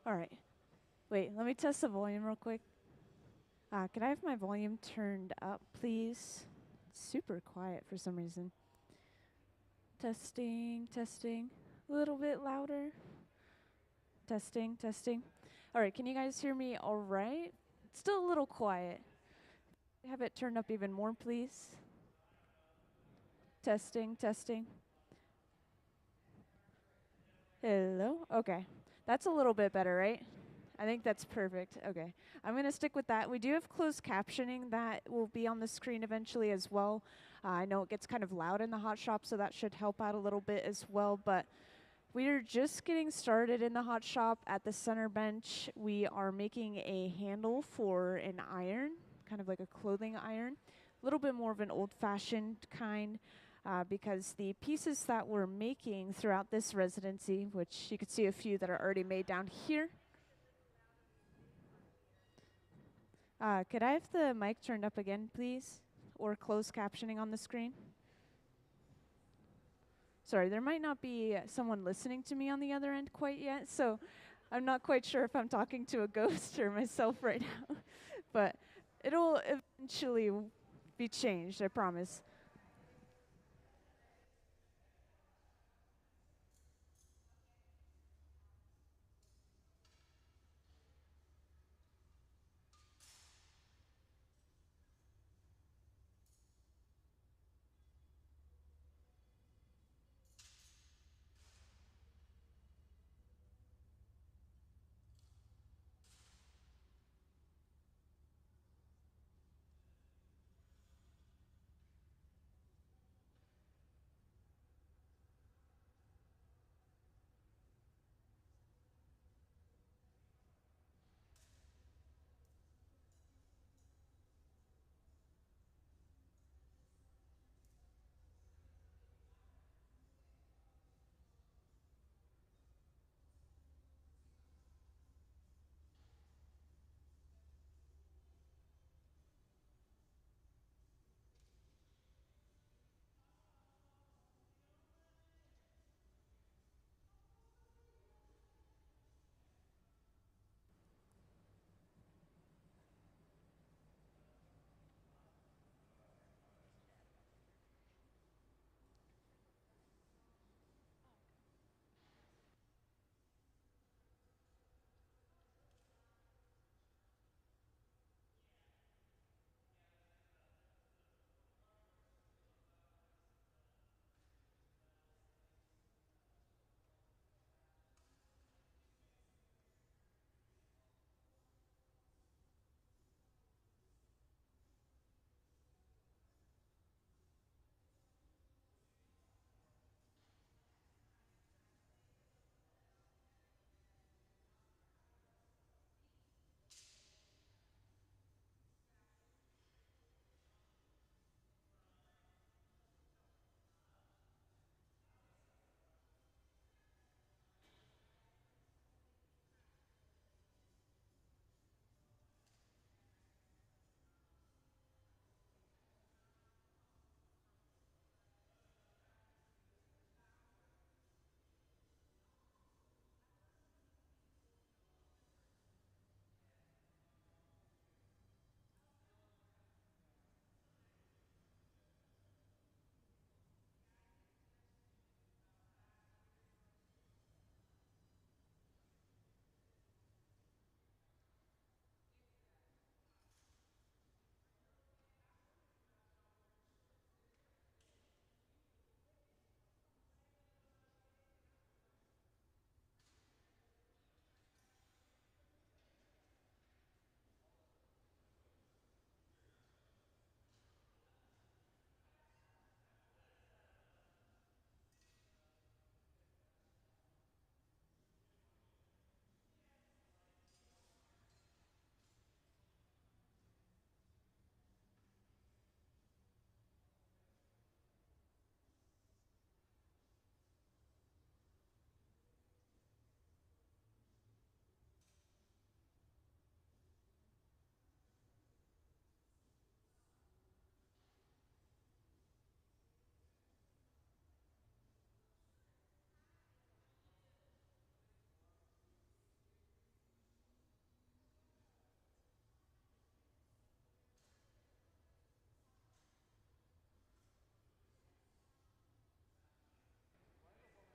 All right. Wait, let me test the volume real quick. Could I have my volume turned up, please? It's super quiet for some reason. Testing, testing. A little bit louder. Testing, testing. All right, can you guys hear me all right? It's still a little quiet. Have it turned up even more, please. Testing, testing. Hello? Okay. That's a little bit better, right? I think that's perfect. Okay. I'm going to stick with that. We do have closed captioning that will be on the screen eventually as well. I know it gets kind of loud in the hot shop, so that should help out a little bit as well. But we are just getting started in the hot shop. At the center bench, we are making a handle for an iron, kind of like a clothing iron. A little bit more of an old-fashioned kind. Because the pieces that we're making throughout this residency, which you can see a few that are already made down here. Could I have the mic turned up again, please? Or closed captioning on the screen? Sorry, there might not be someone listening to me on the other end quite yet, so I'm not quite sure if I'm talking to a ghost or myself right now. But it'll eventually be changed, I promise.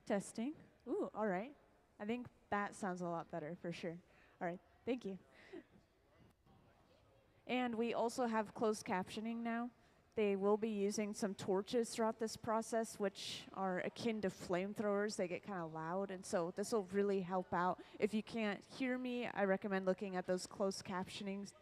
Testing. Ooh, all right. I think that sounds a lot better for sure. All right, thank you. And we also have closed captioning now. They will be using some torches throughout this process, which are akin to flamethrowers. They get kind of loud, and so this will really help out. If you can't hear me, I recommend looking at those closed captions.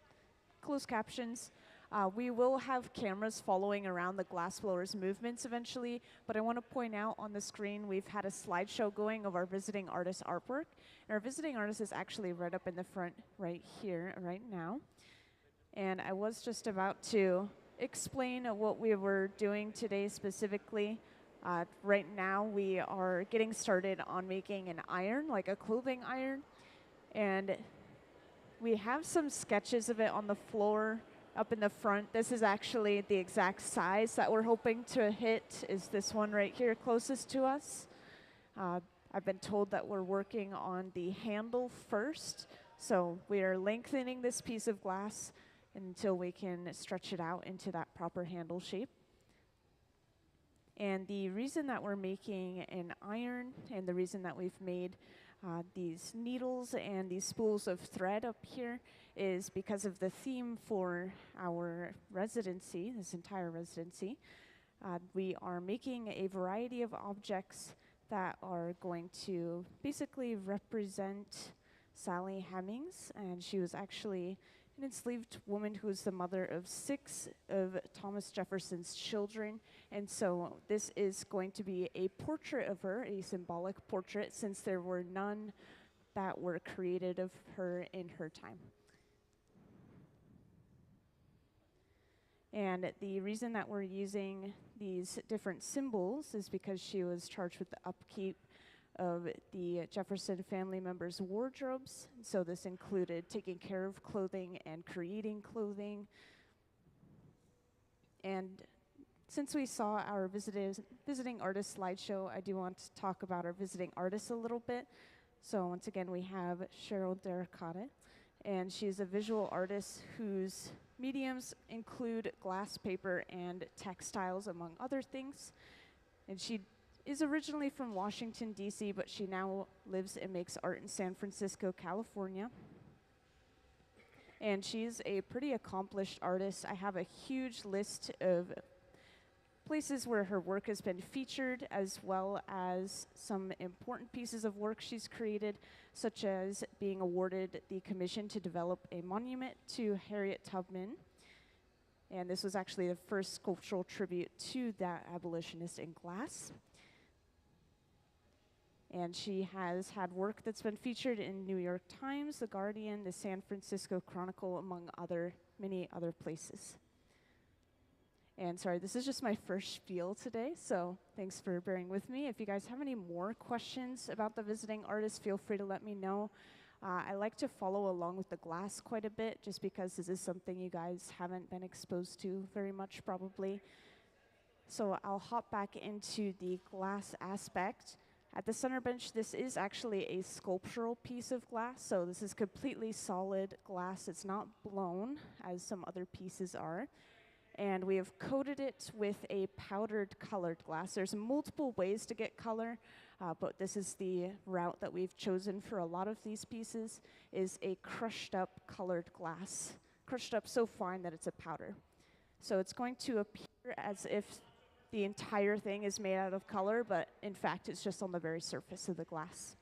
We will have cameras following around the glassblowers' movements eventually, but I want to point out on the screen we've had a slideshow going of our visiting artist artwork. And our visiting artist is actually right up in the front right here, right now. And I was just about to explain what we were doing today specifically. Right now we are getting started on making an iron, like a clothing iron. And we have some sketches of it on the floor up in the front. This is actually the exact size that we're hoping to hit, is this one right here closest to us. I've been told that we're working on the handle first, so we are lengthening this piece of glass until we can stretch it out into that proper handle shape. And the reason that we're making an iron, and the reason that we've made these needles and these spools of thread up here, is because of the theme for our residency, this entire residency. We are making a variety of objects that are going to basically represent Sally Hemings, and she was actually an enslaved woman who was the mother of 6 of Thomas Jefferson's children. And so this is going to be a portrait of her, a symbolic portrait, since there were none that were created of her in her time. And the reason that we're using these different symbols is because she was charged with the upkeep of the Jefferson family members' wardrobes. So this included taking care of clothing and creating clothing. And since we saw our visiting artist slideshow, I do want to talk about our visiting artists a little bit. So once again, we have Cheryl Derricotte, and she's a visual artist whose mediums include glass, paper, and textiles, among other things. And she is originally from Washington, D.C., but she now lives and makes art in San Francisco, California. And she's a pretty accomplished artist. I have a huge list of places where her work has been featured, as well as some important pieces of work she's created, such as being awarded the commission to develop a monument to Harriet Tubman. And this was actually the first sculptural tribute to that abolitionist in glass. And she has had work that's been featured in New York Times, The Guardian, the San Francisco Chronicle, among many other places. And sorry, this is just my first spiel today, so thanks for bearing with me. If you guys have any more questions about the visiting artist, feel free to let me know. I like to follow along with the glass quite a bit, just because this is something you guys haven't been exposed to very much, probably. So I'll hop back into the glass aspect. At the center bench, this is actually a sculptural piece of glass, so this is completely solid glass. It's not blown, as some other pieces are. And we have coated it with a powdered colored glass. There's multiple ways to get color, but this is the route that we've chosen for a lot of these pieces, is a crushed up colored glass, crushed up so fine that it's a powder. So it's going to appear as if the entire thing is made out of color, but in fact it's just on the very surface of the glass.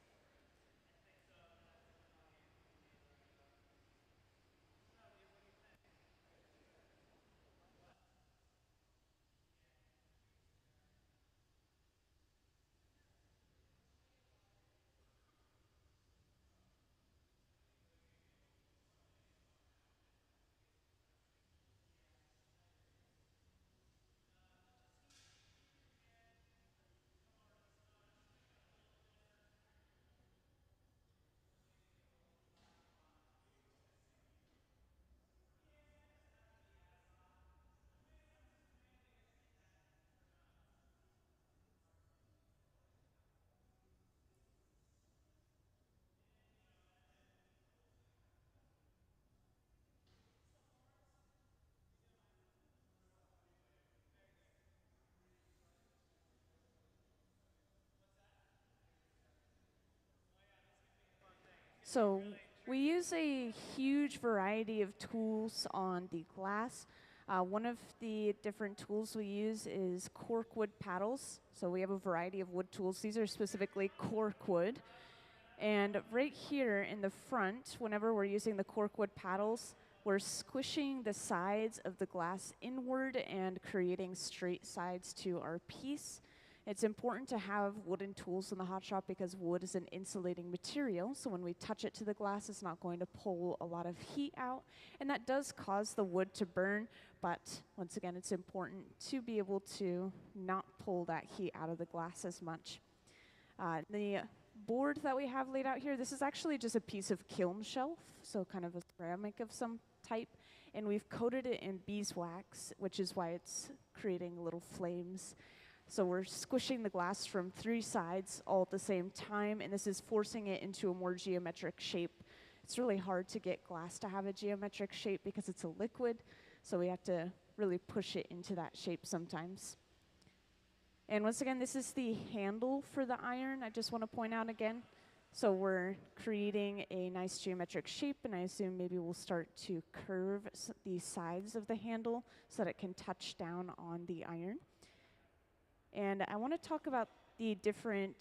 So we use a huge variety of tools on the glass. One of the different tools we use is corkwood paddles. So we have a variety of wood tools. These are specifically corkwood. And right here in the front, whenever we're using the corkwood paddles, we're squishing the sides of the glass inward and creating straight sides to our piece. It's important to have wooden tools in the hot shop because wood is an insulating material, so when we touch it to the glass, it's not going to pull a lot of heat out, and that does cause the wood to burn, but once again, it's important to be able to not pull that heat out of the glass as much. The board that we have laid out here, this is actually just a piece of kiln shelf, so kind of a ceramic of some type, and we've coated it in beeswax, which is why it's creating little flames. So we're squishing the glass from 3 sides all at the same time, and this is forcing it into a more geometric shape. It's really hard to get glass to have a geometric shape because it's a liquid, so we have to really push it into that shape sometimes. And once again, this is the handle for the iron. I just want to point out again. So we're creating a nice geometric shape, and I assume maybe we'll start to curve the sides of the handle so that it can touch down on the iron. And I want to talk about the different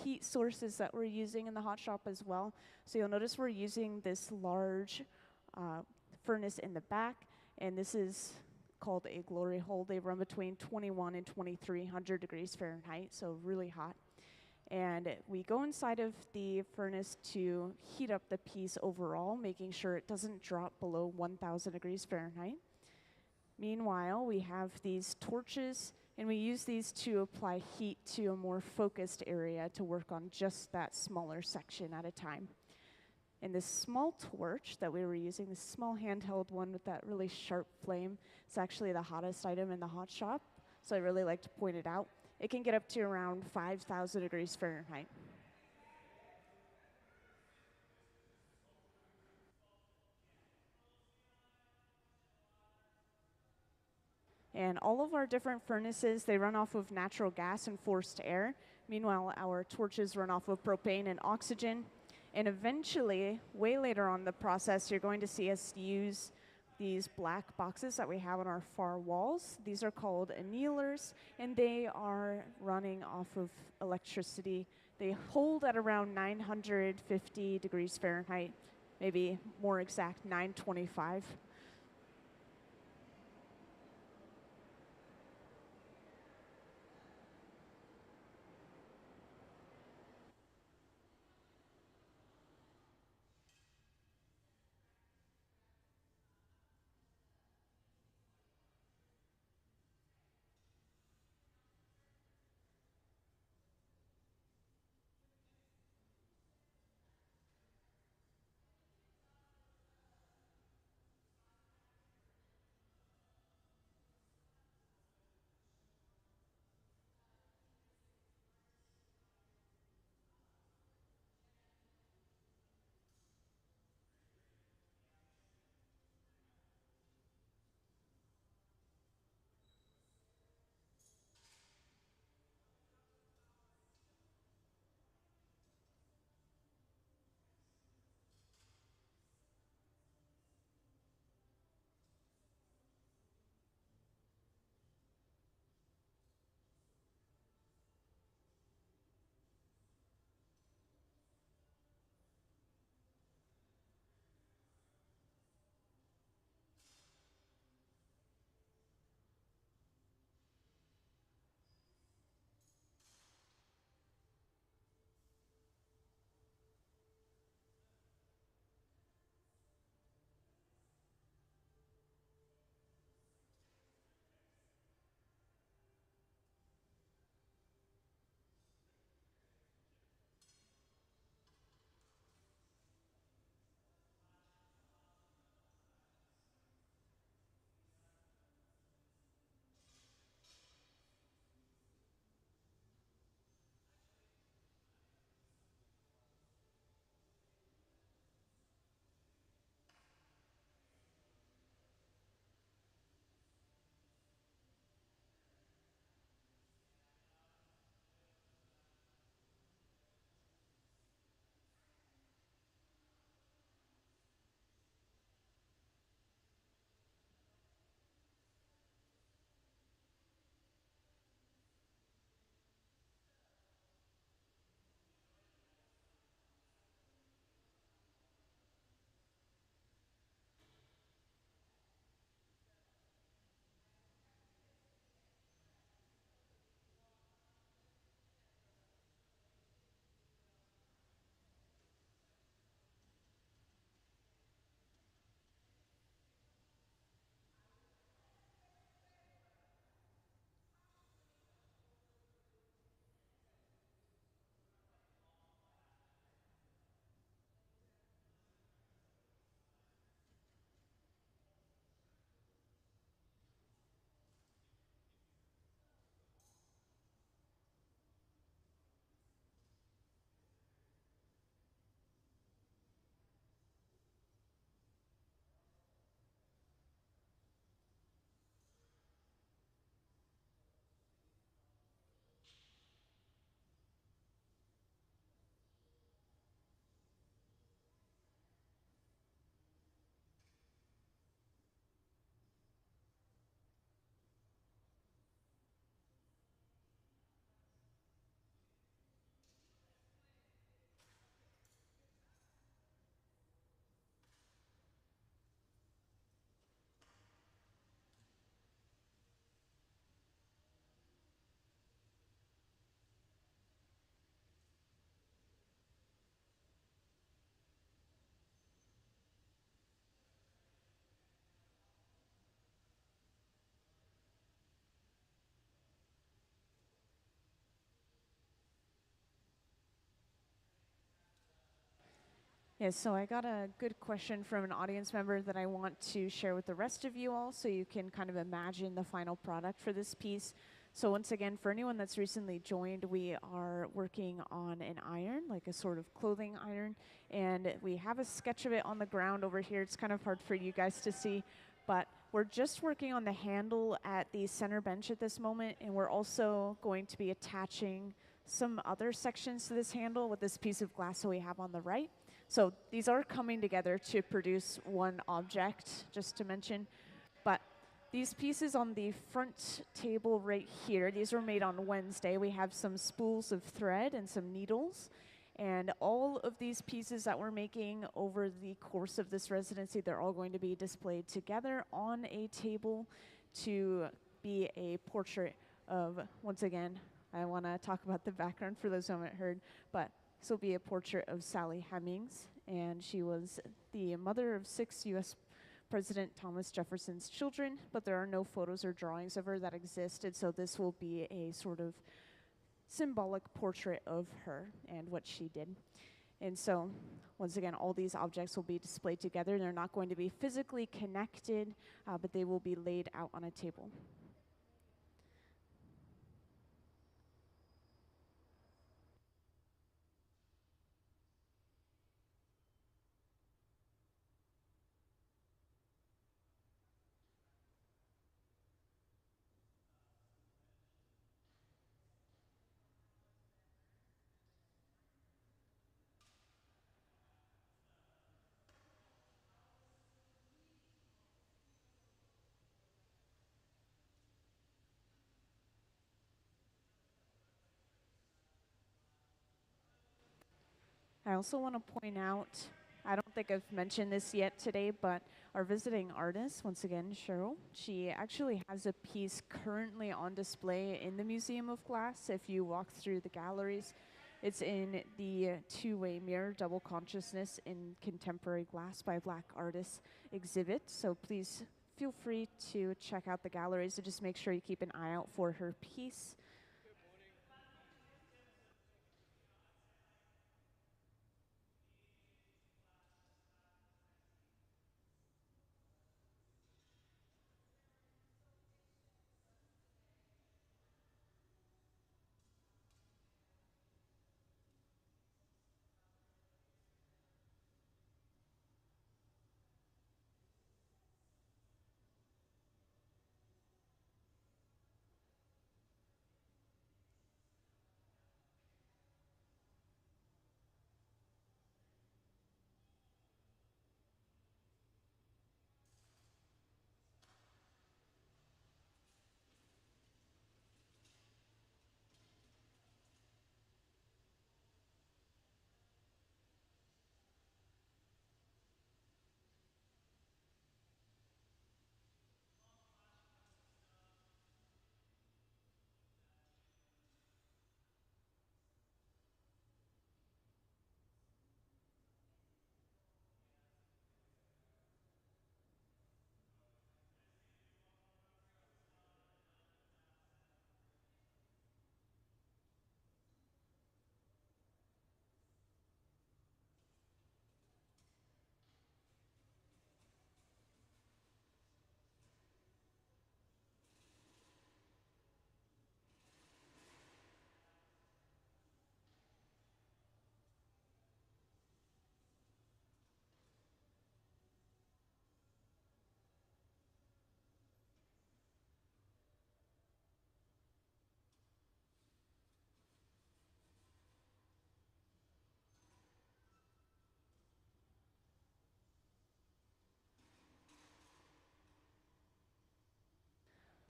heat sources that we're using in the hot shop as well. So you'll notice we're using this large furnace in the back, and this is called a glory hole. They run between 21 and 2300 degrees Fahrenheit, so really hot. And we go inside of the furnace to heat up the piece overall, making sure it doesn't drop below 1000 degrees Fahrenheit. Meanwhile, we have these torches, and we use these to apply heat to a more focused area to work on just that smaller section at a time. And this small torch that we were using, this small handheld one with that really sharp flame, it's actually the hottest item in the hot shop, so I really like to point it out. It can get up to around 5000 degrees Fahrenheit. And all of our different furnaces, they run off of natural gas and forced air. Meanwhile, our torches run off of propane and oxygen. And eventually, way later on in the process, you're going to see us use these black boxes that we have on our far walls. These are called annealers, and they are running off of electricity. They hold at around 950 degrees Fahrenheit, maybe more exact, 925. Yes, so I got a good question from an audience member that I want to share with the rest of you all so you can kind of imagine the final product for this piece. So once again, for anyone that's recently joined, we are working on an iron, like a sort of clothing iron, and we have a sketch of it on the ground over here. It's kind of hard for you guys to see, but we're just working on the handle at the center bench at this moment, and we're also going to be attaching some other sections to this handle with this piece of glass that we have on the right. So these are coming together to produce one object, just to mention. But these pieces on the front table right here, these were made on Wednesday. We have some spools of thread and some needles. And all of these pieces that we're making over the course of this residency, they're all going to be displayed together on a table to be a portrait of, once again, I want to talk about the background for those who haven't heard, but this will be a portrait of Sally Hemings, and she was the mother of 6 U.S. President Thomas Jefferson's children, but there are no photos or drawings of her that existed, so this will be a sort of symbolic portrait of her and what she did. And so, once again, all these objects will be displayed together. They're not going to be physically connected, but they will be laid out on a table. I also want to point out, I don't think I've mentioned this yet today, but our visiting artist, once again, Cheryl, she actually has a piece currently on display in the Museum of Glass. If you walk through the galleries, it's in the two-way mirror, double consciousness in contemporary glass by Black artists exhibit. So please feel free to check out the galleries and just make sure you keep an eye out for her piece.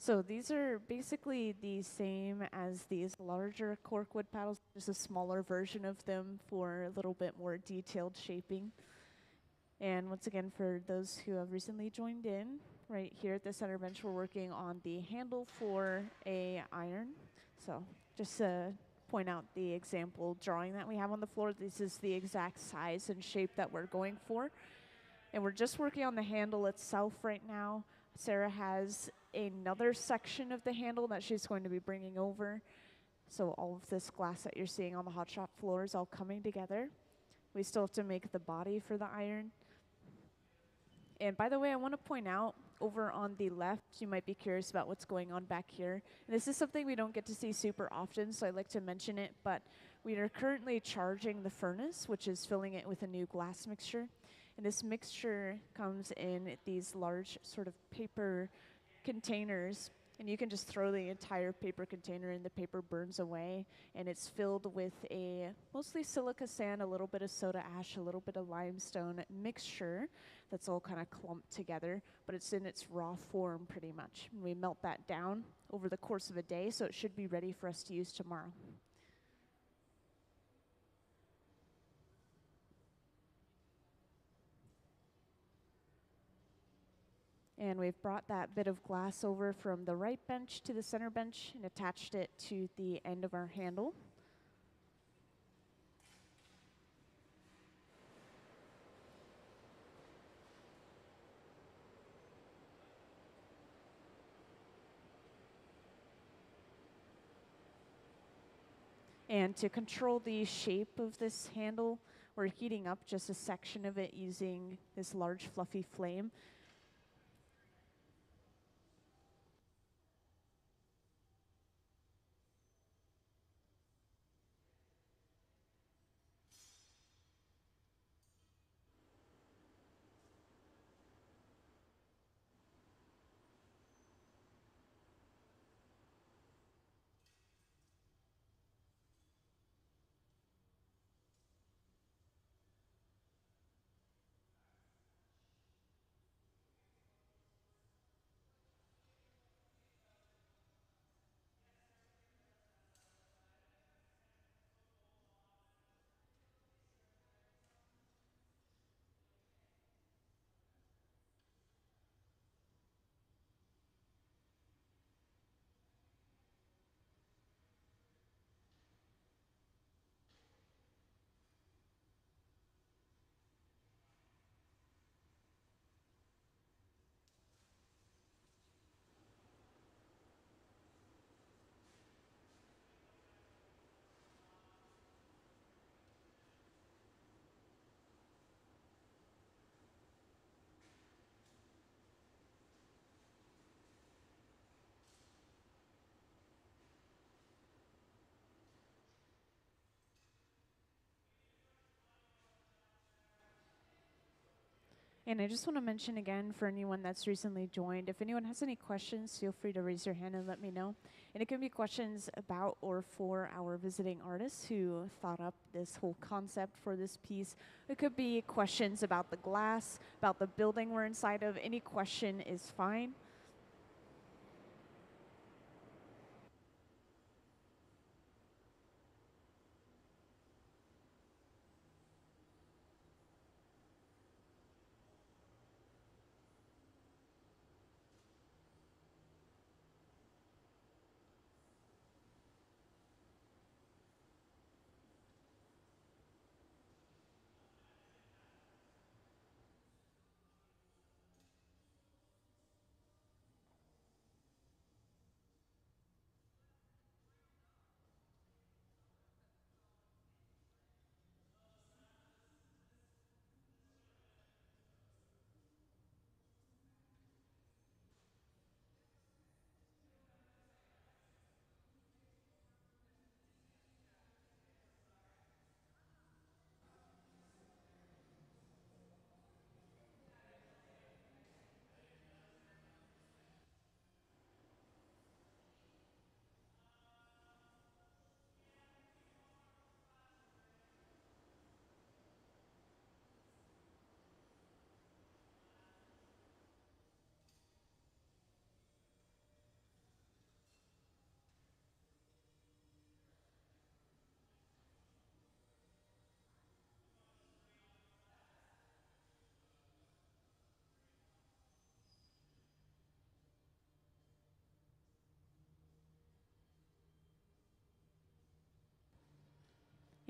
So these are basically the same as these larger corkwood paddles, just a smaller version of them for a little bit more detailed shaping. And once again, for those who have recently joined in, right here at the center bench, we're working on the handle for a iron. So just to point out the example drawing that we have on the floor, this is the exact size and shape that we're going for. And we're just working on the handle itself right now. Sarah has another section of the handle that she's going to be bringing over. So all of this glass that you're seeing on the hot shop floor is all coming together. We still have to make the body for the iron. And by the way, I want to point out over on the left, you might be curious about what's going on back here. And this is something we don't get to see super often, so I like to mention it, but we are currently charging the furnace, which is filling it with a new glass mixture. And this mixture comes in these large sort of paper containers, and you can just throw the entire paper container and the paper burns away, and it's filled with a mostly silica sand, a little bit of soda ash, a little bit of limestone mixture that's all kind of clumped together, but it's in its raw form pretty much. And we melt that down over the course of a day, so it should be ready for us to use tomorrow. And we've brought that bit of glass over from the right bench to the center bench and attached it to the end of our handle. And to control the shape of this handle, we're heating up just a section of it using this large fluffy flame. And I just want to mention again for anyone that's recently joined, if anyone has any questions, feel free to raise your hand and let me know. And it can be questions about or for our visiting artists who thought up this whole concept for this piece. It could be questions about the glass, about the building we're inside of. Any question is fine.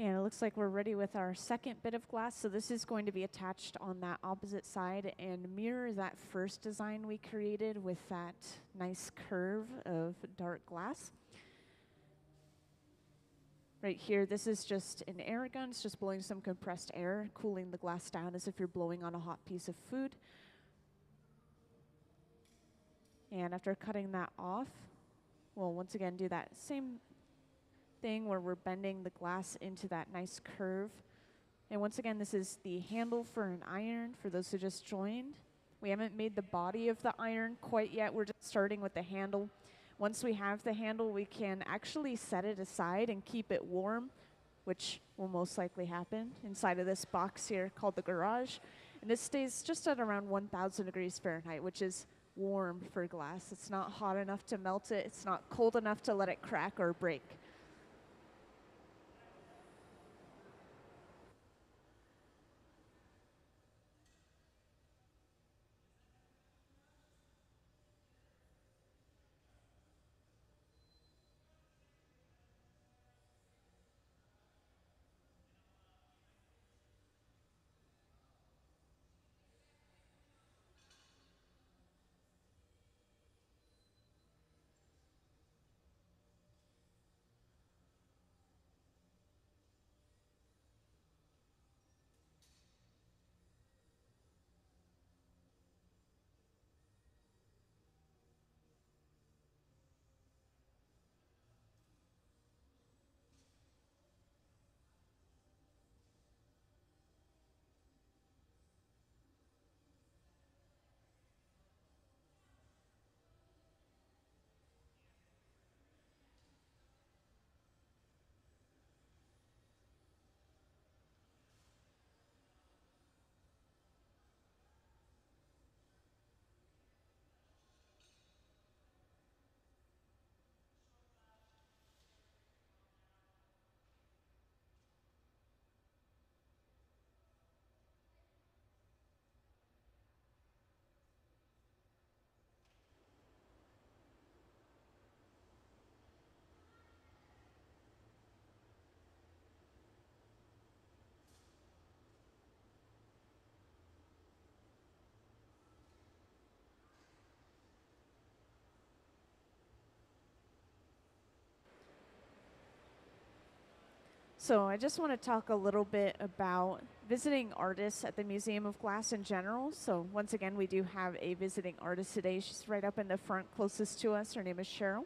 And it looks like we're ready with our second bit of glass. So this is going to be attached on that opposite side and mirror that first design we created with that nice curve of dark glass. Right here, this is just an air gun. It's just blowing some compressed air, cooling the glass down as if you're blowing on a hot piece of food. And after cutting that off, we'll once again do that same thing where we're bending the glass into that nice curve. And once again, this is the handle for an iron for those who just joined. We haven't made the body of the iron quite yet. We're just starting with the handle. Once we have the handle, we can actually set it aside and keep it warm, which will most likely happen inside of this box here called the garage. And this stays just at around 1,000 degrees Fahrenheit, which is warm for glass. It's not hot enough to melt it. It's not cold enough to let it crack or break. So I just want to talk a little bit about visiting artists at the Museum of Glass in general. So once again, we do have a visiting artist today. She's right up in the front closest to us. Her name is Cheryl.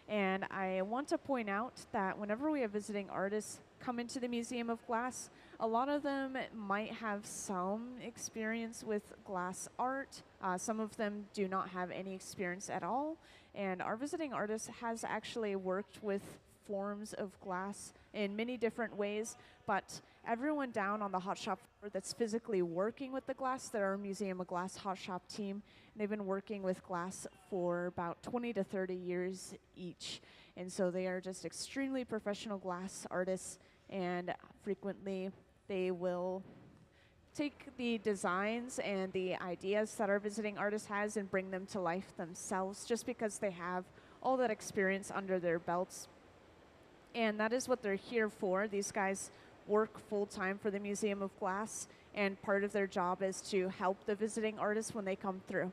And I want to point out that whenever we have visiting artists come into the Museum of Glass, a lot of them might have some experience with glass art. Some of them do not have any experience at all. And our visiting artist has actually worked with forms of glass in many different ways, but everyone down on the hot shop floor that's physically working with the glass, they're our Museum of Glass Hot Shop Team. They've been working with glass for about 20 to 30 years each. And so they are just extremely professional glass artists, and frequently they will take the designs and the ideas that our visiting artist has and bring them to life themselves just because they have all that experience under their belts. And that is what they're here for. These guys work full-time for the Museum of Glass, and part of their job is to help the visiting artists when they come through.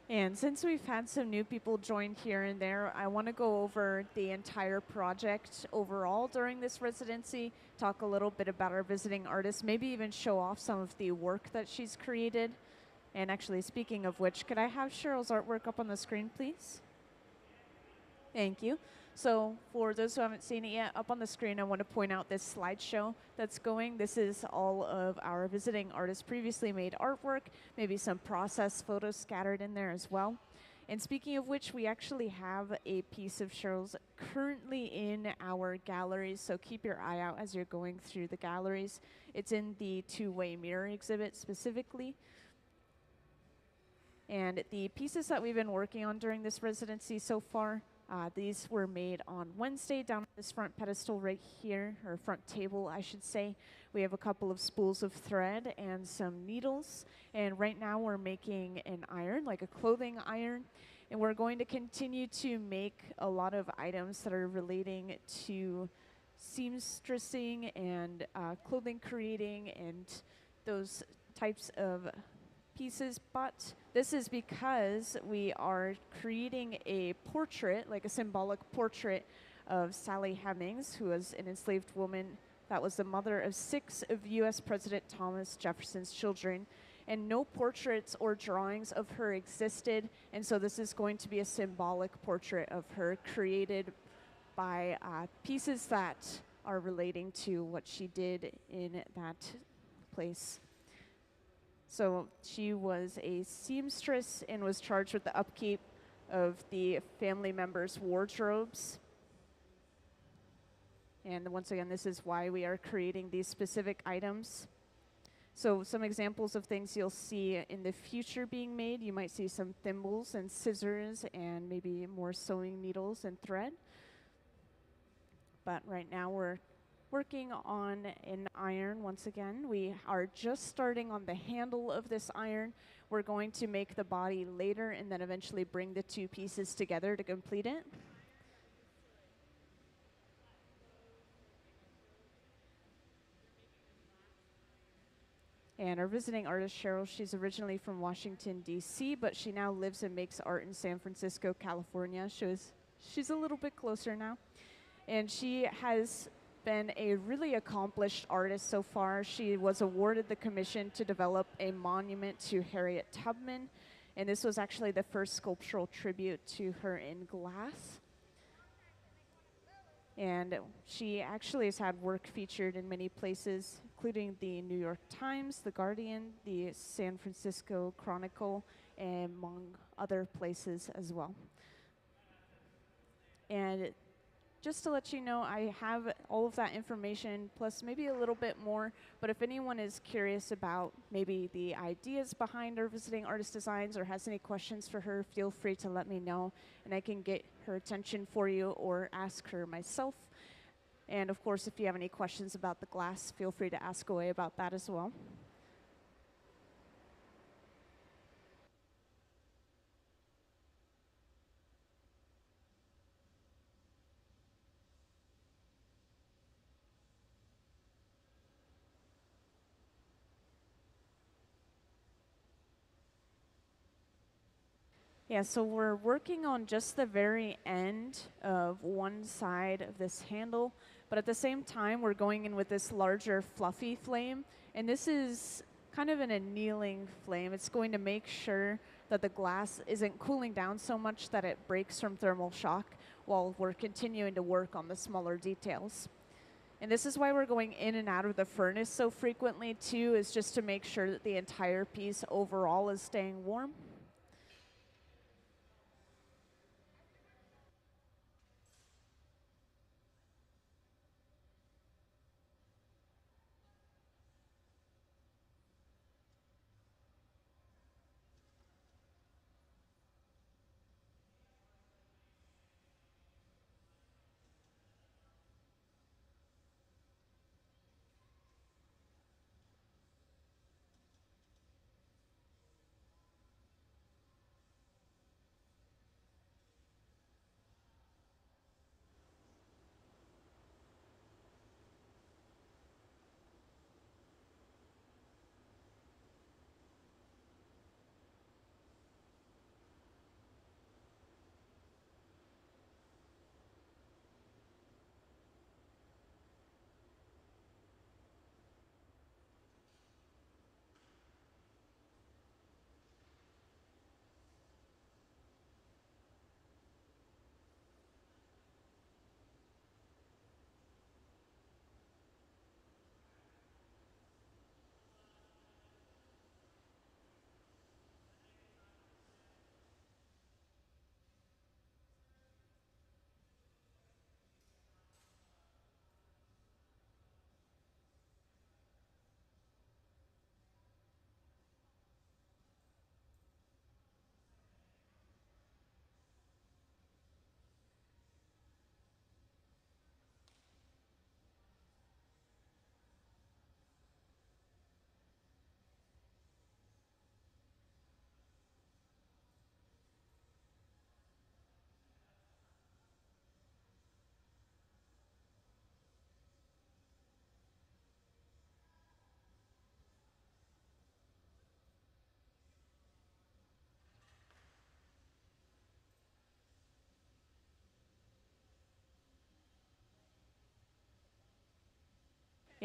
And since we've had some new people join here and there, I want to go over the entire project overall during this residency, talk a little bit about our visiting artist, maybe even show off some of the work that she's created. And actually, speaking of which, could I have Cheryl's artwork up on the screen, please? Thank you. So for those who haven't seen it yet, up on the screen, I want to point out this slideshow that's going. This is all of our visiting artists' previously made artwork, maybe some process photos scattered in there as well. And speaking of which, we actually have a piece of Cheryl's currently in our galleries, so keep your eye out as you're going through the galleries. It's in the two-way mirror exhibit specifically. And the pieces that we've been working on during this residency so far, these were made on Wednesday down at this front pedestal right here, or front table, I should say. We have a couple of spools of thread and some needles. And right now we're making an iron, like a clothing iron. And we're going to continue to make a lot of items that are relating to seamstressing and clothing creating and those types of pieces, but this is because we are creating a portrait, like a symbolic portrait of Sally Hemings, who was an enslaved woman that was the mother of 6 of U.S. President Thomas Jefferson's children, and no portraits or drawings of her existed, and so this is going to be a symbolic portrait of her created by pieces that are relating to what she did in that place. So she was a seamstress and was charged with the upkeep of the family members' wardrobes. And once again, this is why we are creating these specific items. So some examples of things you'll see in the future being made. You might see some thimbles and scissors and maybe more sewing needles and thread. But right now we're working on an iron once again. We are just starting on the handle of this iron. We're going to make the body later and then eventually bring the 2 pieces together to complete it. And our visiting artist, Cheryl, she's originally from Washington, D.C., but she now lives and makes art in San Francisco, California. She's a little bit closer now. And she has been a really accomplished artist so far. She was awarded the commission to develop a monument to Harriet Tubman, and this was actually the first sculptural tribute to her in glass. And she actually has had work featured in many places, including the New York Times, The Guardian, the San Francisco Chronicle, and among other places as well. And just to let you know, I have all of that information, plus maybe a little bit more, but if anyone is curious about maybe the ideas behind our visiting artist designs or has any questions for her, feel free to let me know, and I can get her attention for you or ask her myself. And of course, if you have any questions about the glass, feel free to ask away about that as well. Yeah, so we're working on just the very end of one side of this handle, but at the same time, we're going in with this larger fluffy flame, and this is kind of an annealing flame. It's going to make sure that the glass isn't cooling down so much that it breaks from thermal shock while we're continuing to work on the smaller details. And this is why we're going in and out of the furnace so frequently too, is just to make sure that the entire piece overall is staying warm.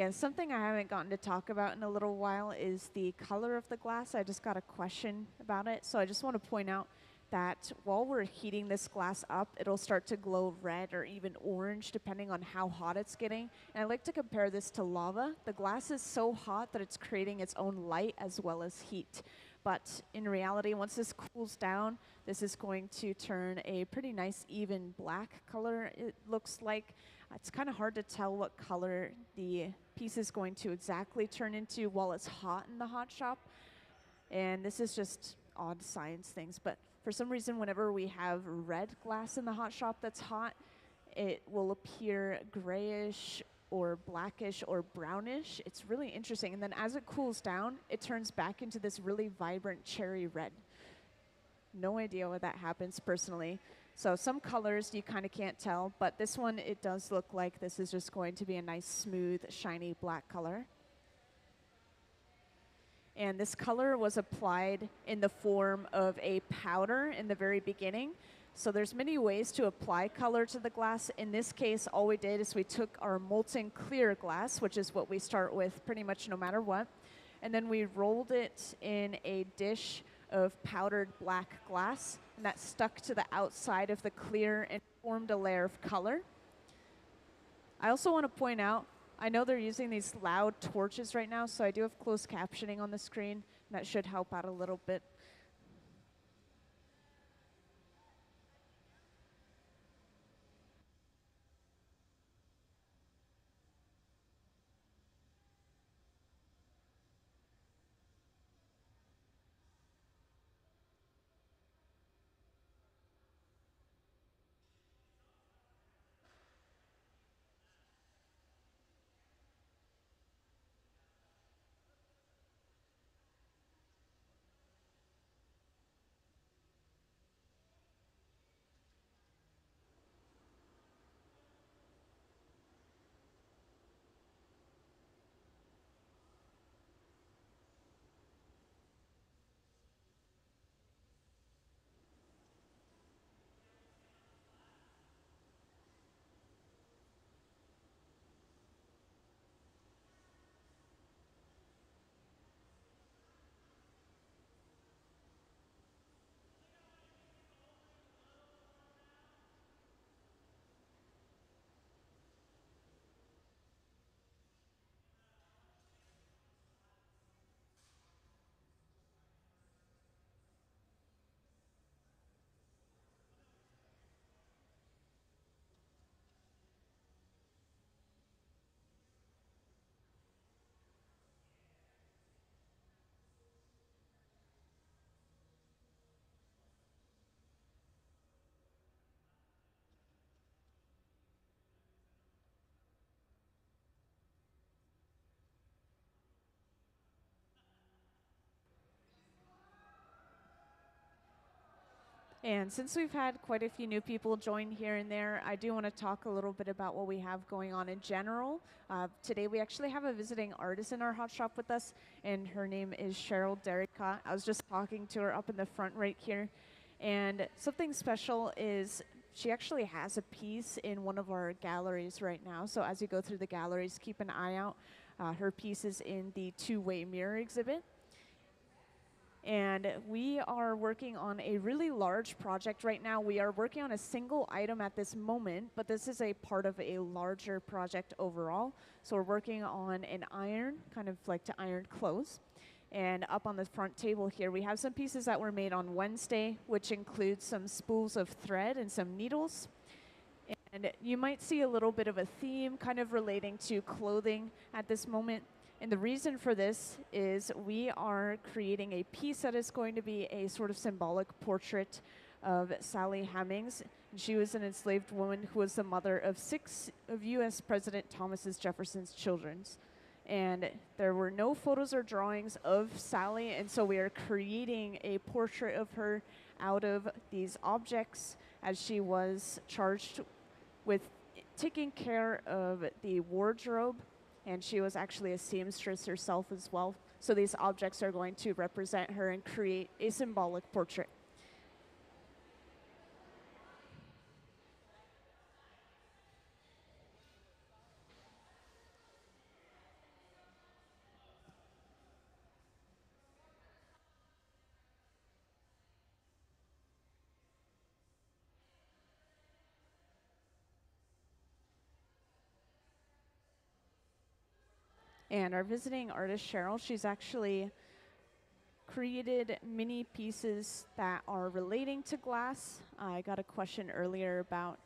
Yeah, something I haven't gotten to talk about in a little while is the color of the glass. I just got a question about it. So I just want to point out that while we're heating this glass up, it'll start to glow red or even orange depending on how hot it's getting. And I like to compare this to lava. The glass is so hot that it's creating its own light as well as heat. But in reality, once this cools down, this is going to turn a pretty nice even black color, it looks like. It's kind of hard to tell what color the piece is going to exactly turn into while it's hot in the hot shop. And this is just odd science things, but for some reason, whenever we have red glass in the hot shop that's hot, it will appear grayish or blackish or brownish. It's really interesting. And then as it cools down, it turns back into this really vibrant cherry red. No idea why that happens personally. So some colors you kind of can't tell, but this one, it does look like this is just going to be a nice, smooth, shiny black color. And this color was applied in the form of a powder in the very beginning. So there's many ways to apply color to the glass. In this case, all we did is we took our molten clear glass, which is what we start with pretty much no matter what, and then we rolled it in a dish of powdered black glass, and that stuck to the outside of the clear and formed a layer of color. I also want to point out, I know they're using these loud torches right now, so I do have closed captioning on the screen, and that should help out a little bit. And since we've had quite a few new people join here and there, I do want to talk a little bit about what we have going on in general. Today we actually have a visiting artist in our hot shop with us, and her name is Cheryl Derricotte. I was just talking to her up in the front right here. And something special is she actually has a piece in one of our galleries right now. So as you go through the galleries, keep an eye out. Her piece is in the two-way mirror exhibit. And we are working on a really large project right now. We are working on a single item at this moment, but this is a part of a larger project overall. So we're working on an iron, kind of like to iron clothes. And up on the front table here, we have some pieces that were made on Wednesday, which include some spools of thread and some needles. And you might see a little bit of a theme kind of relating to clothing at this moment. And the reason for this is we are creating a piece that is going to be a sort of symbolic portrait of Sally Hemings. She was an enslaved woman who was the mother of 6 of U.S. President Thomas Jefferson's children. And there were no photos or drawings of Sally, and so we are creating a portrait of her out of these objects as she was charged with taking care of the wardrobe. And she was actually a seamstress herself as well. So these objects are going to represent her and create a symbolic portrait. And our visiting artist, Cheryl, she's actually created mini pieces that are relating to glass. I got a question earlier about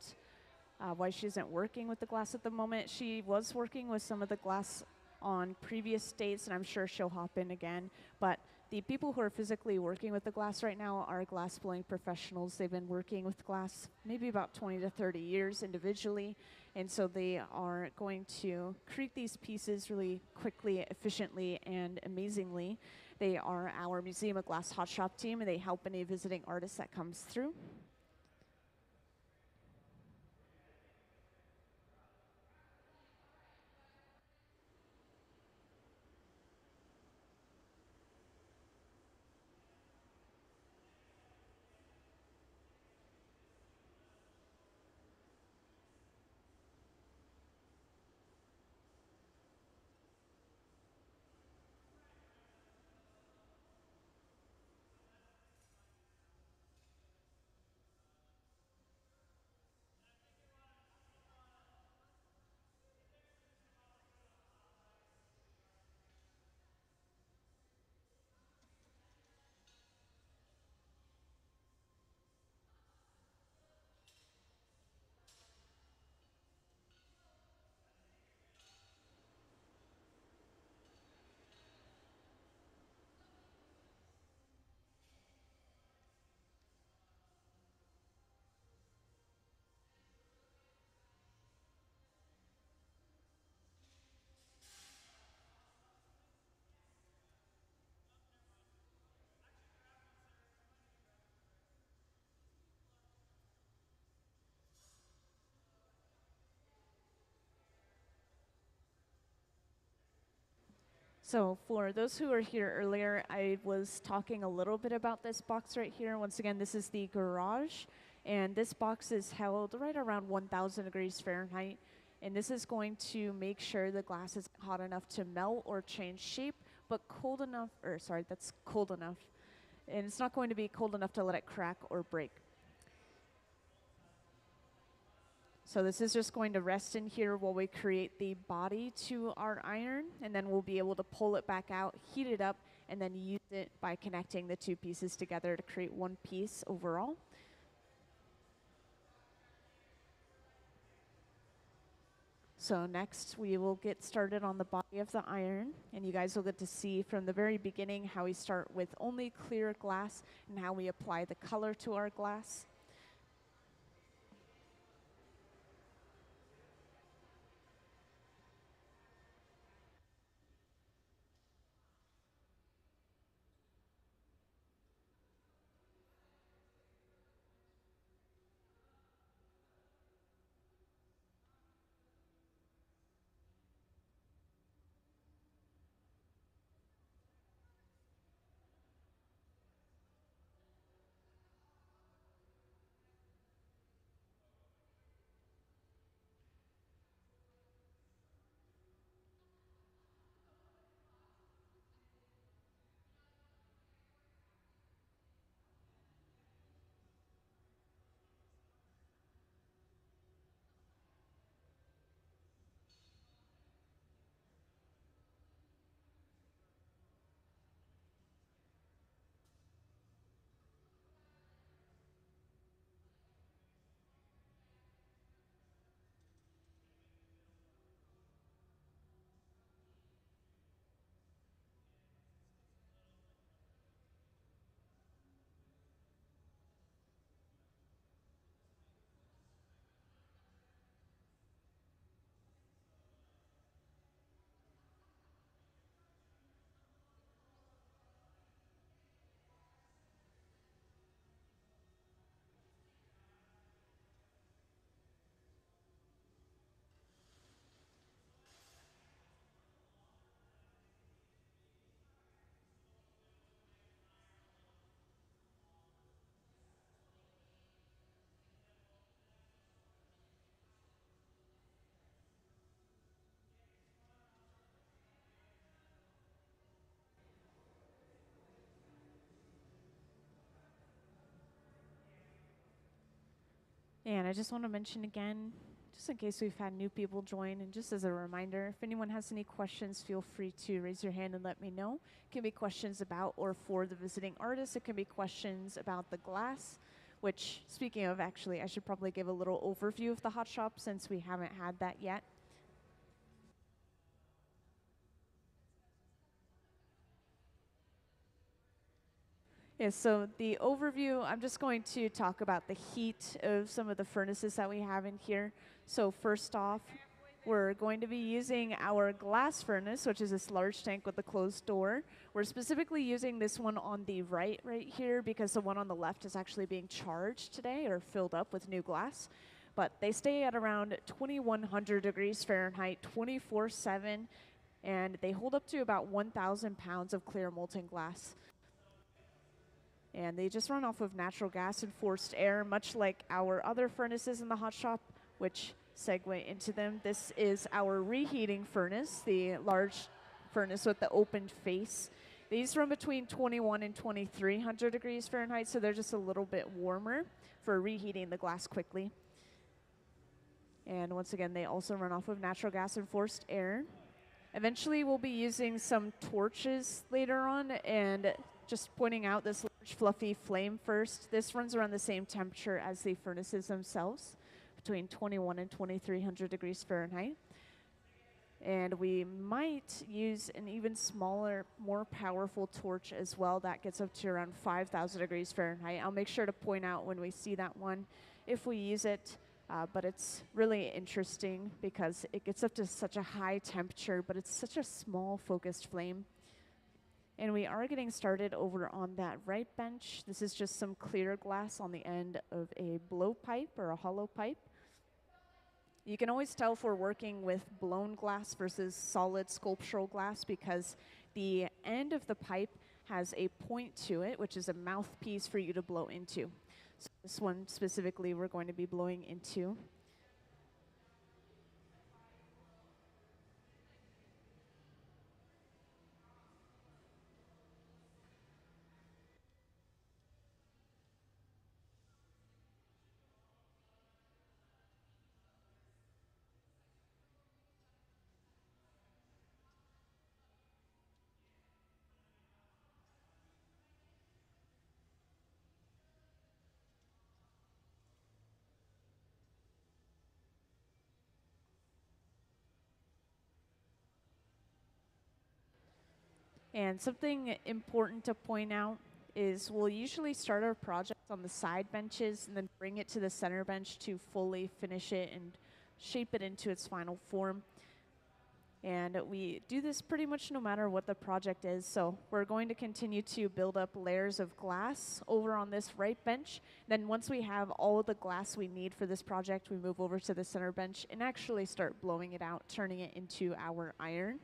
why she isn't working with the glass at the moment. She was working with some of the glass on previous dates, and I'm sure she'll hop in again. But the people who are physically working with the glass right now are glass blowing professionals. They've been working with glass maybe about 20 to 30 years individually, and so they are going to create these pieces really quickly, efficiently, and amazingly. They are our Museum of Glass Hot Shop team, and they help any visiting artist that comes through. So for those who were here earlier, I was talking a little bit about this box right here. Once again, this is the garage, and this box is held right around 1,000 degrees Fahrenheit. And this is going to make sure the glass is hot enough to melt or change shape, but cold enough, or sorry, that's cold enough. And it's not going to be cold enough to let it crack or break. So this is just going to rest in here while we create the body to our iron, and then we'll be able to pull it back out, heat it up, and then use it by connecting the two pieces together to create one piece overall. So next we will get started on the body of the iron, and you guys will get to see from the very beginning how we start with only clear glass and how we apply the color to our glass. And I just want to mention again just in case we've had new people join. And just as a reminder, if anyone has any questions, feel free to raise your hand and let me know. It can be questions about or for the visiting artist. It can be questions about the glass, which, speaking of, actually, I should probably give a little overview of the hot shop since we haven't had that yet. Yeah, so the overview, I'm just going to talk about the heat of some of the furnaces that we have in here. So first off, we're going to be using our glass furnace, which is this large tank with a closed door. We're specifically using this one on the right here because the one on the left is actually being charged today or filled up with new glass. But they stay at around 2100 degrees Fahrenheit, 24/7, and they hold up to about 1,000 pounds of clear molten glass. And they just run off of natural gas and forced air, much like our other furnaces in the hot shop, which segue into them. This is our reheating furnace, the large furnace with the open face. These run between 21 and 2300 degrees Fahrenheit, so they're just a little bit warmer for reheating the glass quickly. And once again, they also run off of natural gas and forced air. Eventually, we'll be using some torches later on, and just pointing out this large fluffy flame first. This runs around the same temperature as the furnaces themselves, between 21 and 2300 degrees Fahrenheit. And we might use an even smaller, more powerful torch as well. That gets up to around 5,000 degrees Fahrenheit. I'll make sure to point out when we see that one if we use it. But it's really interesting because it gets up to such a high temperature, but it's such a small focused flame. And we are getting started over on that right bench. This is just some clear glass on the end of a blowpipe or a hollow pipe. You can always tell if we're working with blown glass versus solid sculptural glass because the end of the pipe has a point to it, which is a mouthpiece for you to blow into. So this one specifically we're going to be blowing into. And something important to point out is we'll usually start our projects on the side benches and then bring it to the center bench to fully finish it and shape it into its final form. And we do this pretty much no matter what the project is. So we're going to continue to build up layers of glass over on this right bench. Then once we have all of the glass we need for this project, we move over to the center bench and actually start blowing it out, turning it into our iron.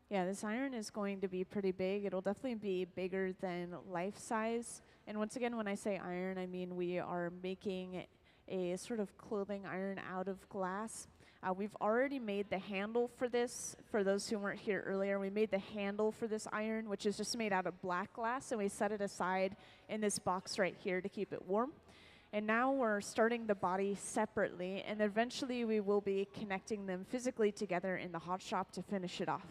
Yeah, this iron is going to be pretty big. It'll definitely be bigger than life size. And once again, when I say iron, I mean we are making a sort of clothing iron out of glass. We've already made the handle for this. For those who weren't here earlier, we made the handle for this iron, which is just made out of black glass, and we set it aside in this box right here to keep it warm. And now we're starting the body separately, and eventually we will be connecting them physically together in the hot shop to finish it off.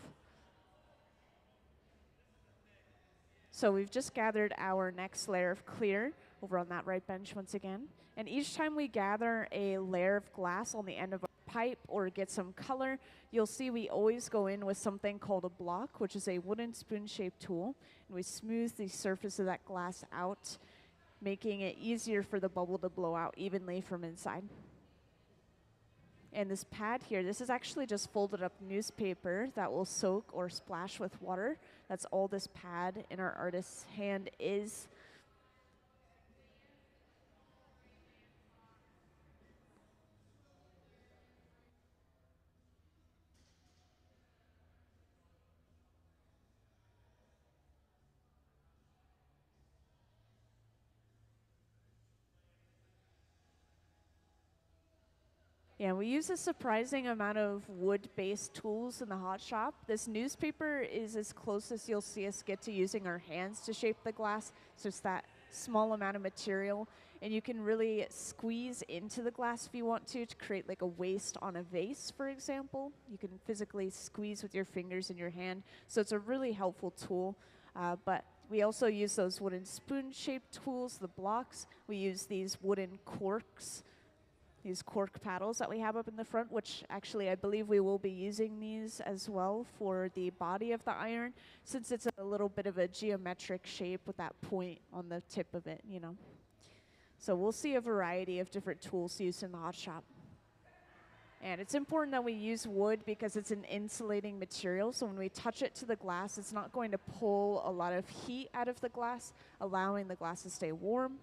So we've just gathered our next layer of clear over on that right bench once again. And each time we gather a layer of glass on the end of a pipe or get some color, you'll see we always go in with something called a block, which is a wooden spoon-shaped tool. And we smooth the surface of that glass out, making it easier for the bubble to blow out evenly from inside. And this pad here, this is actually just folded up newspaper that will soak or splash with water. That's all this pad in our artist's hand is. Yeah, we use a surprising amount of wood-based tools in the hot shop. This newspaper is as close as you'll see us get to using our hands to shape the glass. So it's that small amount of material. And you can really squeeze into the glass if you want to create like a waist on a vase, for example. You can physically squeeze with your fingers in your hand. So it's a really helpful tool. But we also use those wooden spoon-shaped tools, the blocks. We use these wooden corks, these cork paddles that we have up in the front, which actually I believe we will be using these as well for the body of the iron, since it's a little bit of a geometric shape with that point on the tip of it, you know. So we'll see a variety of different tools used in the hot shop. And it's important that we use wood because it's an insulating material, so when we touch it to the glass, it's not going to pull a lot of heat out of the glass, allowing the glass to stay warm.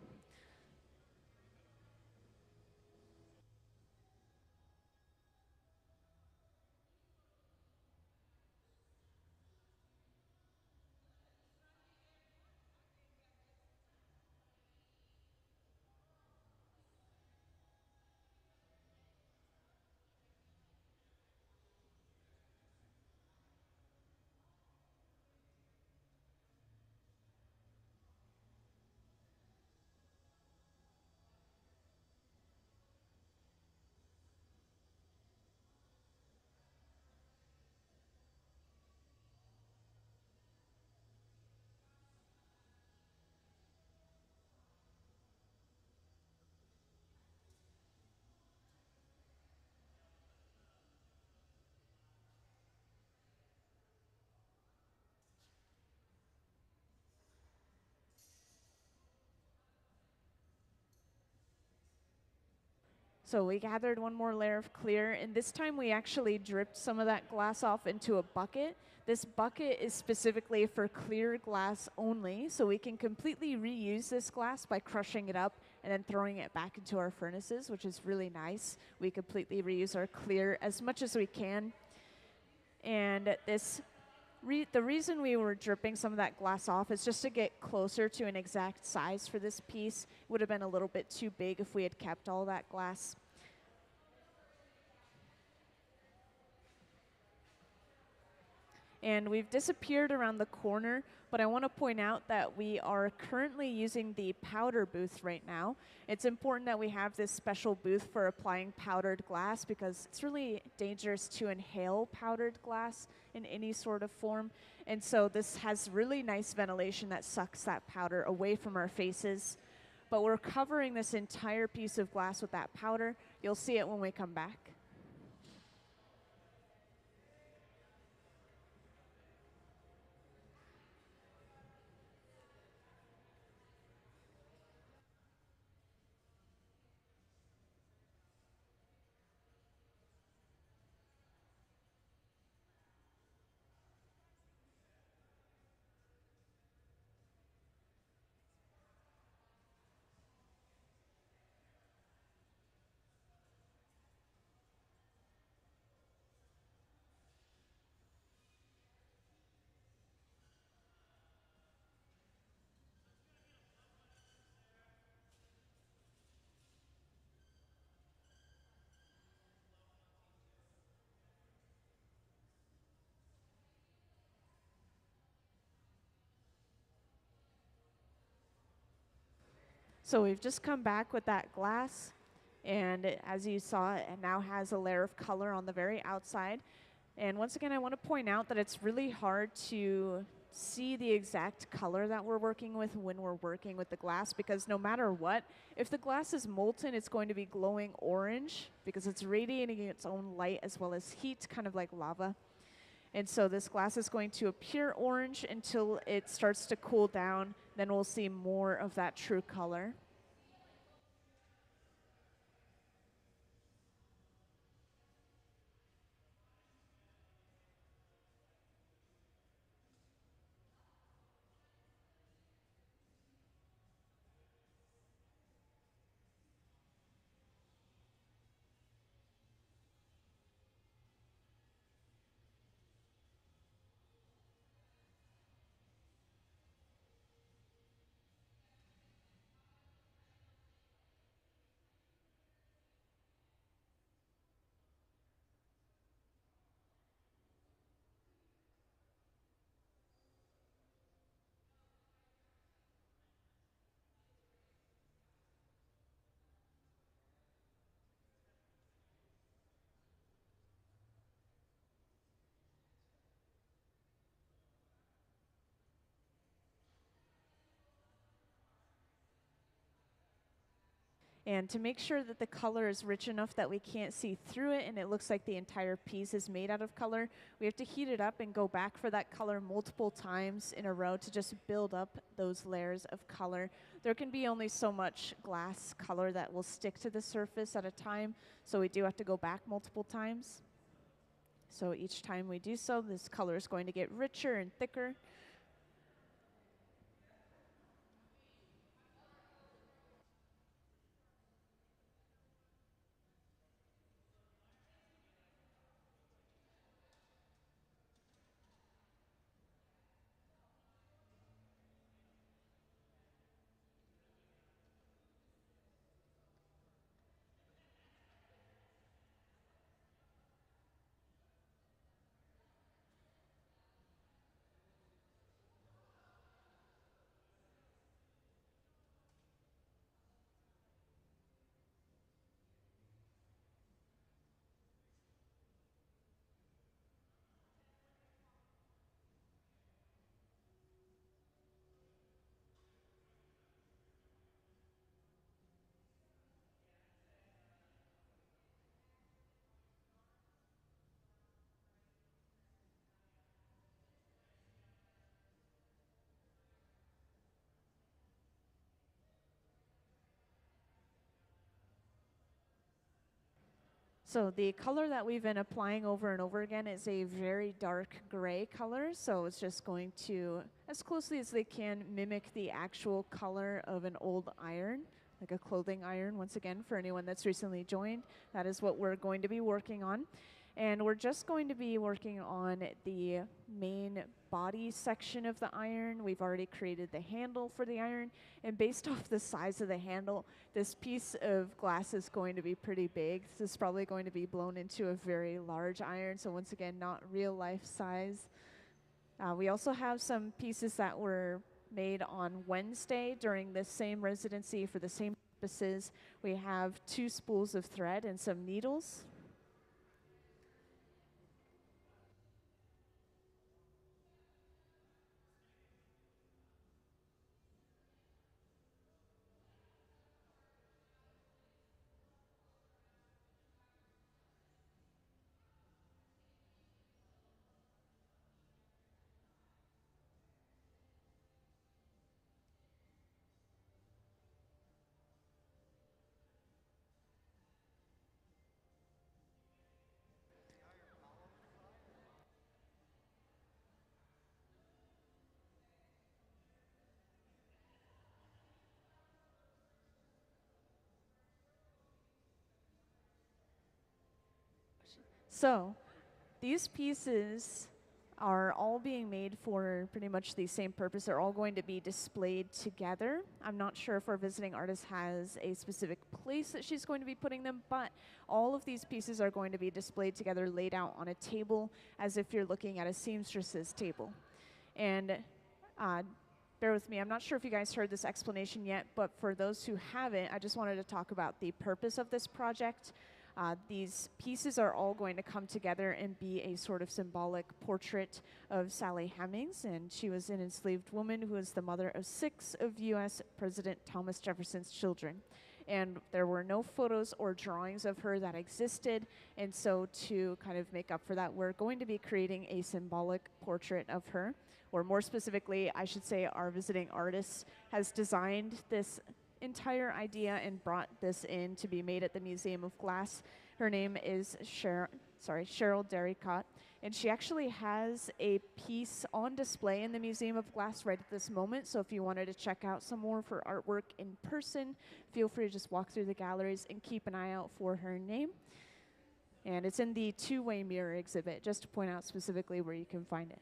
So we gathered one more layer of clear, and this time we actually dripped some of that glass off into a bucket. This bucket is specifically for clear glass only, so we can completely reuse this glass by crushing it up and then throwing it back into our furnaces, which is really nice. We completely reuse our clear as much as we can. And this the reason we were dripping some of that glass off is just to get closer to an exact size for this piece. It would have been a little bit too big if we had kept all that glass. And we've disappeared around the corner, but I want to point out that we are currently using the powder booth right now. It's important that we have this special booth for applying powdered glass because it's really dangerous to inhale powdered glass in any sort of form. And so this has really nice ventilation that sucks that powder away from our faces. But we're covering this entire piece of glass with that powder. You'll see it when we come back. So we've just come back with that glass, and as you saw, it now has a layer of color on the very outside. And once again, I want to point out that it's really hard to see the exact color that we're working with when we're working with the glass, because no matter what, if the glass is molten, it's going to be glowing orange because it's radiating its own light as well as heat, kind of like lava. And so this glass is going to appear orange until it starts to cool down. Then we'll see more of that true color. And to make sure that the color is rich enough that we can't see through it and it looks like the entire piece is made out of color, we have to heat it up and go back for that color multiple times in a row to just build up those layers of color. There can be only so much glass color that will stick to the surface at a time, so we do have to go back multiple times. So each time we do so, this color is going to get richer and thicker. So the color that we've been applying over and over again is a very dark gray color. So it's just going to, as closely as they can, mimic the actual color of an old iron, like a clothing iron. Once again, for anyone that's recently joined, that is what we're going to be working on. And we're just going to be working on the main body section of the iron. We've already created the handle for the iron. And based off the size of the handle, this piece of glass is going to be pretty big. This is probably going to be blown into a very large iron. So once again, not real life size. We also have some pieces that were made on Wednesday during this same residency for the same purposes. We have 2 spools of thread and some needles. So these pieces are all being made for pretty much the same purpose. They're all going to be displayed together. I'm not sure if our visiting artist has a specific place that she's going to be putting them, but all of these pieces are going to be displayed together, laid out on a table as if you're looking at a seamstress's table. And bear with me. I'm not sure if you guys heard this explanation yet, but for those who haven't, I just wanted to talk about the purpose of this project. These pieces are all going to come together and be a sort of symbolic portrait of Sally Hemings, and she was an enslaved woman who was the mother of 6 of U.S. President Thomas Jefferson's children. And there were no photos or drawings of her that existed, and so to kind of make up for that, we're going to be creating a symbolic portrait of her, or more specifically, I should say our visiting artist has designed this entire idea and brought this in to be made at the Museum of Glass. Her name is Cheryl Derricotte, and she actually has a piece on display in the Museum of Glass right at this moment. So if you wanted to check out some more of her artwork in person, feel free to just walk through the galleries and keep an eye out for her name. And it's in the two-way mirror exhibit, just to point out specifically where you can find it.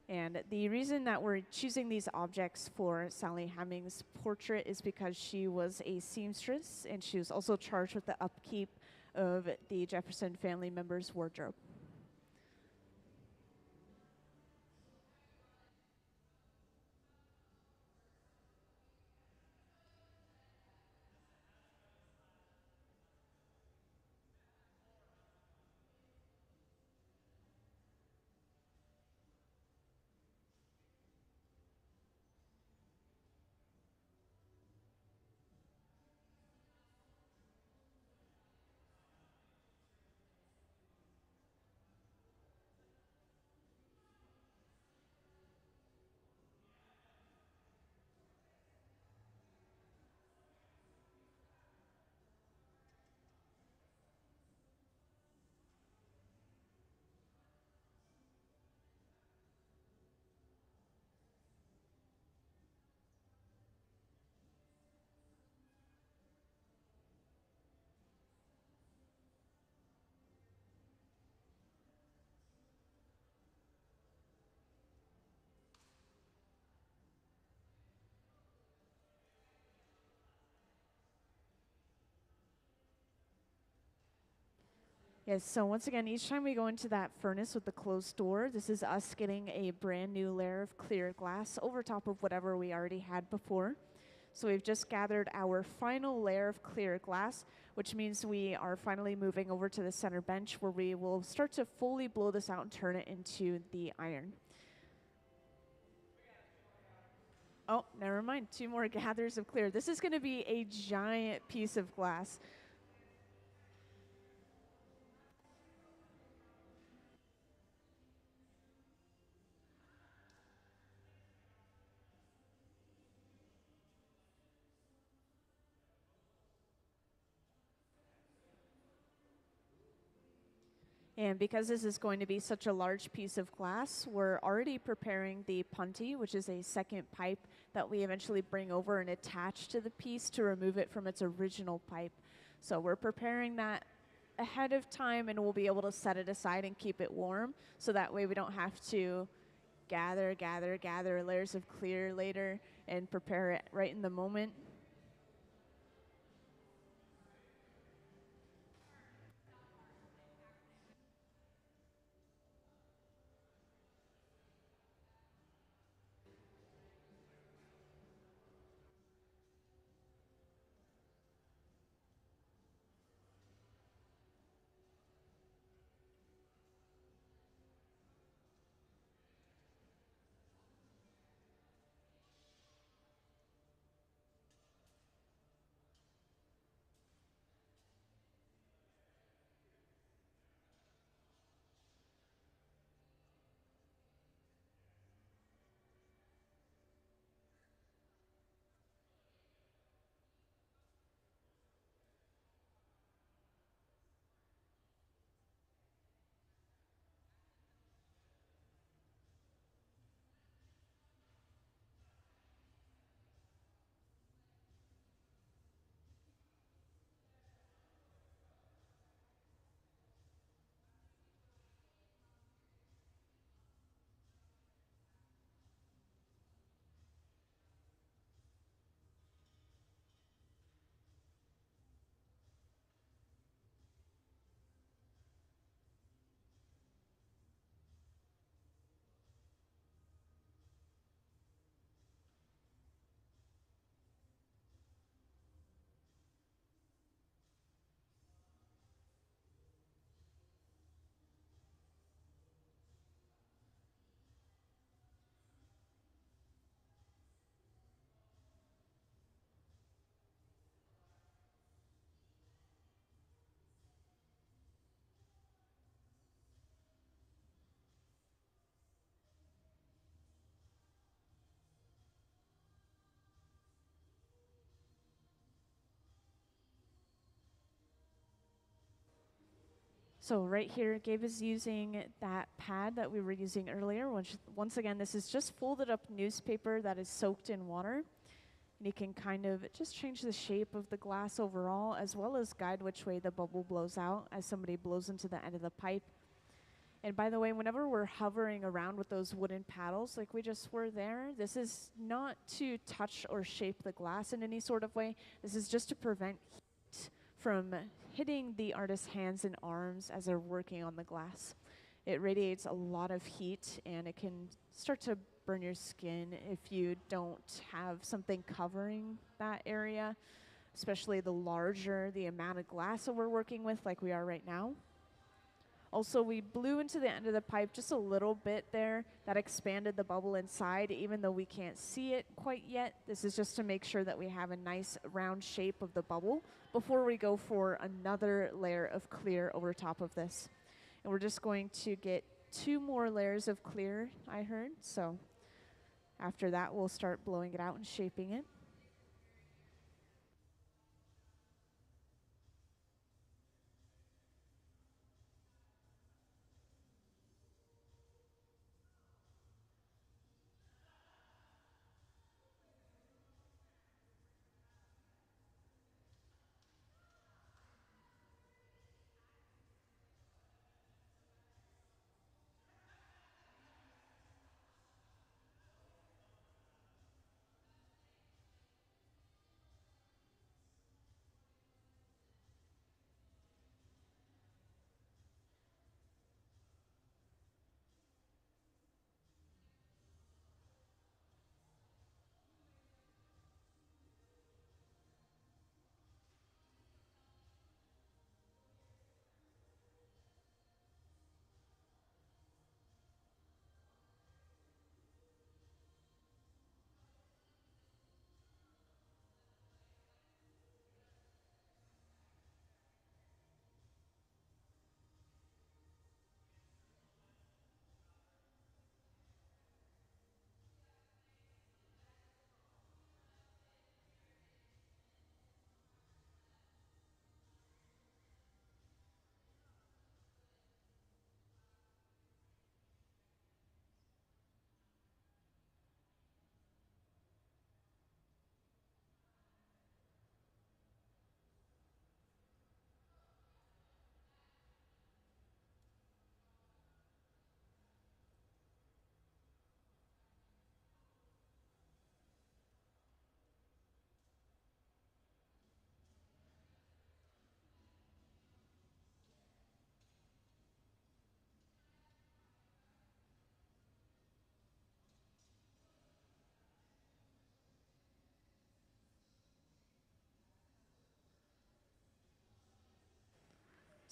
And the reason that we're choosing these objects for Sally Hemings' portrait is because she was a seamstress, and she was also charged with the upkeep of the Jefferson family members' wardrobe. Yes, so once again, each time we go into that furnace with the closed door, this is us getting a brand new layer of clear glass over top of whatever we already had before. So we've just gathered our final layer of clear glass, which means we are finally moving over to the center bench where we will start to fully blow this out and turn it into the iron. Oh, never mind, 2 more gathers of clear. This is going to be a giant piece of glass. And because this is going to be such a large piece of glass, we're already preparing the punty, which is a second pipe that we eventually bring over and attach to the piece to remove it from its original pipe. So we're preparing that ahead of time, and we'll be able to set it aside and keep it warm, so that way we don't have to gather layers of clear later and prepare it right in the moment. So right here, Gabe is using that pad that we were using earlier. Once again, this is just folded up newspaper that is soaked in water. And you can kind of just change the shape of the glass overall, as well as guide which way the bubble blows out as somebody blows into the end of the pipe. And by the way, whenever we're hovering around with those wooden paddles like we just were there, this is not to touch or shape the glass in any sort of way. This is just to prevent heat from hitting the artist's hands and arms as they're working on the glass. It radiates a lot of heat, and it can start to burn your skin if you don't have something covering that area, especially the larger the amount of glass that we're working with like we are right now. Also, we blew into the end of the pipe just a little bit there. That expanded the bubble inside, even though we can't see it quite yet. This is just to make sure that we have a nice round shape of the bubble before we go for another layer of clear over top of this. And we're just going to get 2 more layers of clear, I heard. So after that, we'll start blowing it out and shaping it.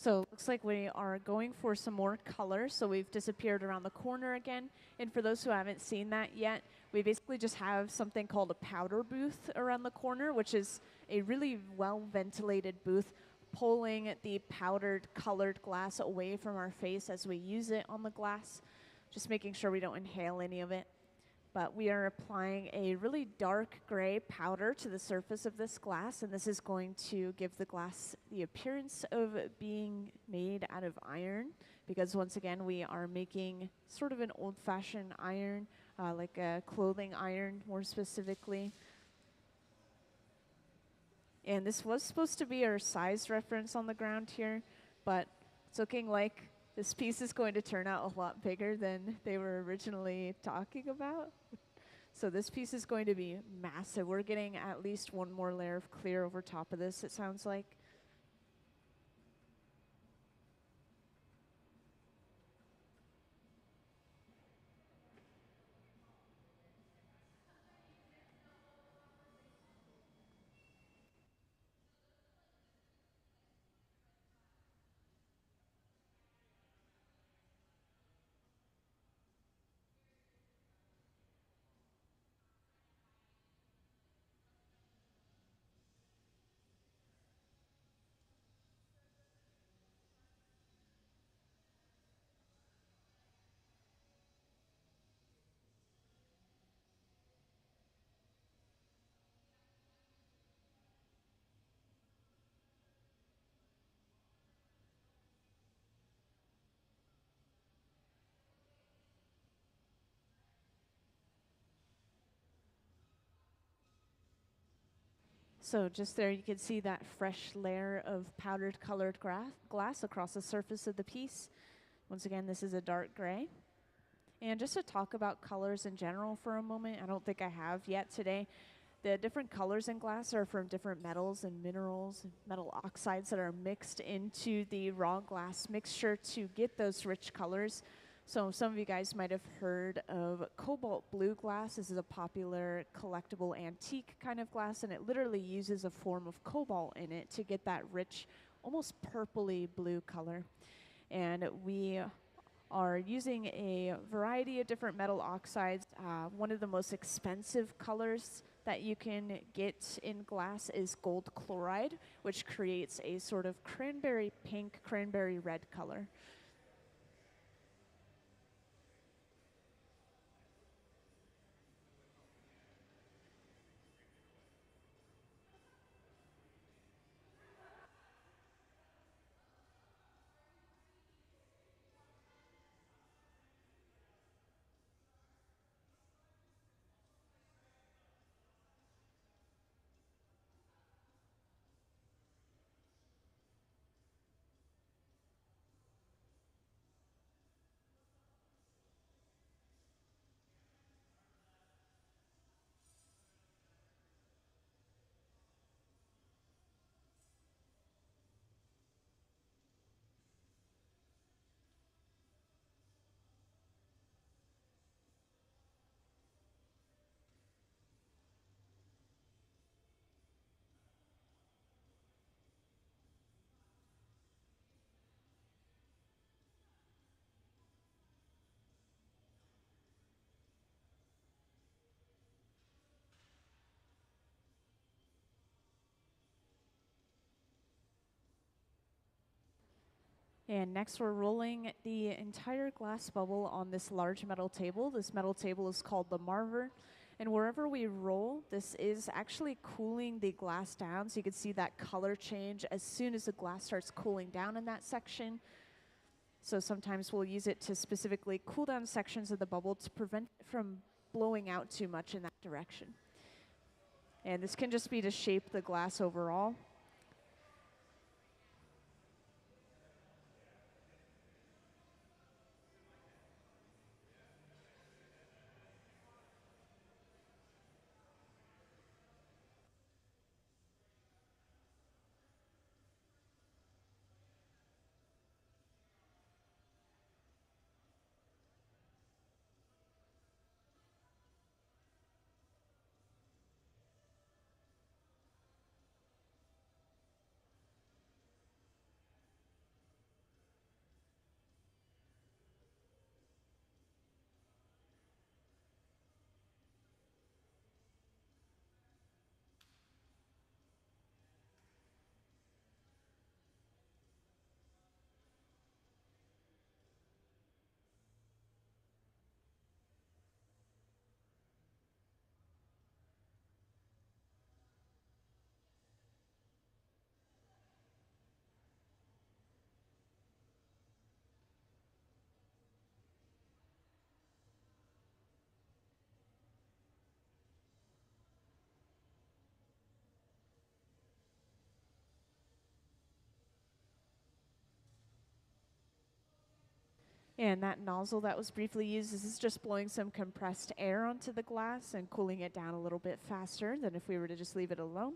So it looks like we are going for some more color. So we've disappeared around the corner again. And for those who haven't seen that yet, we basically just have something called a powder booth around the corner, which is a really well-ventilated booth, pulling the powdered colored glass away from our face as we use it on the glass, just making sure we don't inhale any of it. But we are applying a really dark gray powder to the surface of this glass, and this is going to give the glass the appearance of being made out of iron, because once again, we are making sort of an old-fashioned iron, like a clothing iron more specifically. And this was supposed to be our size reference on the ground here, but it's looking like this piece is going to turn out a lot bigger than they were originally talking about. So this piece is going to be massive. We're getting at least 1 more layer of clear over top of this, it sounds like. So just there you can see that fresh layer of powdered colored glass across the surface of the piece. Once again, this is a dark gray. And just to talk about colors in general for a moment, I don't think I have yet today. The different colors in glass are from different metals and minerals and metal oxides that are mixed into the raw glass mixture to get those rich colors. So some of you guys might have heard of cobalt blue glass. This is a popular collectible antique kind of glass, and it literally uses a form of cobalt in it to get that rich, almost purpley blue color. And we are using a variety of different metal oxides. One of the most expensive colors that you can get in glass is gold chloride, which creates a sort of cranberry pink, cranberry red color. And next we're rolling the entire glass bubble on this large metal table. This metal table is called the marver. And wherever we roll, this is actually cooling the glass down. So you can see that color change as soon as the glass starts cooling down in that section. So sometimes we'll use it to specifically cool down sections of the bubble to prevent it from blowing out too much in that direction. And this can just be to shape the glass overall. And that nozzle that was briefly used, this is just blowing some compressed air onto the glass and cooling it down a little bit faster than if we were to just leave it alone.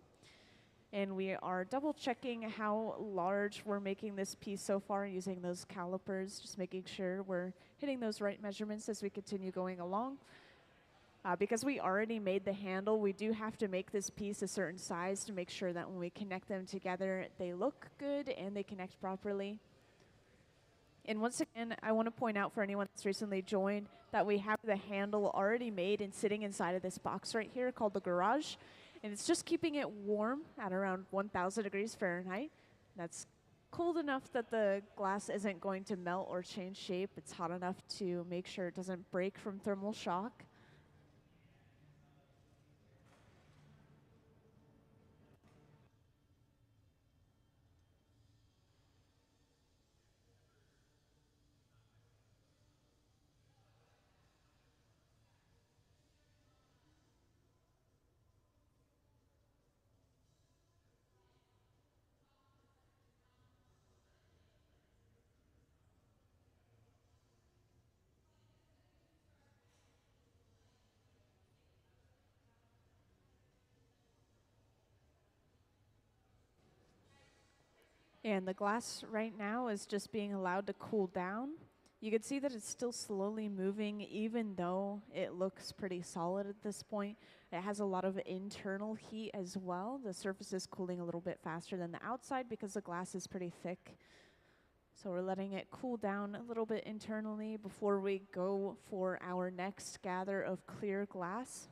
And we are double checking how large we're making this piece so far using those calipers, just making sure we're hitting those right measurements as we continue going along. Because we already made the handle, we do have to make this piece a certain size to make sure that when we connect them together, they look good and they connect properly. And once again, I want to point out for anyone that's recently joined that we have the handle already made and sitting inside of this box right here called the garage. And it's just keeping it warm at around 1,000 degrees Fahrenheit. That's cold enough that the glass isn't going to melt or change shape. It's hot enough to make sure it doesn't break from thermal shock. And the glass right now is just being allowed to cool down. You can see that it's still slowly moving even though it looks pretty solid at this point. It has a lot of internal heat as well. The surface is cooling a little bit faster than the outside because the glass is pretty thick. So we're letting it cool down a little bit internally before we go for our next gather of clear glass.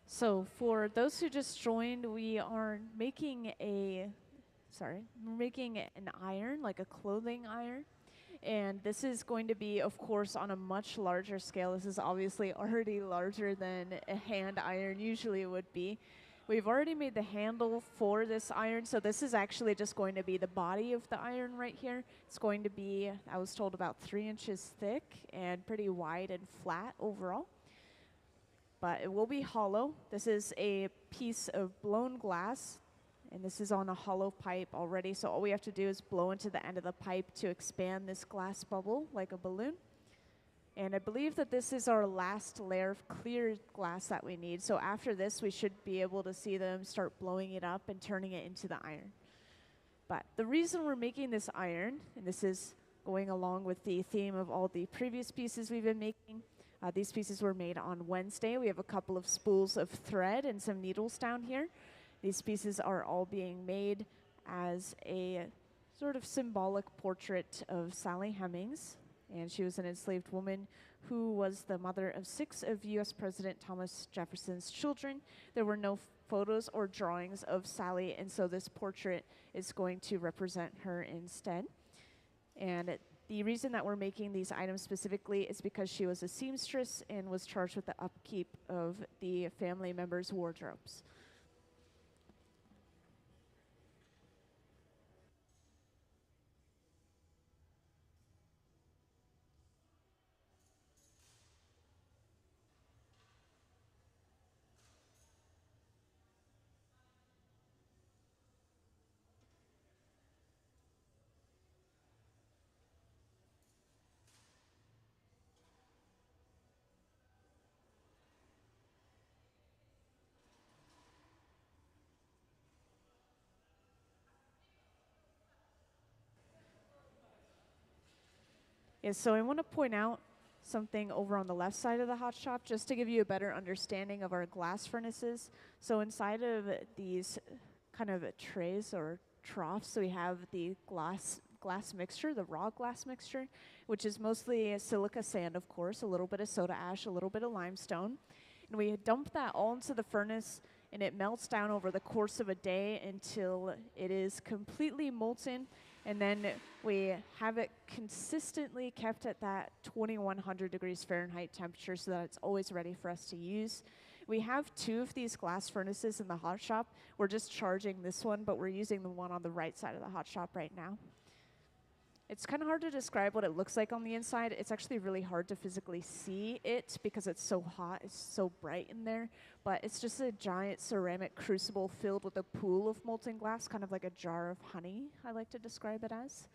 So for those who just joined, we are making we're making an iron, like a clothing iron. And this is going to be, of course, on a much larger scale. This is obviously already larger than a hand iron usually would be. We've already made the handle for this iron, so this is actually just going to be the body of the iron right here. It's going to be, I was told, about 3 inches thick and pretty wide and flat overall. But it will be hollow. This is a piece of blown glass, and this is on a hollow pipe already, so all we have to do is blow into the end of the pipe to expand this glass bubble like a balloon. And I believe that this is our last layer of clear glass that we need, so after this we should be able to see them start blowing it up and turning it into the iron. But the reason we're making this iron, and this is going along with the theme of all the previous pieces we've been making, these pieces were made on Wednesday. We have a couple of spools of thread and some needles down here. These pieces are all being made as a sort of symbolic portrait of Sally Hemings. And she was an enslaved woman who was the mother of 6 of U.S. President Thomas Jefferson's children. There were no photos or drawings of Sally, and so this portrait is going to represent her instead. And the reason that we're making these items specifically is because she was a seamstress and was charged with the upkeep of the family members' wardrobes. Yes, so I want to point out something over on the left side of the hot shop just to give you a better understanding of our glass furnaces. So inside of these kind of trays or troughs, we have the glass mixture, the raw glass mixture, which is mostly silica sand, of course, a little bit of soda ash, a little bit of limestone. And we dump that all into the furnace, and it melts down over the course of a day until it is completely molten. And then we have it consistently kept at that 2100 degrees Fahrenheit temperature so that it's always ready for us to use. We have 2 of these glass furnaces in the hot shop. We're just charging this one, but we're using the one on the right side of the hot shop right now. It's kind of hard to describe what it looks like on the inside. It's actually really hard to physically see it because it's so hot, it's so bright in there. But it's just a giant ceramic crucible filled with a pool of molten glass, kind of like a jar of honey, I like to describe it as.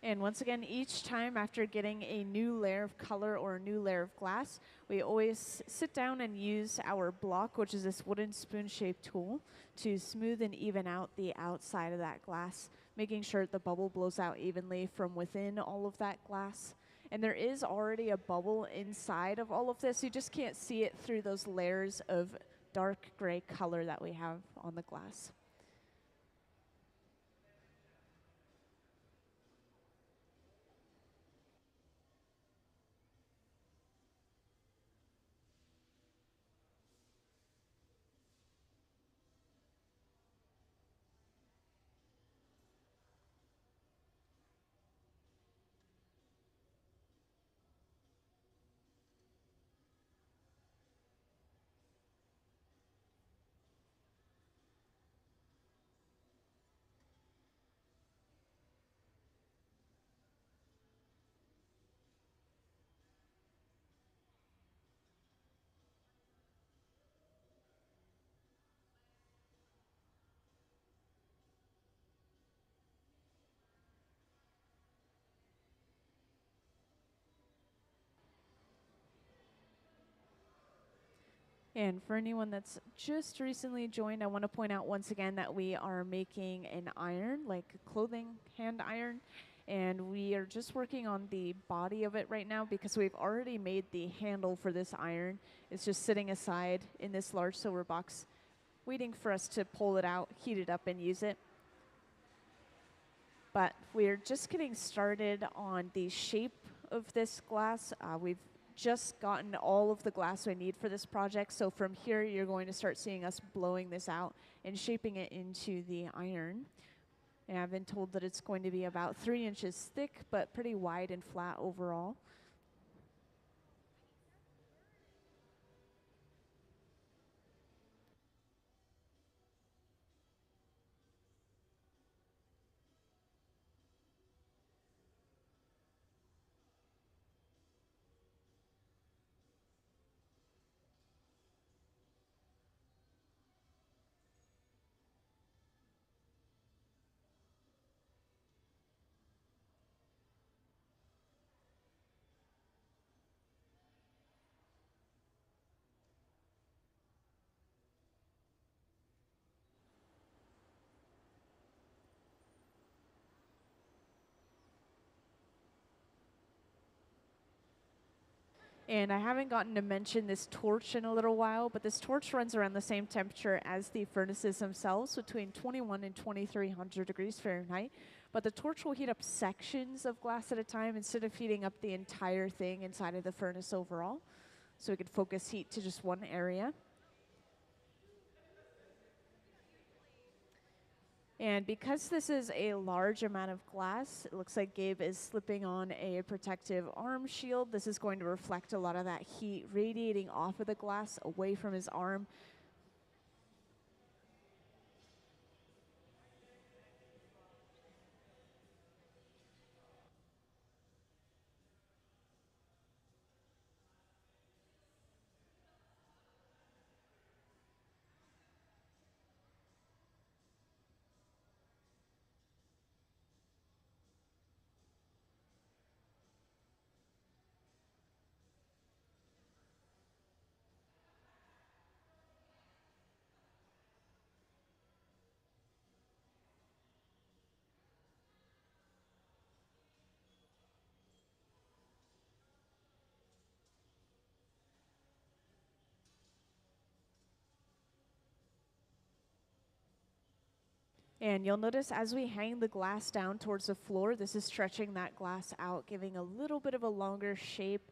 And once again, each time after getting a new layer of color or a new layer of glass, we always sit down and use our block, which is this wooden spoon-shaped tool, to smooth and even out the outside of that glass, making sure the bubble blows out evenly from within all of that glass. And there is already a bubble inside of all of this. You just can't see it through those layers of dark gray color that we have on the glass. And for anyone that's just recently joined, I want to point out once again that we are making an iron, like clothing hand iron, and we are just working on the body of it right now because we've already made the handle for this iron. It's just sitting aside in this large silver box, waiting for us to pull it out, heat it up, and use it. But we're just getting started on the shape of this glass. We've just gotten all of the glass we need for this project. So from here, you're going to start seeing us blowing this out and shaping it into the iron. And I've been told that it's going to be about 3 inches thick, but pretty wide and flat overall. And I haven't gotten to mention this torch in a little while, but this torch runs around the same temperature as the furnaces themselves, between 21 and 2300 degrees Fahrenheit. But the torch will heat up sections of glass at a time instead of heating up the entire thing inside of the furnace overall. So we could focus heat to just one area. And because this is a large amount of glass, it looks like Gabe is slipping on a protective arm shield. This is going to reflect a lot of that heat radiating off of the glass away from his arm. And you'll notice as we hang the glass down towards the floor, this is stretching that glass out, giving a little bit of a longer shape.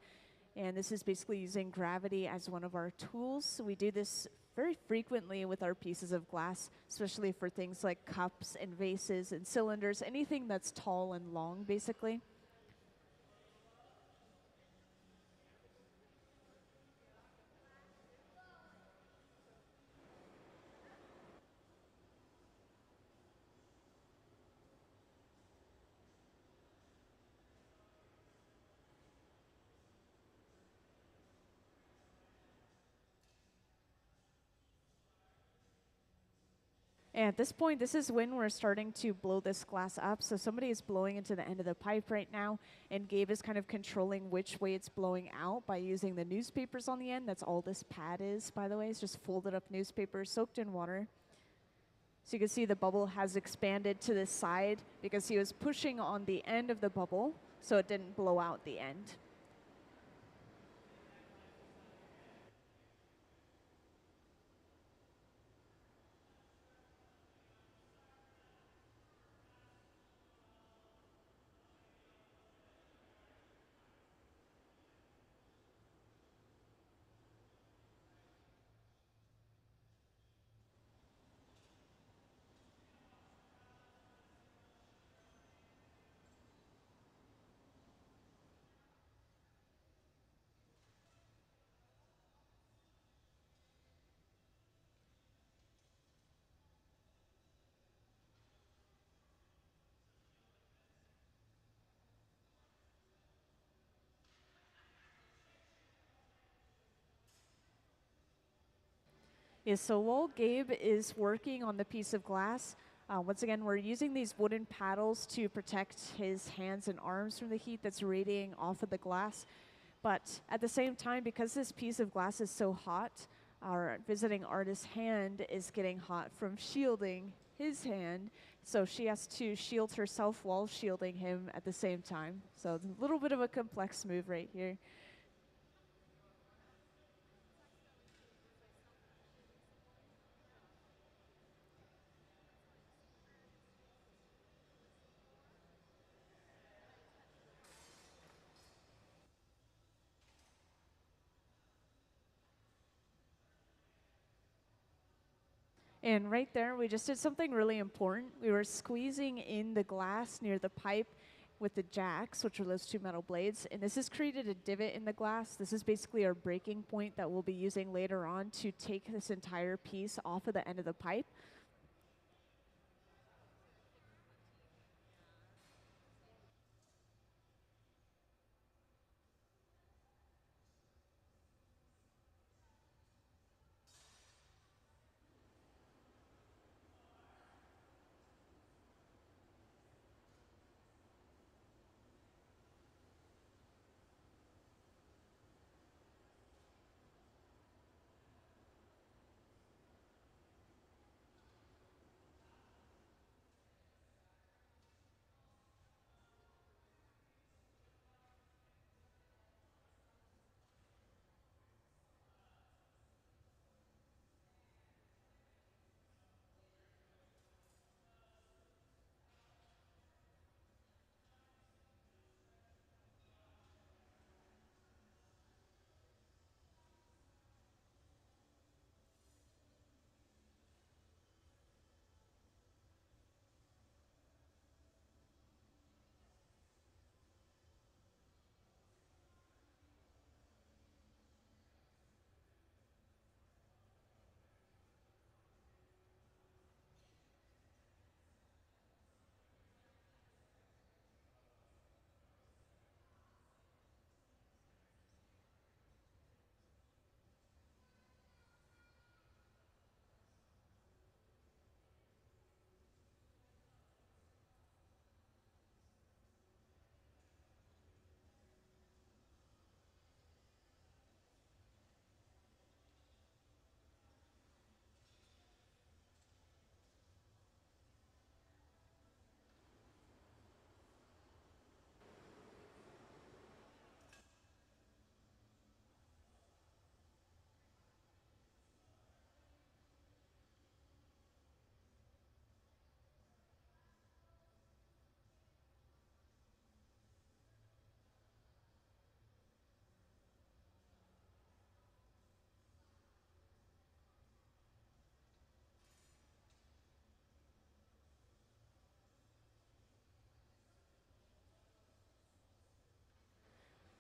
And this is basically using gravity as one of our tools. So we do this very frequently with our pieces of glass, especially for things like cups and vases and cylinders, anything that's tall and long, basically. And at this point, this is when we're starting to blow this glass up. So somebody is blowing into the end of the pipe right now, and Gabe is kind of controlling which way it's blowing out by using the newspapers on the end. That's all this pad is, by the way. It's just folded up newspapers soaked in water. So you can see the bubble has expanded to the side because he was pushing on the end of the bubble, so it didn't blow out the end. Yeah, so while Gabe is working on the piece of glass, once again, we're using these wooden paddles to protect his hands and arms from the heat that's radiating off of the glass. But at the same time, because this piece of glass is so hot, our visiting artist's hand is getting hot from shielding his hand. So she has to shield herself while shielding him at the same time. So it's a little bit of a complex move right here. And right there, we just did something really important. We were squeezing in the glass near the pipe with the jacks, which are those two metal blades. And this has created a divot in the glass. This is basically our breaking point that we'll be using later on to take this entire piece off of the end of the pipe.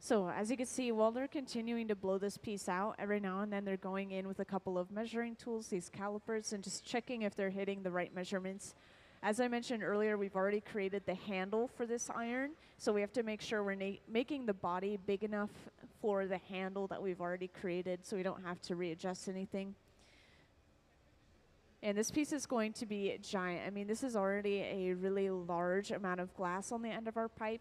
So as you can see, while they're continuing to blow this piece out, every now and then they're going in with a couple of measuring tools, these calipers, and just checking if they're hitting the right measurements. As I mentioned earlier, we've already created the handle for this iron, so we have to make sure we're making the body big enough for the handle that we've already created so we don't have to readjust anything. And this piece is going to be giant. I mean, this is already a really large amount of glass on the end of our pipe.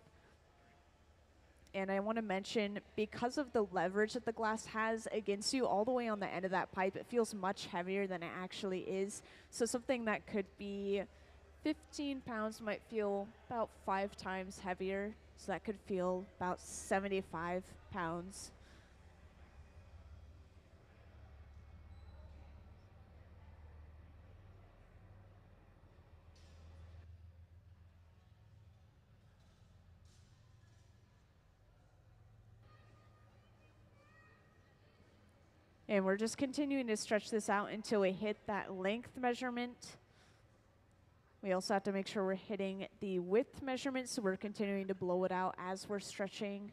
And I want to mention, because of the leverage that the glass has against you all the way on the end of that pipe, it feels much heavier than it actually is. So something that could be 15 pounds might feel about 5 times heavier. So that could feel about 75 pounds. And we're just continuing to stretch this out until we hit that length measurement. We also have to make sure we're hitting the width measurement, so we're continuing to blow it out as we're stretching.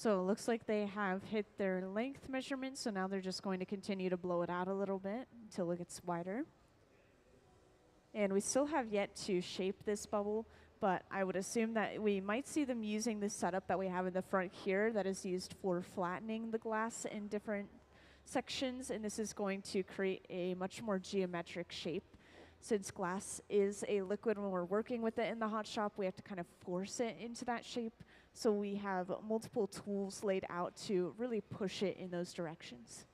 So it looks like they have hit their length measurement, so now they're just going to continue to blow it out a little bit until it gets wider. And we still have yet to shape this bubble, but I would assume that we might see them using this setup that we have in the front here that is used for flattening the glass in different sections, and this is going to create a much more geometric shape. Since glass is a liquid, when we're working with it in the hot shop, we have to kind of force it into that shape. So we have multiple tools laid out to really push it in those directions.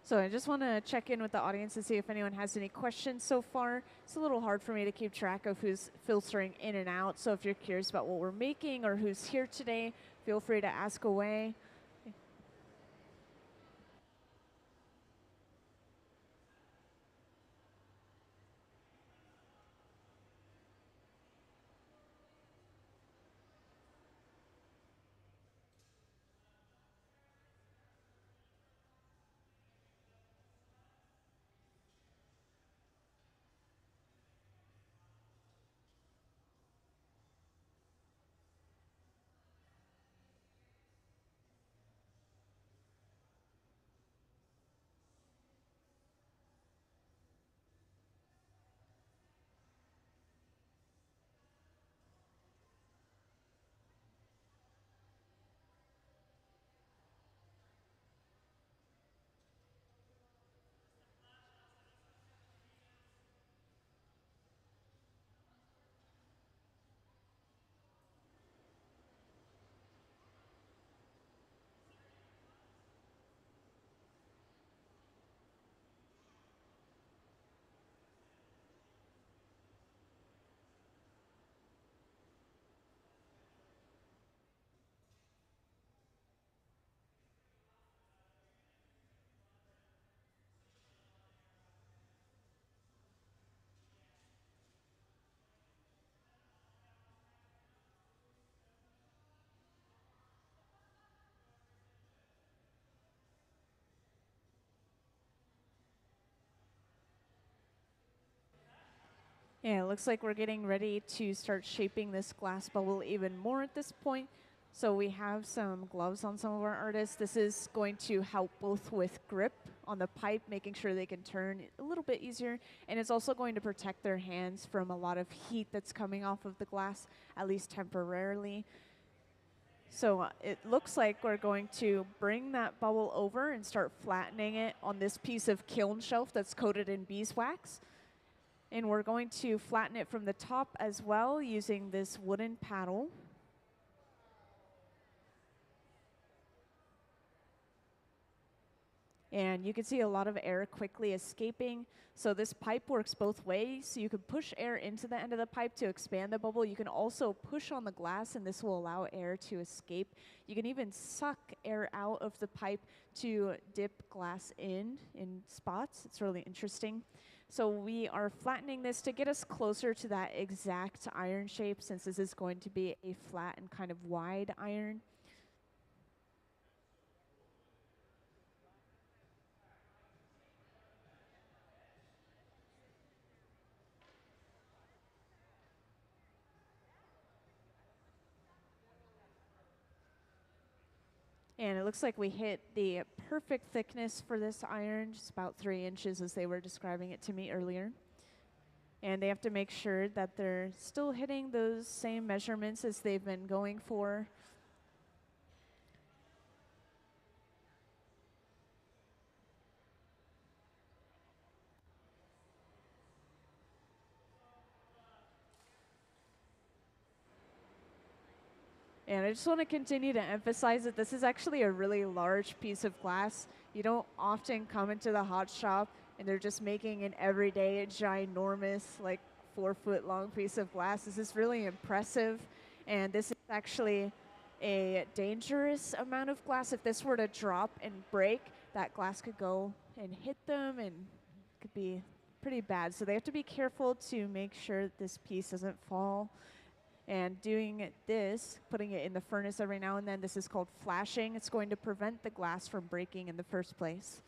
So I just want to check in with the audience and see if anyone has any questions so far. It's a little hard for me to keep track of who's filtering in and out. So if you're curious about what we're making or who's here today, feel free to ask away. Yeah, it looks like we're getting ready to start shaping this glass bubble even more at this point. So we have some gloves on some of our artists. This is going to help both with grip on the pipe, making sure they can turn a little bit easier. And it's also going to protect their hands from a lot of heat that's coming off of the glass, at least temporarily. So it looks like we're going to bring that bubble over and start flattening it on this piece of kiln shelf that's coated in beeswax. And we're going to flatten it from the top as well using this wooden paddle. And you can see a lot of air quickly escaping. So this pipe works both ways. So you can push air into the end of the pipe to expand the bubble. You can also push on the glass, and this will allow air to escape. You can even suck air out of the pipe to dip glass in spots. It's really interesting. So we are flattening this to get us closer to that exact iron shape, since this is going to be a flat and kind of wide iron. And it looks like we hit the perfect thickness for this iron, just about 3 inches as they were describing it to me earlier. And they have to make sure that they're still hitting those same measurements as they've been going for. And I just want to continue to emphasize that this is actually a really large piece of glass. You don't often come into the hot shop and they're just making an everyday ginormous, like 4-foot long piece of glass. This is really impressive. And this is actually a dangerous amount of glass. If this were to drop and break, that glass could go and hit them and could be pretty bad. So they have to be careful to make sure that this piece doesn't fall. And doing this, putting it in the furnace every now and then, this is called flashing. It's going to prevent the glass from breaking in the first place.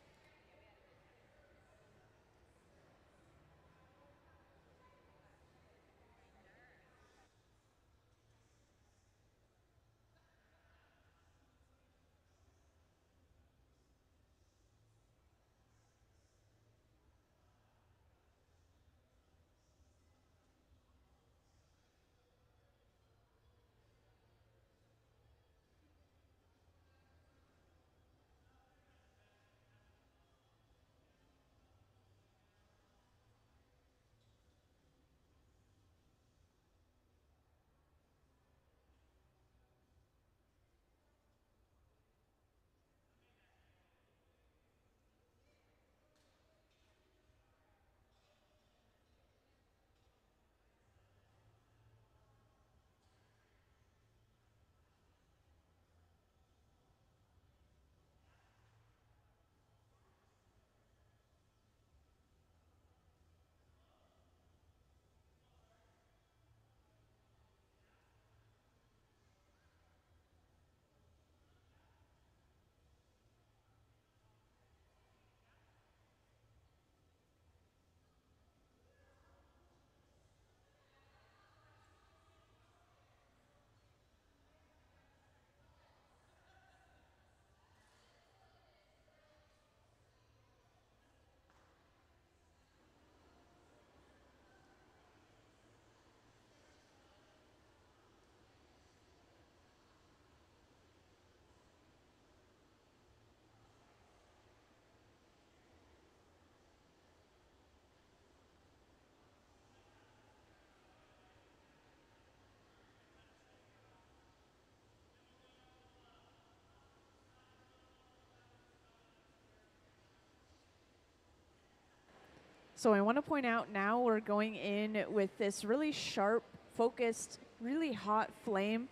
So I want to point out now we're going in with this really sharp, focused, really hot flame.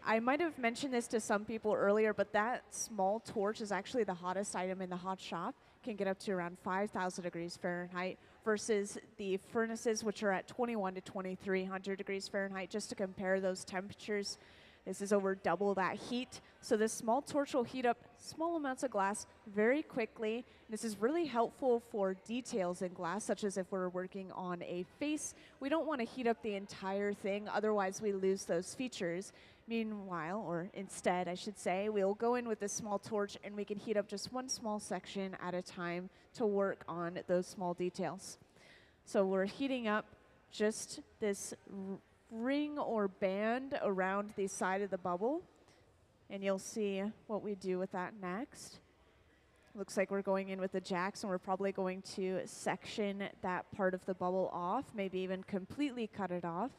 I might have mentioned this to some people earlier, but that small torch is actually the hottest item in the hot shop. Can get up to around 5,000 degrees Fahrenheit versus the furnaces, which are at 21 to 2,300 degrees Fahrenheit. Just to compare those temperatures, this is over double that heat. So this small torch will heat up small amounts of glass very quickly. This is really helpful for details in glass, such as if we're working on a face. We don't want to heat up the entire thing, otherwise we lose those features. Meanwhile, or instead, I should say, we'll go in with this small torch and we can heat up just one small section at a time to work on those small details. So we're heating up just this ring or band around the side of the bubble, and you'll see what we do with that next. Looks like we're going in with the jacks, and we're probably going to section that part of the bubble off, maybe even completely cut it off.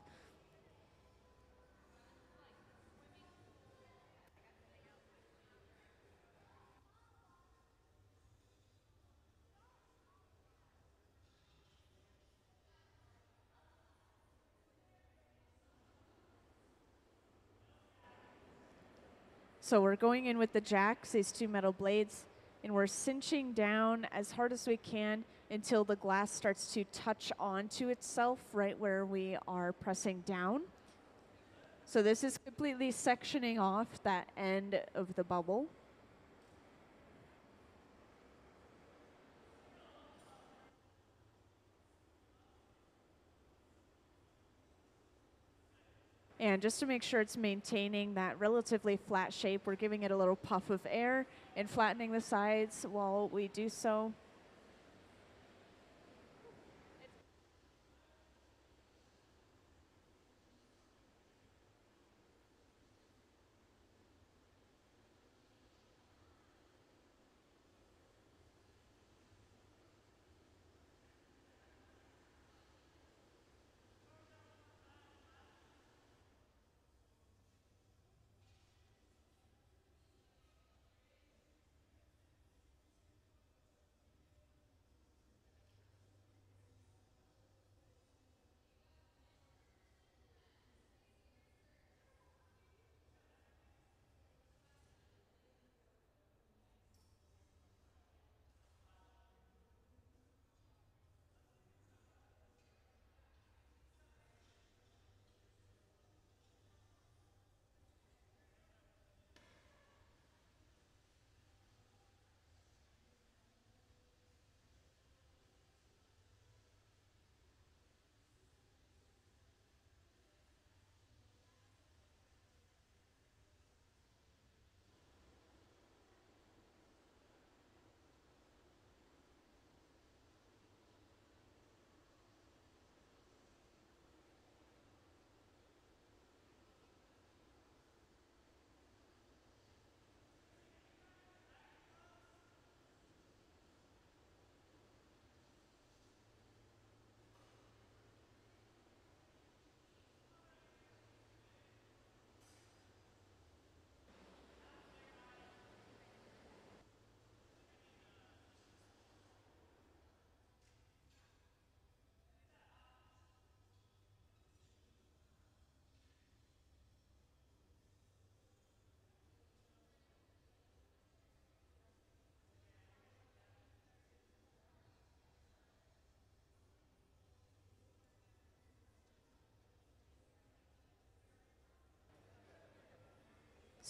So we're going in with the jacks, these two metal blades, and we're cinching down as hard as we can until the glass starts to touch onto itself right where we are pressing down. So this is completely sectioning off that end of the bubble. And just to make sure it's maintaining that relatively flat shape, we're giving it a little puff of air and flattening the sides while we do so.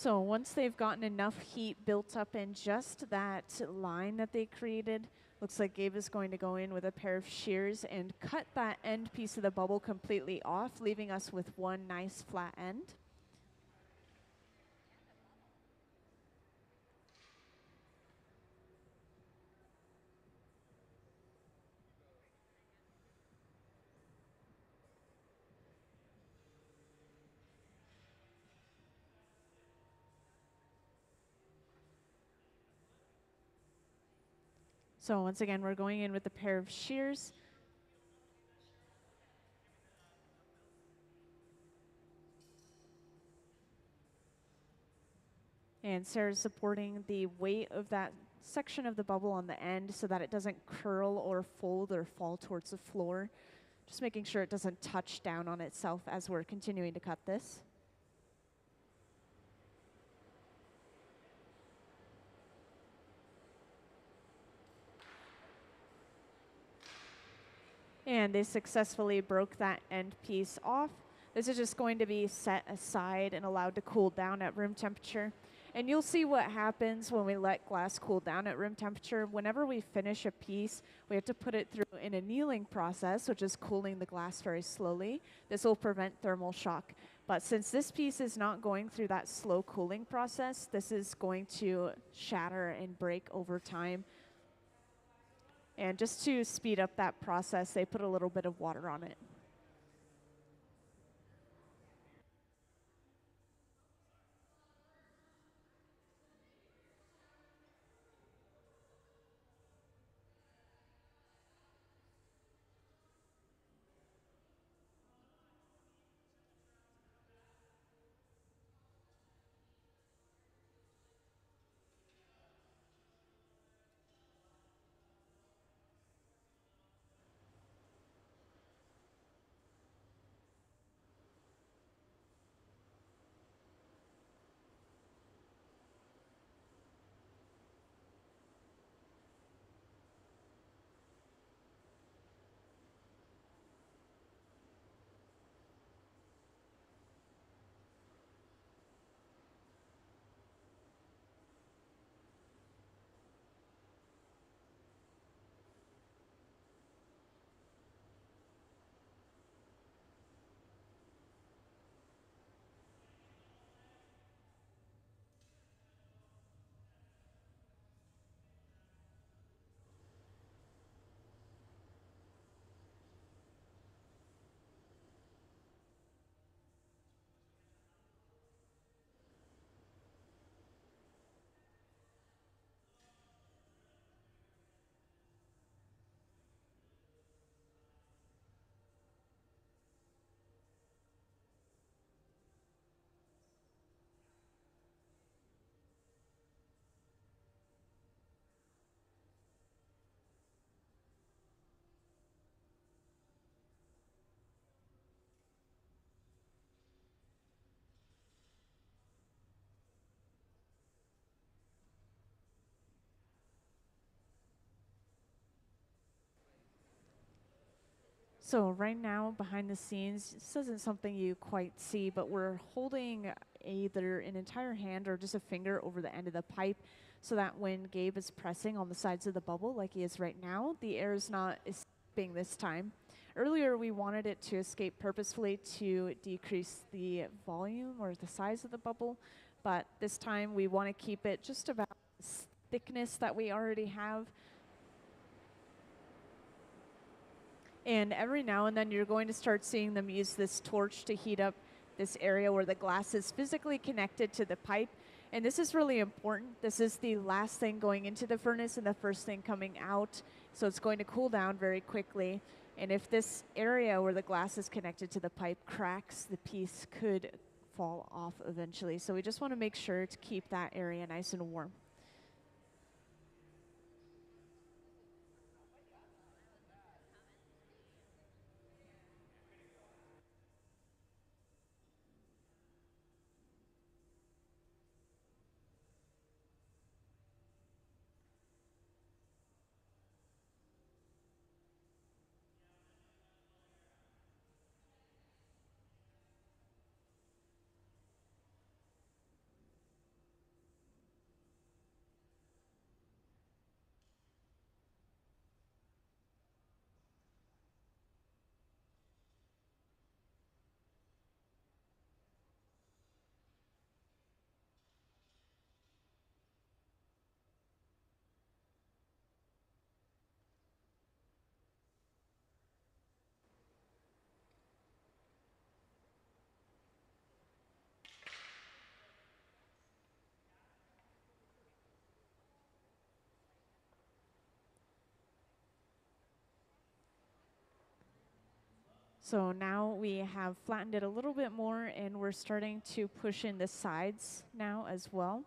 So once they've gotten enough heat built up in just that line that they created, looks like Gabe is going to go in with a pair of shears and cut that end piece of the bubble completely off, leaving us with one nice flat end. So once again, we're going in with a pair of shears. And Sarah's supporting the weight of that section of the bubble on the end so that it doesn't curl or fold or fall towards the floor. Just making sure it doesn't touch down on itself as we're continuing to cut this. And they successfully broke that end piece off. This is just going to be set aside and allowed to cool down at room temperature. And you'll see what happens when we let glass cool down at room temperature. Whenever we finish a piece, we have to put it through an annealing process, which is cooling the glass very slowly. This will prevent thermal shock. But since this piece is not going through that slow cooling process, this is going to shatter and break over time. And just to speed up that process, they put a little bit of water on it. So right now, behind the scenes, this isn't something you quite see, but we're holding either an entire hand or just a finger over the end of the pipe so that when Gabe is pressing on the sides of the bubble like he is right now, the air is not escaping this time. Earlier, we wanted it to escape purposefully to decrease the volume or the size of the bubble, but this time we want to keep it just about the thickness that we already have. And every now and then you're going to start seeing them use this torch to heat up this area where the glass is physically connected to the pipe. And this is really important. This is the last thing going into the furnace and the first thing coming out. So it's going to cool down very quickly. And if this area where the glass is connected to the pipe cracks, the piece could fall off eventually. So we just want to make sure to keep that area nice and warm. So now we have flattened it a little bit more and we're starting to push in the sides now as well.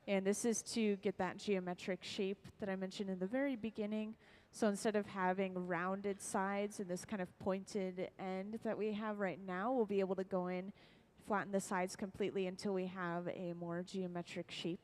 And this is to get that geometric shape that I mentioned in the very beginning. So instead of having rounded sides and this kind of pointed end that we have right now, we'll be able to go in, flatten the sides completely until we have a more geometric shape.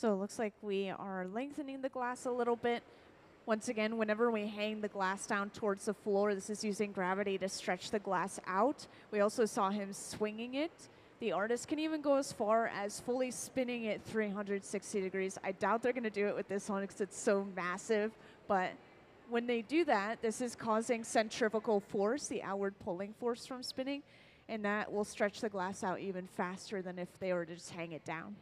So it looks like we are lengthening the glass a little bit. Once again, whenever we hang the glass down towards the floor, this is using gravity to stretch the glass out. We also saw him swinging it. The artist can even go as far as fully spinning it 360 degrees. I doubt they're going to do it with this one because it's so massive, but when they do that, this is causing centrifugal force, the outward pulling force from spinning, and that will stretch the glass out even faster than if they were to just hang it down.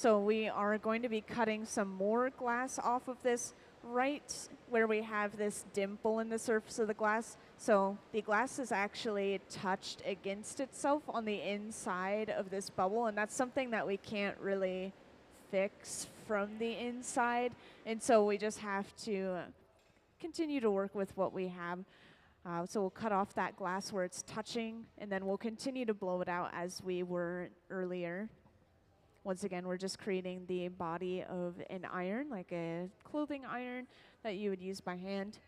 So we are going to be cutting some more glass off of this right where we have this dimple in the surface of the glass. So the glass is actually touched against itself on the inside of this bubble, and that's something that we can't really fix from the inside. And so we just have to continue to work with what we have. So we'll cut off that glass where it's touching, and then we'll continue to blow it out as we were earlier. Once again, we're just creating the body of an iron, like a clothing iron that you would use by hand.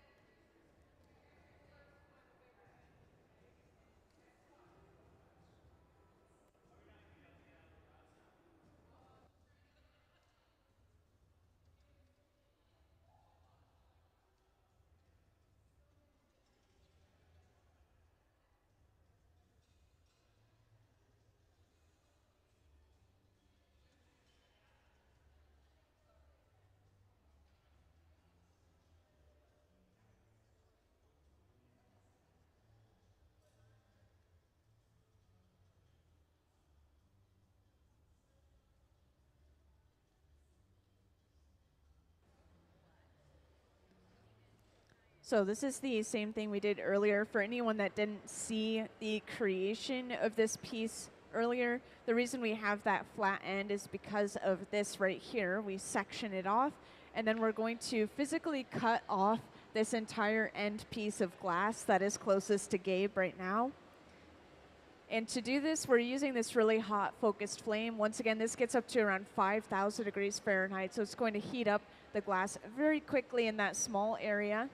So this is the same thing we did earlier. For anyone that didn't see the creation of this piece earlier, the reason we have that flat end is because of this right here. We section it off, and then we're going to physically cut off this entire end piece of glass that is closest to Gabe right now. And to do this, we're using this really hot focused flame. Once again, this gets up to around 5,000 degrees Fahrenheit, so it's going to heat up the glass very quickly in that small area.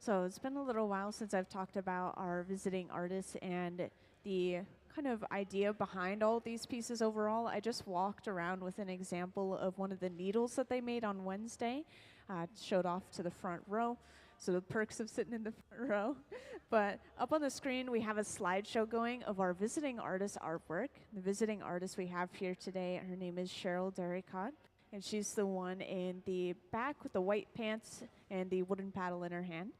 So it's been a little while since I've talked about our visiting artists and the kind of idea behind all these pieces overall. I just walked around with an example of one of the needles that they made on Wednesday, showed off to the front row. So the perks of sitting in the front row. But up on the screen, we have a slideshow going of our visiting artist artwork. The visiting artist we have here today, her name is Cheryl Derricotte, and she's the one in the back with the white pants and the wooden paddle in her hand.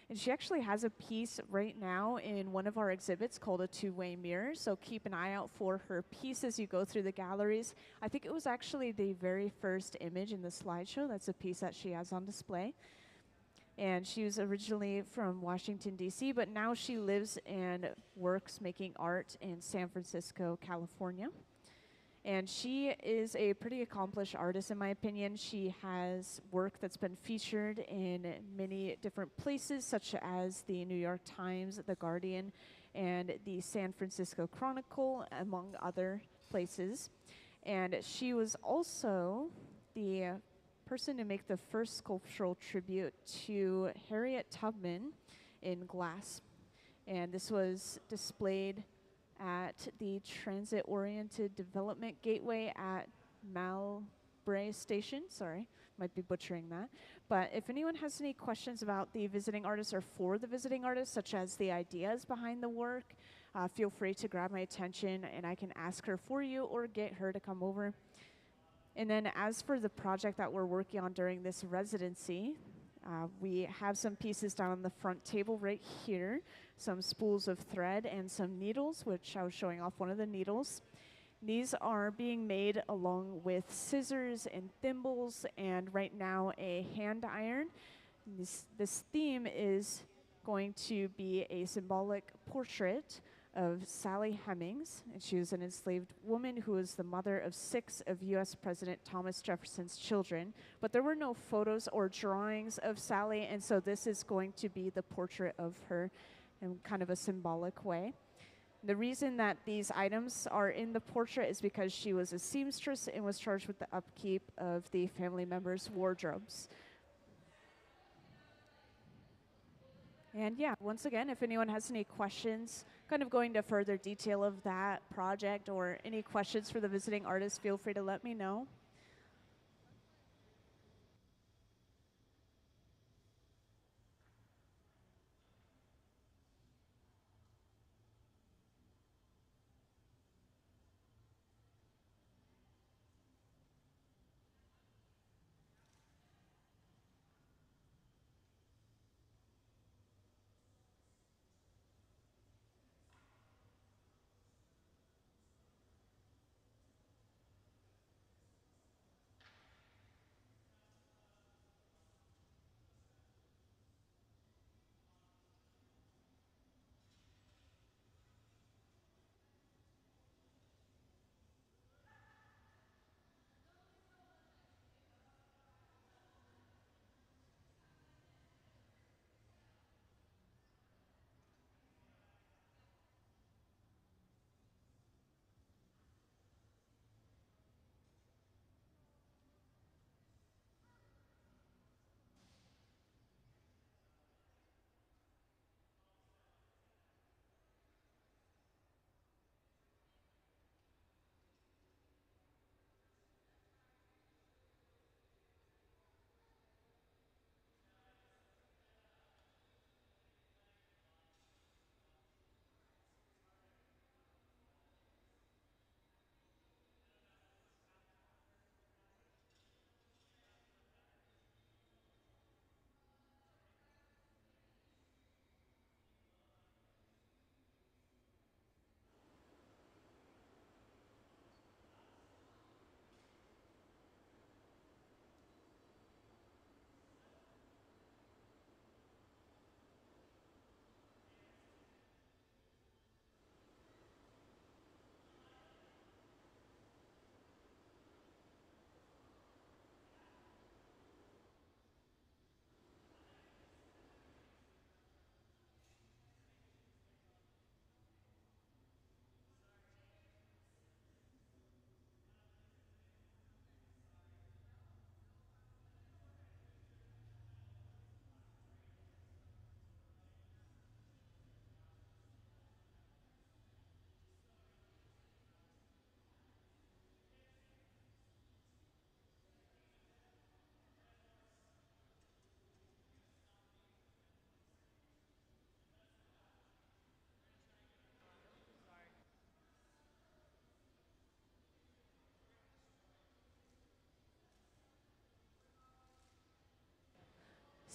And she actually has a piece right now in one of our exhibits called a two-way mirror, so keep an eye out for her piece as you go through the galleries. I think it was actually the very first image in the slideshow. That's a piece that she has on display. And she was originally from Washington, D.C., but now she lives and works making art in San Francisco, California. And she is a pretty accomplished artist, in my opinion. She has work that's been featured in many different places, such as the New York Times, The Guardian, and the San Francisco Chronicle, among other places. And she was also the person to make the first sculptural tribute to Harriet Tubman in glass. And this was displayed at the Transit-Oriented Development Gateway at Malbray Station. Sorry, might be butchering that. But if anyone has any questions about the visiting artist or for the visiting artist, such as the ideas behind the work, feel free to grab my attention and I can ask her for you or get her to come over. And then as for the project that we're working on during this residency, we have some pieces down on the front table right here, some spools of thread and some needles, which I was showing off one of the needles. These are being made along with scissors and thimbles and right now a hand iron. This theme is going to be a symbolic portrait of Sally Hemings, and she was an enslaved woman who was the mother of 6 of U.S. President Thomas Jefferson's children. But there were no photos or drawings of Sally, and so this is going to be the portrait of her in kind of a symbolic way. The reason that these items are in the portrait is because she was a seamstress and was charged with the upkeep of the family members' wardrobes. And yeah, once again, if anyone has any questions, kind of going to further detail of that project or any questions for the visiting artist, feel free to let me know.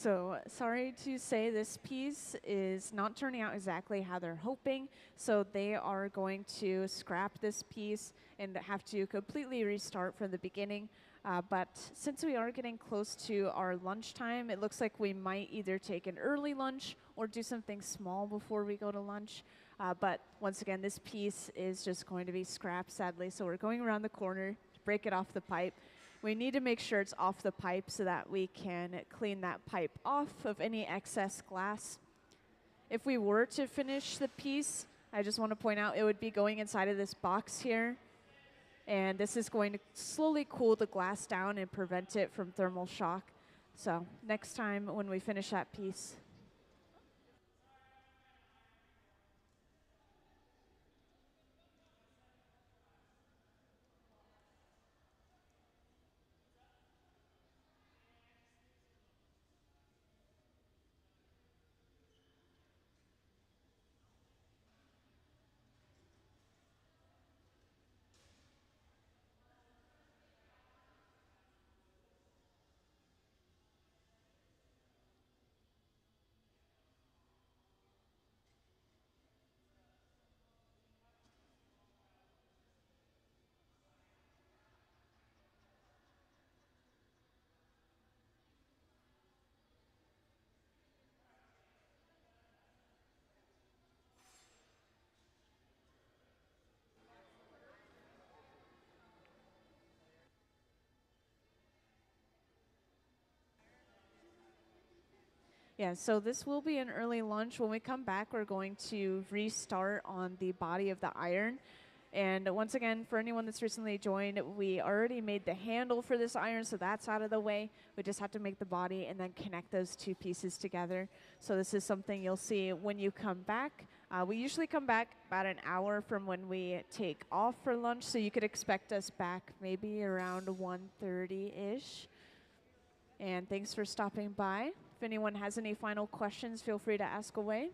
So sorry to say this piece is not turning out exactly how they're hoping. So they are going to scrap this piece and have to completely restart from the beginning. But since we are getting close to our lunchtime, it looks like we might either take an early lunch or do something small before we go to lunch. But once again, this piece is just going to be scrapped, sadly. So we're going around the corner to break it off the pipe. We need to make sure it's off the pipe so that we can clean that pipe off of any excess glass. If we were to finish the piece, I just want to point out it would be going inside of this box here. And this is going to slowly cool the glass down and prevent it from thermal shock. So next time when we finish that piece. Yeah, so this will be an early lunch. When we come back, we're going to restart on the body of the iron. And once again, for anyone that's recently joined, we already made the handle for this iron, so that's out of the way. We just have to make the body and then connect those two pieces together. So this is something you'll see when you come back. We usually come back about an hour from when we take off for lunch, so you could expect us back maybe around 1:30-ish. And thanks for stopping by. If anyone has any final questions, feel free to ask away.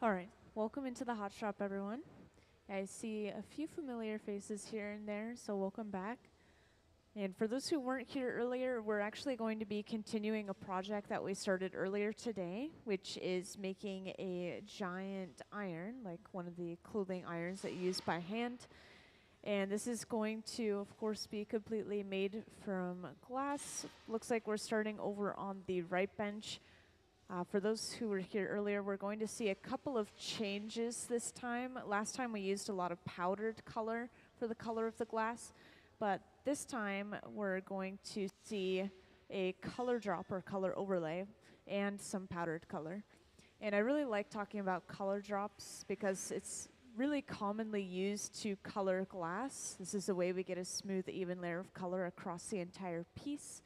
All right, welcome into the hot shop, everyone. I see a few familiar faces here and there, so welcome back. And for those who weren't here earlier, we're actually going to be continuing a project that we started earlier today, which is making a giant iron, like one of the clothing irons that you use by hand. And this is going to, of course, be completely made from glass. Looks like we're starting over on the right bench. For those who were here earlier, we're going to see a couple of changes this time. Last time we used a lot of powdered color for the color of the glass, but this time we're going to see a color drop or color overlay and some powdered color. And I really like talking about color drops because it's really commonly used to color glass. This is the way we get a smooth, even layer of color across the entire piece.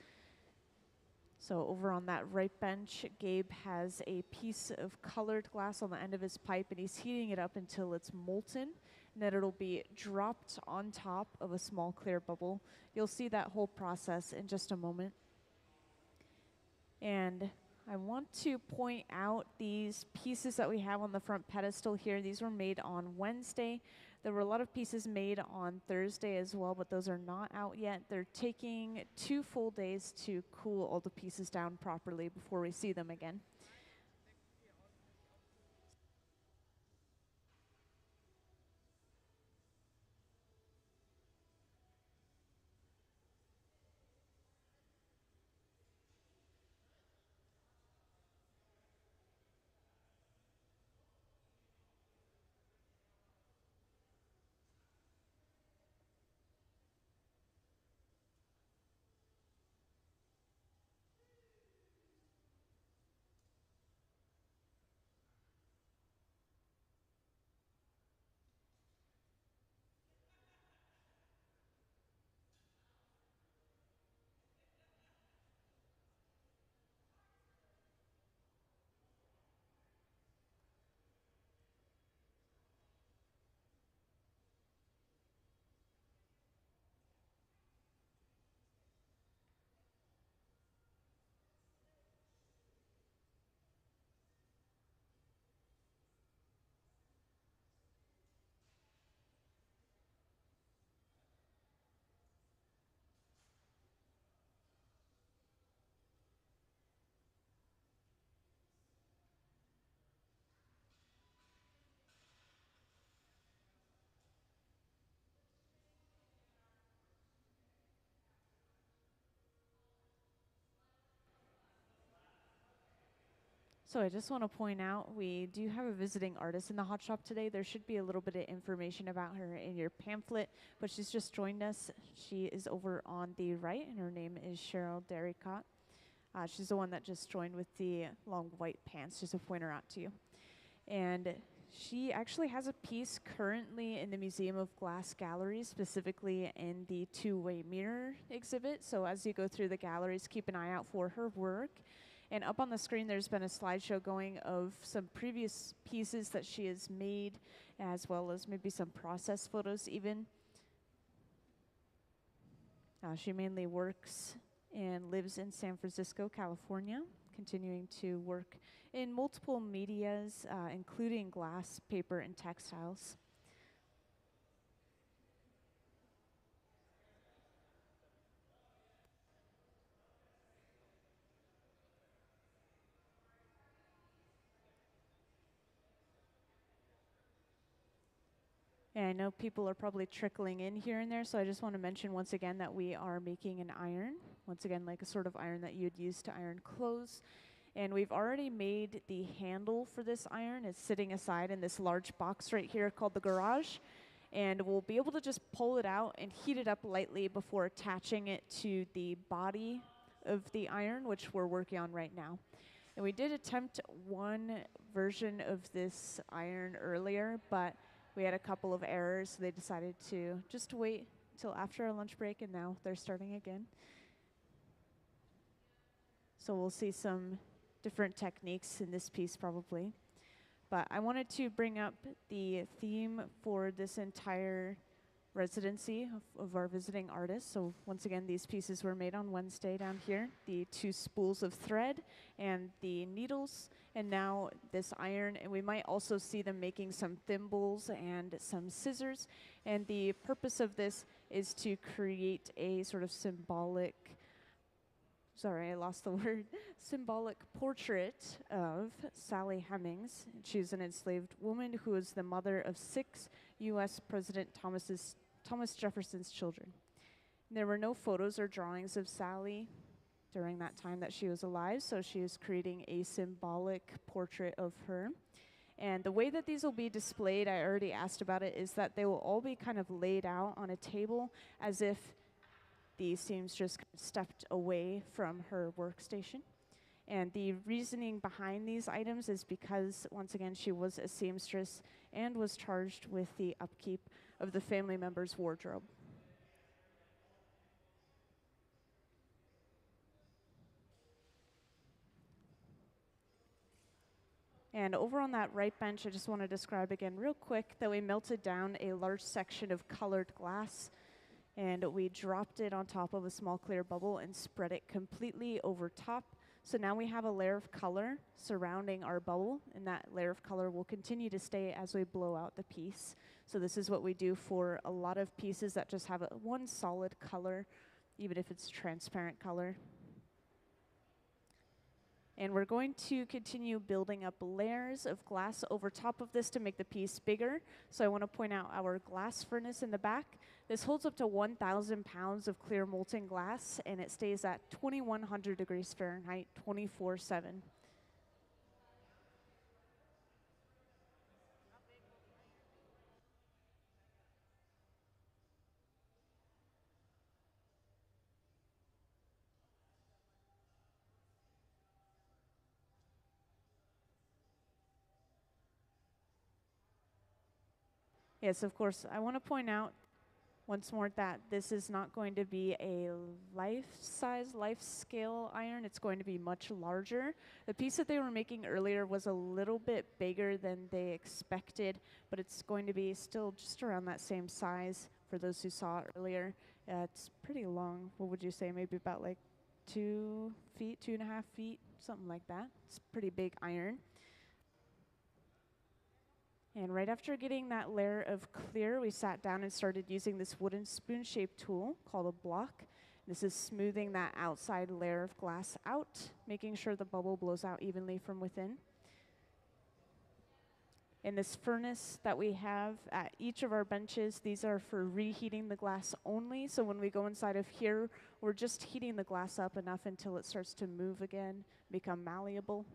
So over on that right bench, Gabe has a piece of colored glass on the end of his pipe, and he's heating it up until it's molten, and then it'll be dropped on top of a small clear bubble. You'll see that whole process in just a moment. And I want to point out these pieces that we have on the front pedestal here. These were made on Wednesday. There were a lot of pieces made on Thursday as well, but those are not out yet. They're taking 2 full days to cool all the pieces down properly before we see them again. So I just want to point out we do have a visiting artist in the hot shop today. There should be a little bit of information about her in your pamphlet, but she's just joined us. She is over on the right, and her name is Cheryl Derricotte. She's the one that just joined with the long white pants, just to point her out to you. And she actually has a piece currently in the Museum of Glass Galleries, specifically in the two-way mirror exhibit. So as you go through the galleries, keep an eye out for her work. And up on the screen, there's been a slideshow going of some previous pieces that she has made, as well as maybe some process photos even. She mainly works and lives in San Francisco, California, continuing to work in multiple medias, including glass, paper, and textiles. And I know people are probably trickling in here and there, so I just want to mention once again that we are making an iron. Once again, like a sort of iron that you'd use to iron clothes. And we've already made the handle for this iron. It's sitting aside in this large box right here called the garage. And we'll be able to just pull it out and heat it up lightly before attaching it to the body of the iron, which we're working on right now. And we did attempt one version of this iron earlier, but we had a couple of errors, so they decided to just wait until after our lunch break, and now they're starting again. So we'll see some different techniques in this piece probably. But I wanted to bring up the theme for this entire residency of our visiting artists. So once again, these pieces were made on Wednesday down here. The 2 spools of thread and the needles And now this iron, and we might also see them making some thimbles and some scissors. And the purpose of this is to create a sort of symbolic, sorry, I lost the word, symbolic portrait of Sally Hemings. She's an enslaved woman who is the mother of 6 U.S. President Thomas Jefferson's children. There were no photos or drawings of Sally during that time that she was alive, so she is creating a symbolic portrait of her. And the way that these will be displayed, I already asked about it, is that they will all be kind of laid out on a table as if the seamstress stepped away from her workstation. And the reasoning behind these items is because, once again, she was a seamstress and was charged with the upkeep of the family member's wardrobe. And over on that right bench, I just want to describe again real quick that we melted down a large section of colored glass, and we dropped it on top of a small clear bubble and spread it completely over top. So now we have a layer of color surrounding our bubble, and that layer of color will continue to stay as we blow out the piece. So this is what we do for a lot of pieces that just have one solid color, even if it's transparent color. And we're going to continue building up layers of glass over top of this to make the piece bigger. So I want to point out our glass furnace in the back. This holds up to 1,000 pounds of clear molten glass, and it stays at 2,100 degrees Fahrenheit, 24/7. Yes, of course, I want to point out once more that this is not going to be a life-size, life-scale iron. It's going to be much larger. The piece that they were making earlier was a little bit bigger than they expected, but it's going to be still just around that same size for those who saw it earlier. It's pretty long. What would you say? Maybe about like 2 feet, 2.5 feet, something like that. It's a pretty big iron. And right after getting that layer of clear, we sat down and started using this wooden spoon-shaped tool called a block. This is smoothing that outside layer of glass out, making sure the bubble blows out evenly from within. In this furnace that we have at each of our benches, these are for reheating the glass only. So when we go inside of here, we're just heating the glass up enough until it starts to move again, become malleable.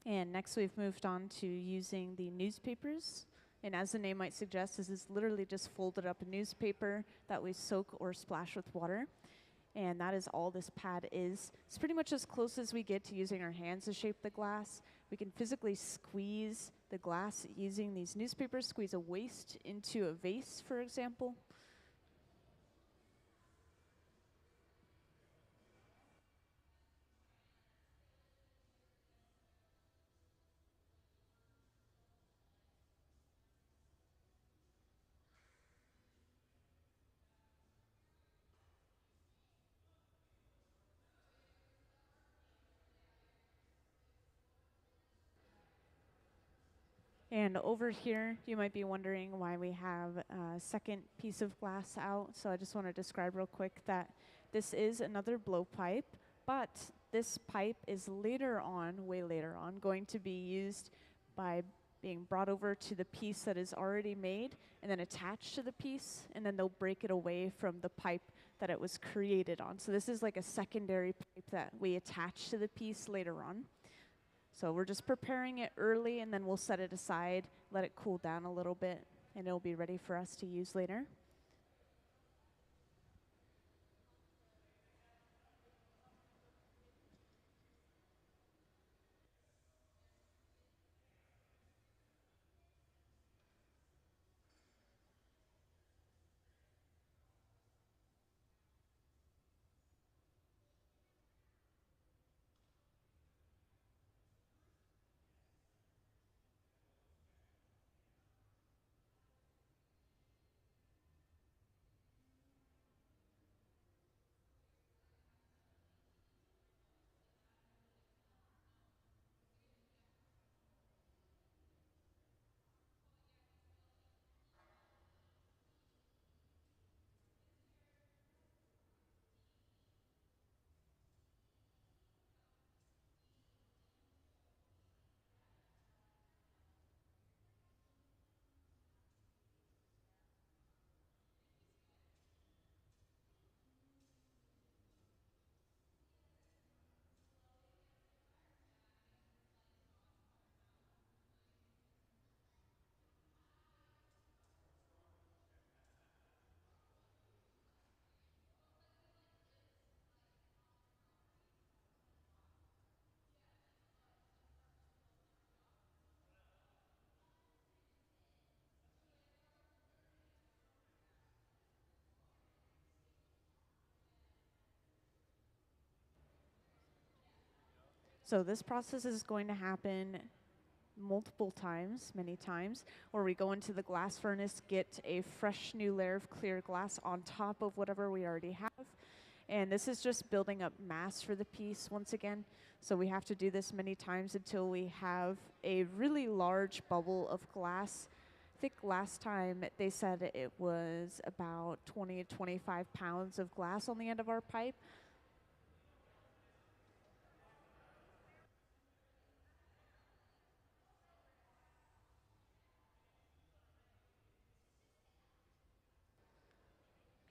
And next we've moved on to using the newspapers. And as the name might suggest, this is literally just folded up newspaper that we soak or splash with water. And that is all this pad is. It's pretty much as close as we get to using our hands to shape the glass. We can physically squeeze the glass using these newspapers, squeeze a waste into a vase, for example. And over here, you might be wondering why we have a second piece of glass out. So I just want to describe real quick that this is another blowpipe, but this pipe is later on, way later on, going to be used by being brought over to the piece that is already made and then attached to the piece, and then they'll break it away from the pipe that it was created on. So this is like a secondary pipe that we attach to the piece later on. So we're just preparing it early, and then we'll set it aside, let it cool down a little bit, and it'll be ready for us to use later. So this process is going to happen multiple times, many times, where we go into the glass furnace, get a fresh new layer of clear glass on top of whatever we already have. And this is just building up mass for the piece once again. So we have to do this many times until we have a really large bubble of glass. I think last time they said it was about 20 to 25 pounds of glass on the end of our pipe.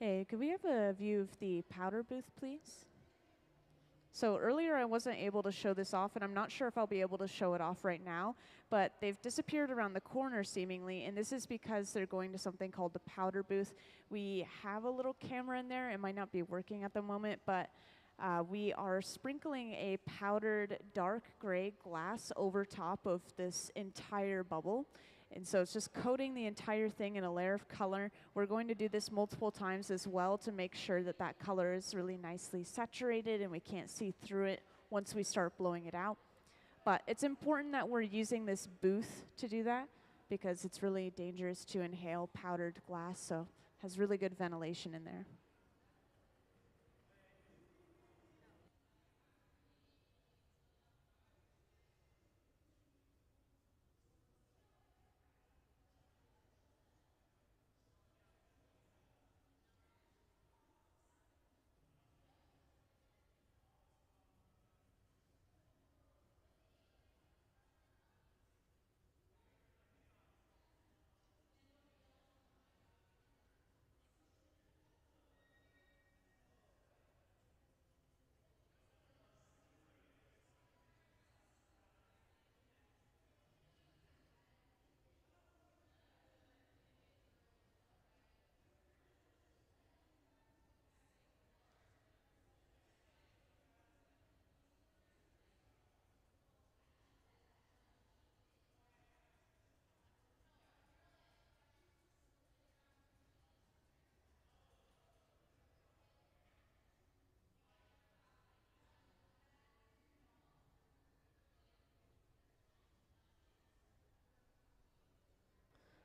Hey, could we have a view of the powder booth, please? So earlier I wasn't able to show this off, and I'm not sure if I'll be able to show it off right now, but they've disappeared around the corner seemingly, and this is because they're going to something called the powder booth. We have a little camera in there. It might not be working at the moment, but we are sprinkling a powdered dark gray glass over top of this entire bubble. And so it's just coating the entire thing in a layer of color. We're going to do this multiple times as well to make sure that that color is really nicely saturated and we can't see through it once we start blowing it out. But it's important that we're using this booth to do that because it's really dangerous to inhale powdered glass, so it has really good ventilation in there.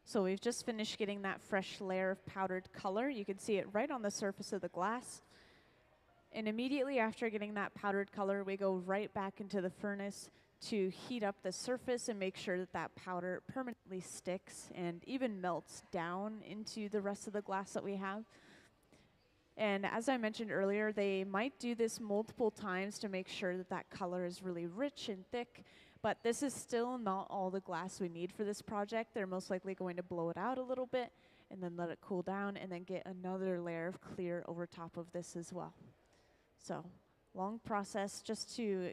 So we've just finished getting that fresh layer of powdered color. You can see it right on the surface of the glass. And immediately after getting that powdered color, we go right back into the furnace to heat up the surface and make sure that that powder permanently sticks and even melts down into the rest of the glass that we have. And as I mentioned earlier, they might do this multiple times to make sure that that color is really rich and thick. But this is still not all the glass we need for this project. They're most likely going to blow it out a little bit and then let it cool down and then get another layer of clear over top of this as well. So long process just to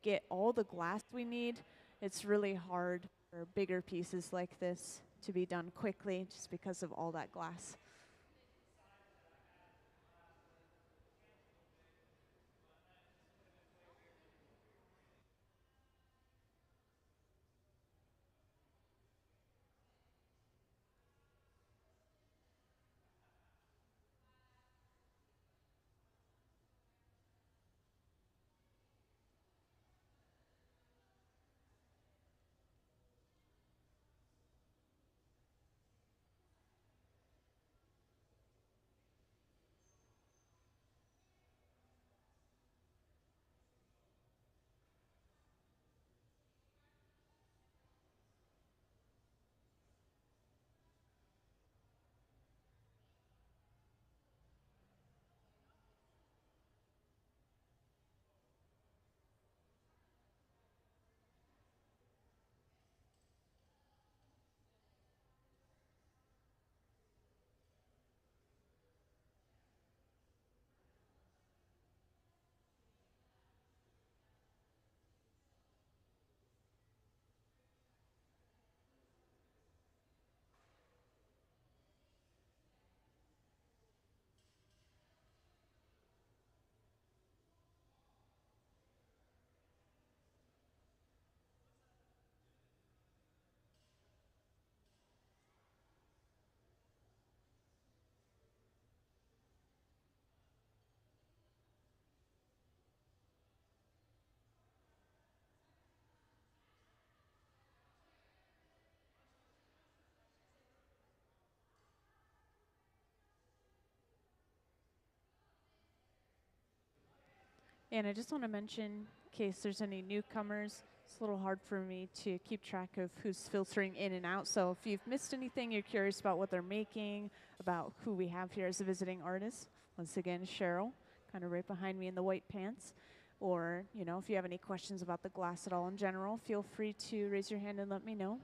get all the glass we need. It's really hard for bigger pieces like this to be done quickly just because of all that glass. And I just want to mention, in case there's any newcomers, it's a little hard for me to keep track of who's filtering in and out. So if you've missed anything, you're curious about what they're making, about who we have here as a visiting artist, once again, Cheryl, kind of right behind me in the white pants. Or, you know, if you have any questions about the glass at all in general, feel free to raise your hand and let me know.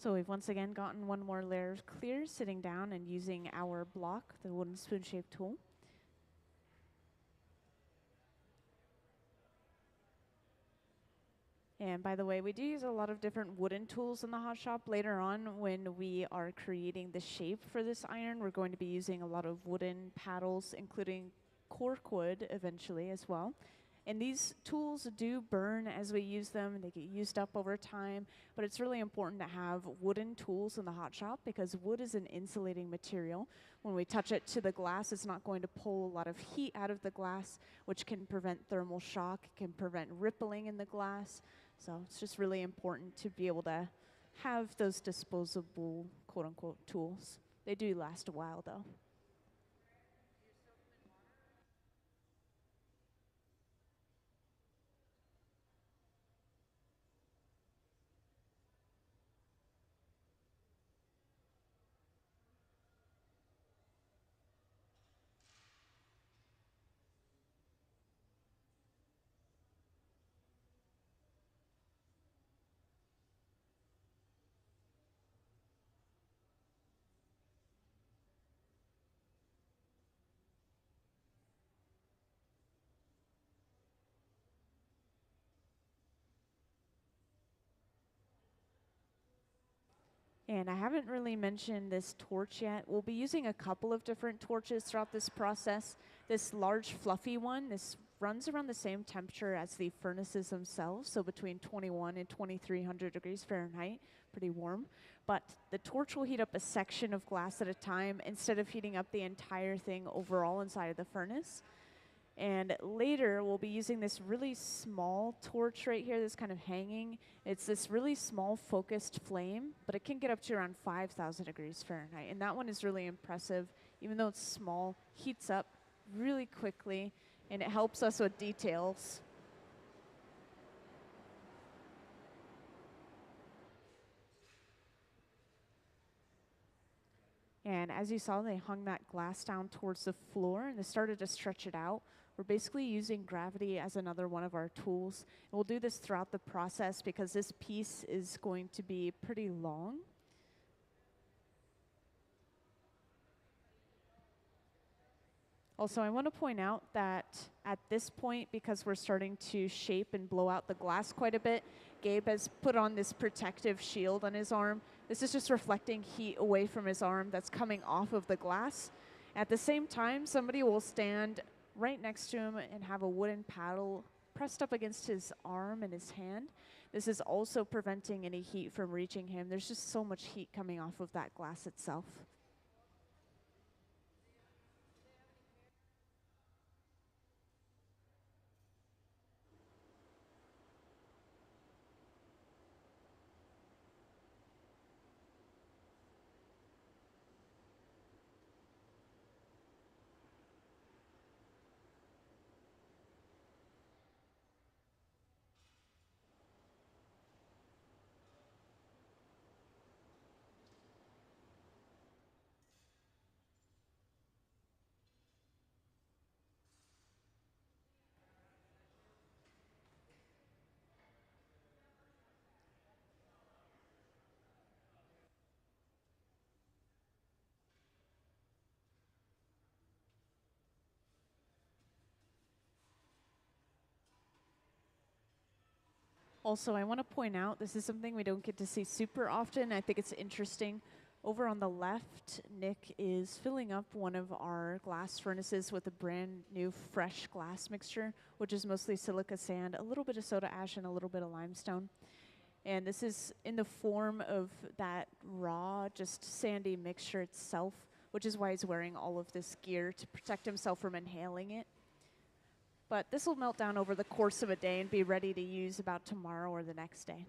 So we've once again gotten one more layer clear, sitting down and using our block, the wooden spoon-shaped tool. And by the way, we do use a lot of different wooden tools in the hot shop. Later on, when we are creating the shape for this iron, we're going to be using a lot of wooden paddles, including cork wood eventually as well. And these tools do burn as we use them, and they get used up over time, but it's really important to have wooden tools in the hot shop because wood is an insulating material. When we touch it to the glass, it's not going to pull a lot of heat out of the glass, which can prevent thermal shock, can prevent rippling in the glass. So it's just really important to be able to have those disposable, quote-unquote, tools. They do last a while, though. And I haven't really mentioned this torch yet. We'll be using a couple of different torches throughout this process. This large fluffy one, this runs around the same temperature as the furnaces themselves, so between 21 and 2300 degrees Fahrenheit, pretty warm. But the torch will heat up a section of glass at a time instead of heating up the entire thing overall inside of the furnace. And later, we'll be using this really small torch right here that's kind of hanging. It's this really small focused flame, but it can get up to around 5,000 degrees Fahrenheit. And that one is really impressive. Even though it's small, heats up really quickly, and it helps us with details. And as you saw, they hung that glass down towards the floor, and they started to stretch it out. We're basically using gravity as another one of our tools. And we'll do this throughout the process because this piece is going to be pretty long. Also, I want to point out that at this point, because we're starting to shape and blow out the glass quite a bit, Gabe has put on this protective shield on his arm. This is just reflecting heat away from his arm that's coming off of the glass. At the same time, somebody will stand right next to him and have a wooden paddle pressed up against his arm and his hand. This is also preventing any heat from reaching him. There's just so much heat coming off of that glass itself. Also, I want to point out, this is something we don't get to see super often. I think it's interesting. Over on the left, Nick is filling up one of our glass furnaces with a brand new fresh glass mixture, which is mostly silica sand, a little bit of soda ash, and a little bit of limestone. And this is in the form of that raw, just sandy mixture itself, which is why he's wearing all of this gear to protect himself from inhaling it. But this will melt down over the course of a day and be ready to use about tomorrow or the next day.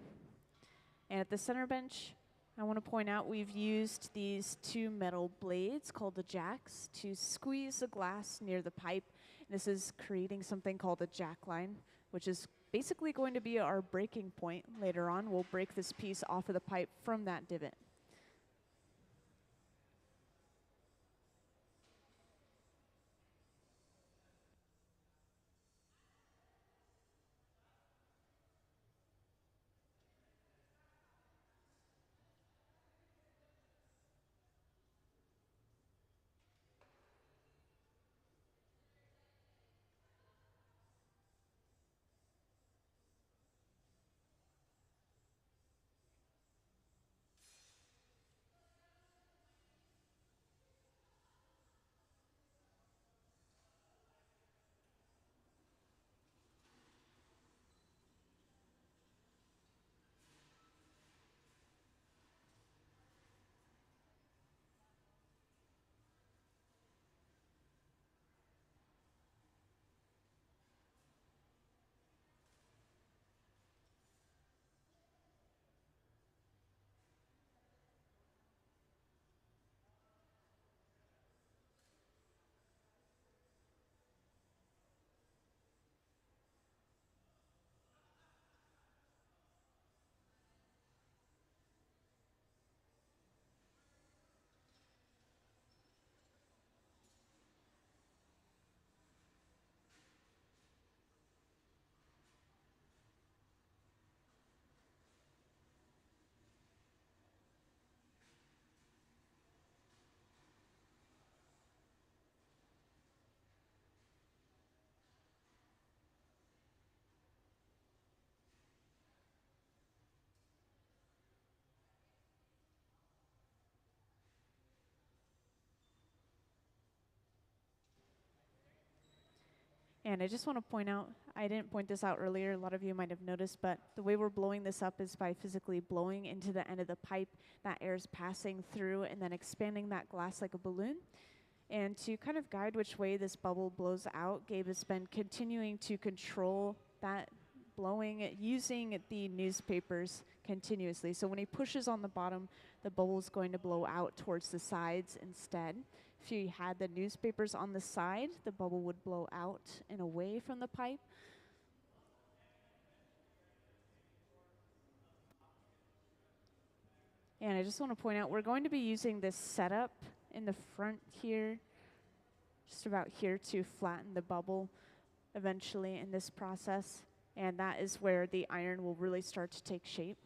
And at the center bench, I want to point out we've used these two metal blades called the jacks to squeeze the glass near the pipe. This is creating something called a jack line, which is basically going to be our breaking point later on. We'll break this piece off of the pipe from that divot. And I just want to point out, I didn't point this out earlier, a lot of you might have noticed, but the way we're blowing this up is by physically blowing into the end of the pipe. That air is passing through and then expanding that glass like a balloon. And to kind of guide which way this bubble blows out, Gabe has been continuing to control that blowing using the newspapers continuously. So when he pushes on the bottom, the bubble is going to blow out towards the sides instead. If you had the newspapers on the side, the bubble would blow out and away from the pipe. And I just want to point out, we're going to be using this setup in the front here, just about here, to flatten the bubble eventually in this process. And that is where the iron will really start to take shape.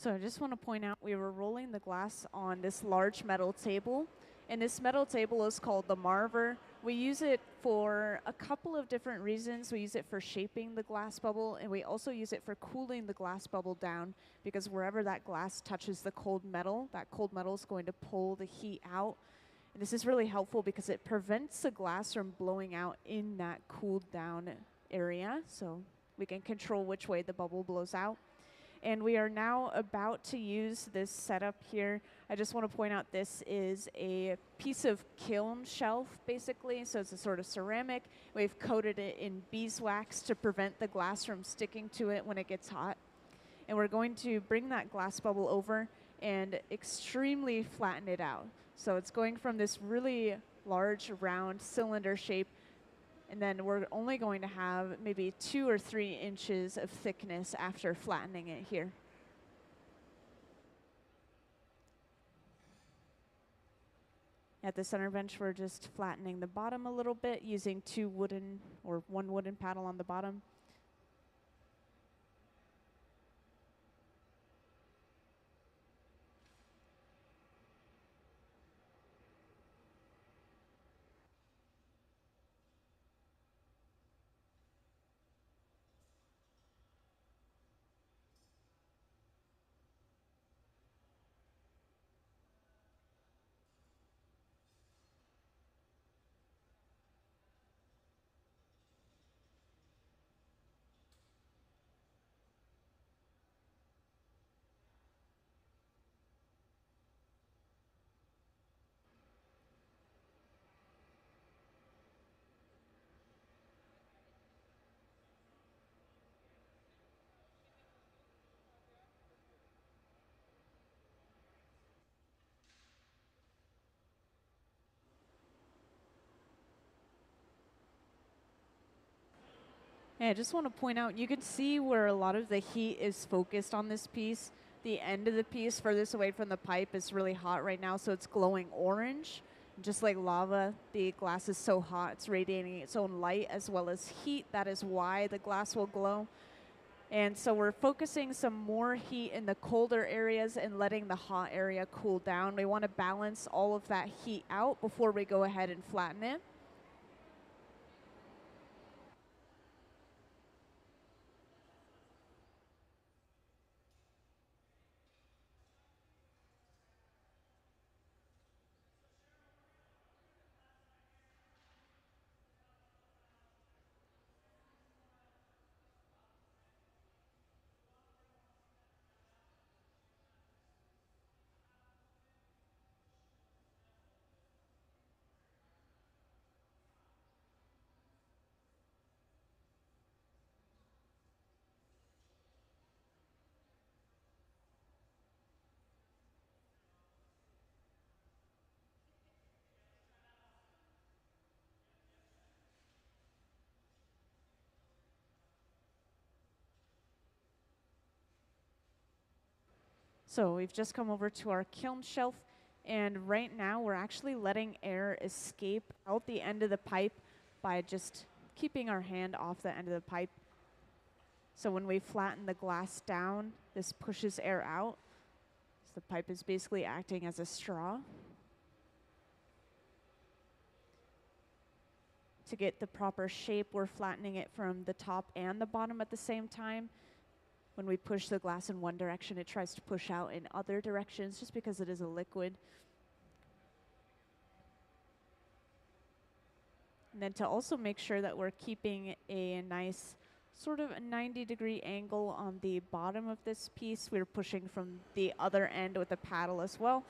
So I just want to point out we were rolling the glass on this large metal table, and this metal table is called the Marver. We use it for a couple of different reasons. We use it for shaping the glass bubble, and we also use it for cooling the glass bubble down, because wherever that glass touches the cold metal, that cold metal is going to pull the heat out. And this is really helpful because it prevents the glass from blowing out in that cooled down area, so we can control which way the bubble blows out. And we are now about to use this setup here. I just want to point out this is a piece of kiln shelf, basically. So it's a sort of ceramic. We've coated it in beeswax to prevent the glass from sticking to it when it gets hot. And we're going to bring that glass bubble over and extremely flatten it out. So it's going from this really large, round cylinder shape, and then we're only going to have maybe 2 or 3 inches of thickness after flattening it here. At the center bench, we're just flattening the bottom a little bit using 1 wooden paddle on the bottom. Yeah, I just want to point out, you can see where a lot of the heat is focused on this piece. The end of the piece furthest away from the pipe is really hot right now, so it's glowing orange. Just like lava, the glass is so hot, it's radiating its own light as well as heat. That is why the glass will glow. And so we're focusing some more heat in the colder areas and letting the hot area cool down. We want to balance all of that heat out before we go ahead and flatten it. So we've just come over to our kiln shelf, and right now we're actually letting air escape out the end of the pipe by just keeping our hand off the end of the pipe. So when we flatten the glass down, this pushes air out. So the pipe is basically acting as a straw. To get the proper shape, we're flattening it from the top and the bottom at the same time. When we push the glass in one direction, it tries to push out in other directions just because it is a liquid. And then to also make sure that we're keeping a nice sort of a 90-degree angle on the bottom of this piece, we're pushing from the other end with a paddle as well.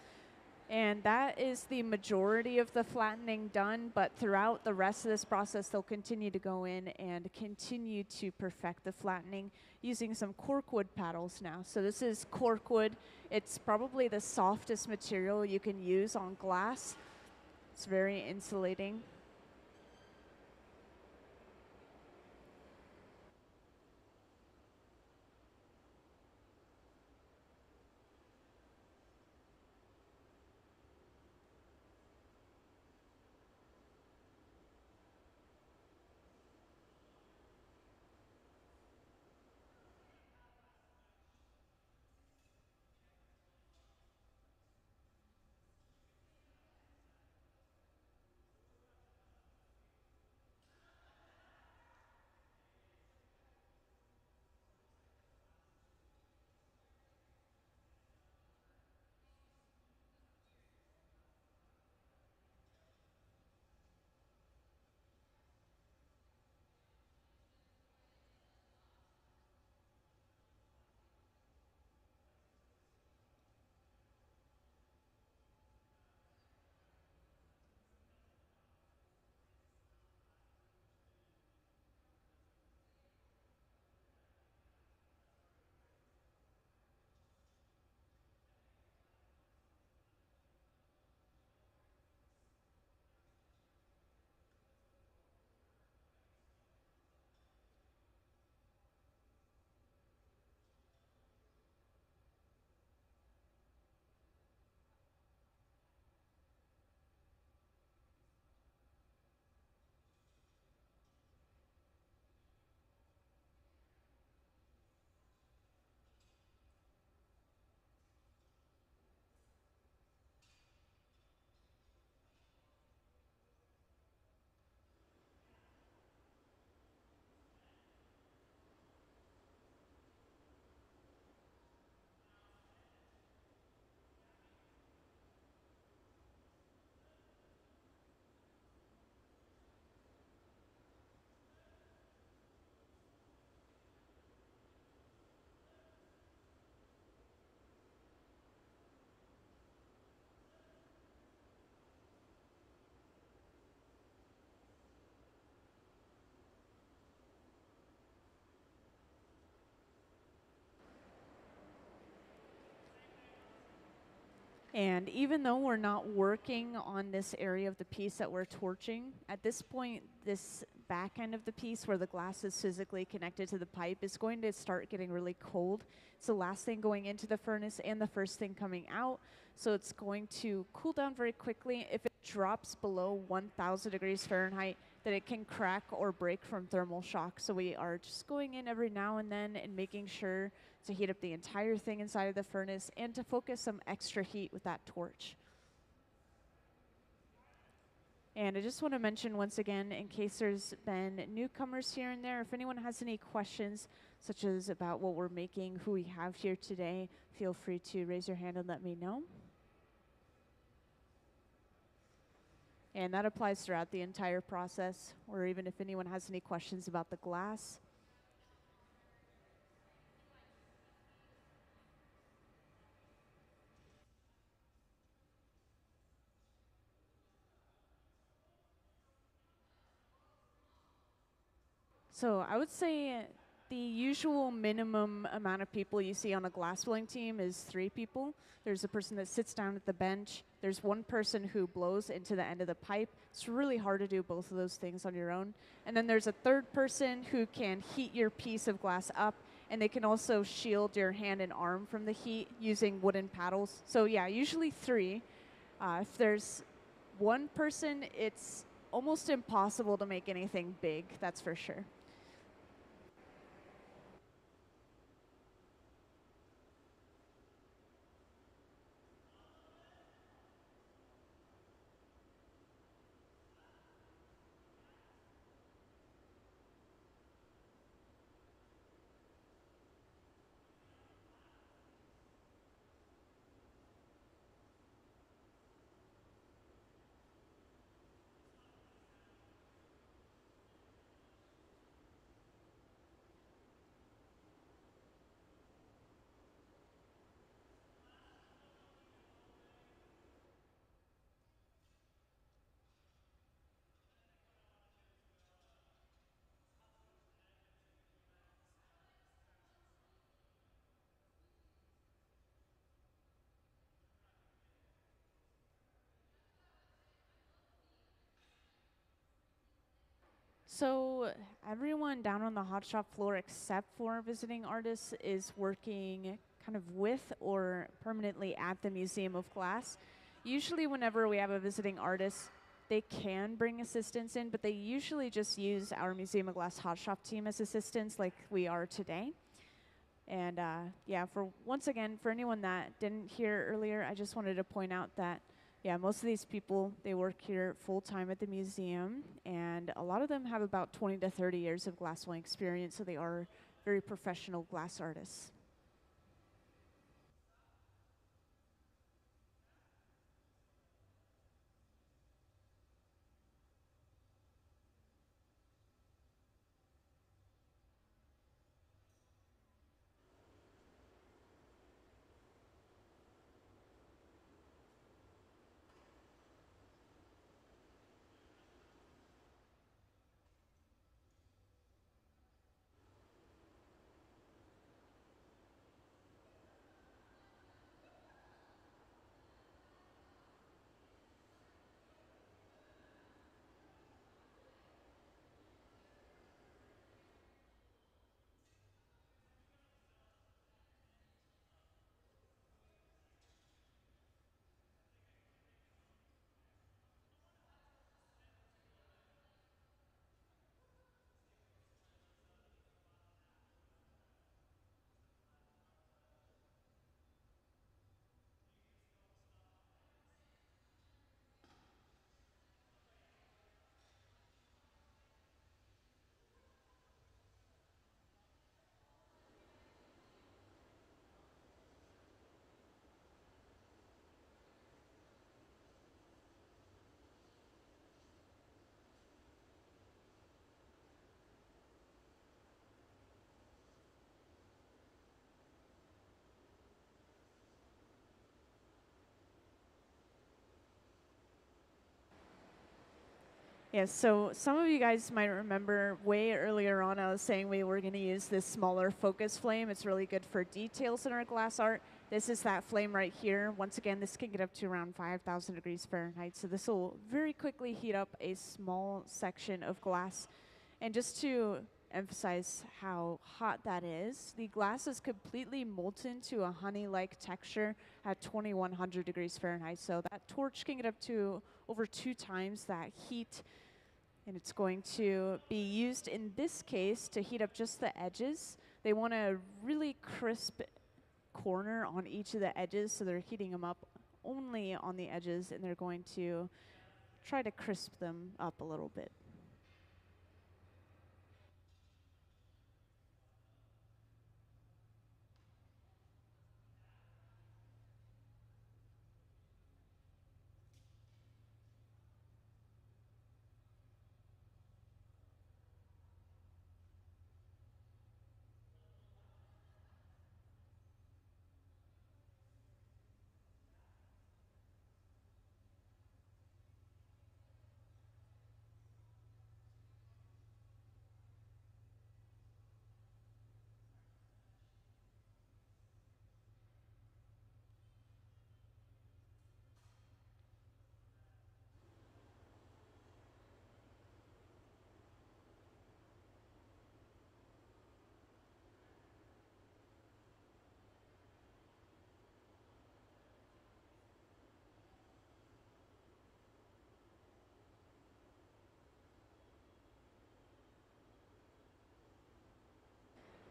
And that is the majority of the flattening done, but throughout the rest of this process, they'll continue to go in and continue to perfect the flattening using some corkwood paddles now. So this is corkwood. It's probably the softest material you can use on glass. It's very insulating. And even though we're not working on this area of the piece that we're torching, at this point, this back end of the piece where the glass is physically connected to the pipe is going to start getting really cold. It's the last thing going into the furnace and the first thing coming out. So it's going to cool down very quickly. If it drops below 1,000 degrees Fahrenheit, then it can crack or break from thermal shock. So we are just going in every now and then and making sure to heat up the entire thing inside of the furnace and to focus some extra heat with that torch. And I just want to mention once again, in case there's been newcomers here and there, if anyone has any questions, such as about what we're making, who we have here today, feel free to raise your hand and let me know. And that applies throughout the entire process, or even if anyone has any questions about the glass. So I would say the usual minimum amount of people you see on a glass blowing team is 3 people. There's a person that sits down at the bench. There's one person who blows into the end of the pipe. It's really hard to do both of those things on your own. And then there's a third person who can heat your piece of glass up, and they can also shield your hand and arm from the heat using wooden paddles. So yeah, usually 3. If there's one person, it's almost impossible to make anything big, that's for sure. So everyone down on the hot shop floor except for visiting artists is working kind of with or permanently at the Museum of Glass. Usually whenever we have a visiting artist, they can bring assistants in, but they usually just use our Museum of Glass hot shop team as assistants like we are today. And yeah, once again, for anyone that didn't hear earlier, I just wanted to point out that yeah, most of these people, they work here full-time at the museum, and a lot of them have about 20 to 30 years of glassblowing experience, so they are very professional glass artists. Yes, so some of you guys might remember way earlier on I was saying we were going to use this smaller focus flame. It's really good for details in our glass art. This is that flame right here. Once again, this can get up to around 5,000 degrees Fahrenheit. So this will very quickly heat up a small section of glass. And just to emphasize how hot that is, the glass is completely molten to a honey-like texture at 2,100 degrees Fahrenheit. So that torch can get up to over 2 times that heat. And it's going to be used in this case to heat up just the edges. They want a really crisp corner on each of the edges, so they're heating them up only on the edges, and they're going to try to crisp them up a little bit.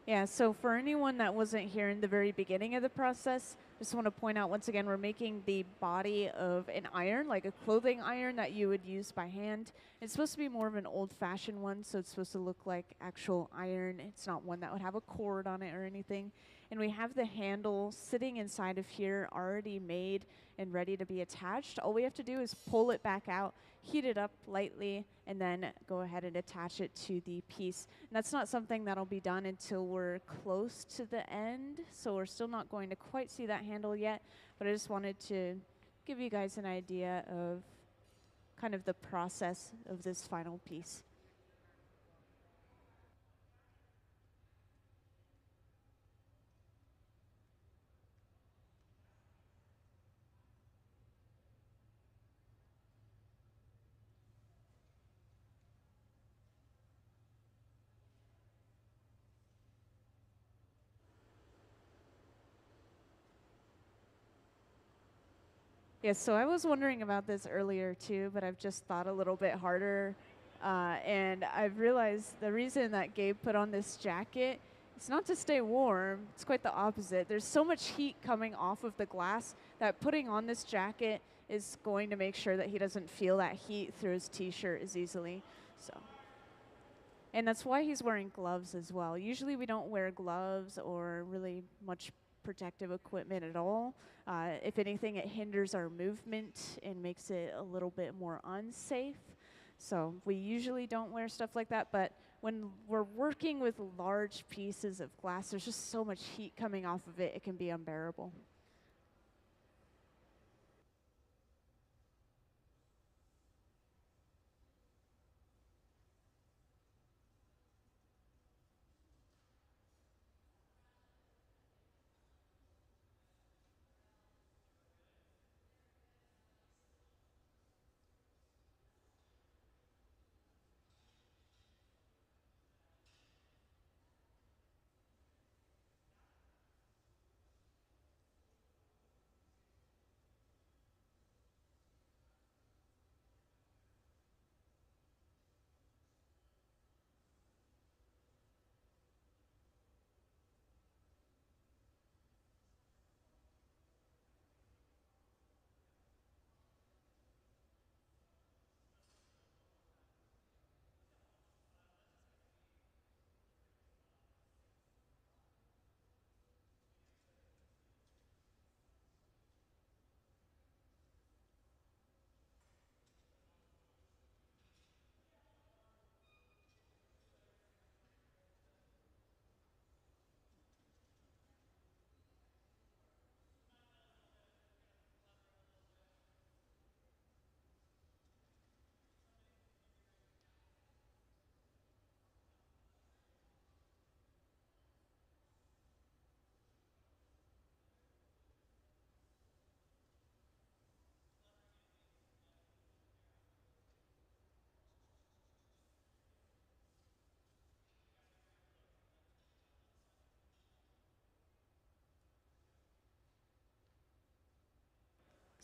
Yeah, so for anyone that wasn't here in the very beginning of the process, just want to point out once again, we're making the body of an iron, like a clothing iron that you would use by hand. It's supposed to be more of an old-fashioned one, so it's supposed to look like actual iron. It's not one that would have a cord on it or anything. And we have the handle sitting inside of here already made and ready to be attached. All we have to do is pull it back out, heat it up lightly, and then go ahead and attach it to the piece. And that's not something that'll be done until we're close to the end, so we're still not going to quite see that handle yet, but I just wanted to give you guys an idea of kind of the process of this final piece. Yes, so I was wondering about this earlier too, but I've just thought a little bit harder. And I've realized the reason that Gabe put on this jacket, it's not to stay warm, it's quite the opposite. There's so much heat coming off of the glass that putting on this jacket is going to make sure that he doesn't feel that heat through his t-shirt as easily. So, and that's why he's wearing gloves as well. Usually we don't wear gloves or really much protective equipment at all. If anything, it hinders our movement and makes it a little bit more unsafe. So we usually don't wear stuff like that, but when we're working with large pieces of glass, there's just so much heat coming off of it, it can be unbearable.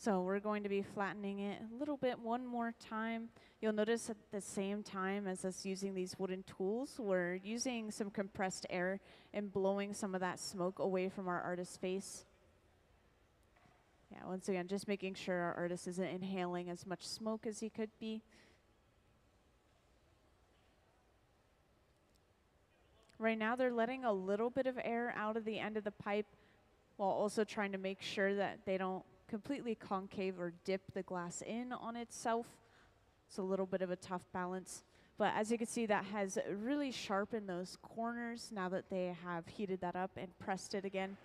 So we're going to be flattening it a little bit one more time. You'll notice at the same time as us using these wooden tools, we're using some compressed air and blowing some of that smoke away from our artist's face. Yeah, once again, just making sure our artist isn't inhaling as much smoke as he could be. Right now they're letting a little bit of air out of the end of the pipe while also trying to make sure that they don't completely concave or dip the glass in on itself. It's a little bit of a tough balance. But as you can see, that has really sharpened those corners now that they have heated that up and pressed it again.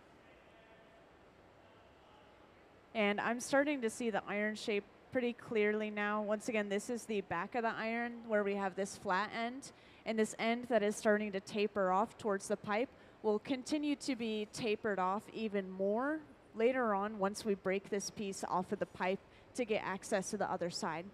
And I'm starting to see the iron shape pretty clearly now. Once again, this is the back of the iron where we have this flat end. And this end that is starting to taper off towards the pipe will continue to be tapered off even more later on once we break this piece off of the pipe to get access to the other side.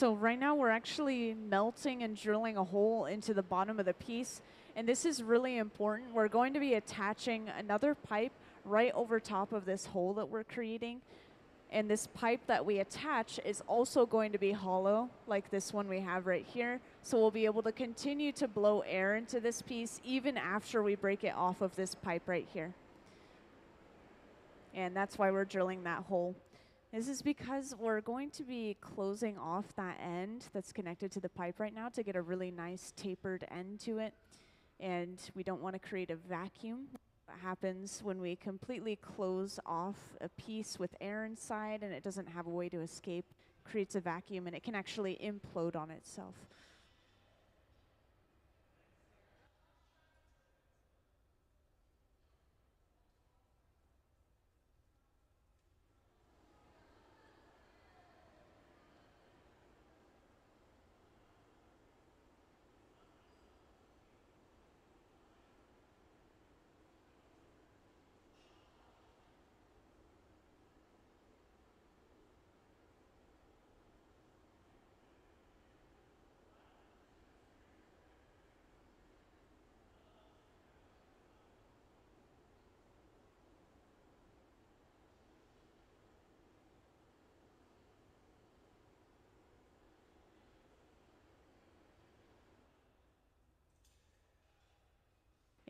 So right now we're actually melting and drilling a hole into the bottom of the piece. And this is really important. We're going to be attaching another pipe right over top of this hole that we're creating. And this pipe that we attach is also going to be hollow, like this one we have right here. So we'll be able to continue to blow air into this piece even after we break it off of this pipe right here. And that's why we're drilling that hole. This is because we're going to be closing off that end that's connected to the pipe right now to get a really nice tapered end to it. And we don't want to create a vacuum. What happens when we completely close off a piece with air inside and it doesn't have a way to escape, creates a vacuum, and it can actually implode on itself.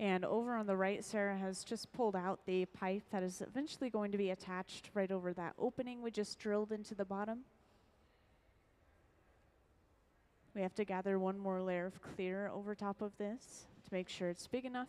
And over on the right, Sarah has just pulled out the pipe that is eventually going to be attached right over that opening we just drilled into the bottom. We have to gather one more layer of clear over top of this to make sure it's big enough.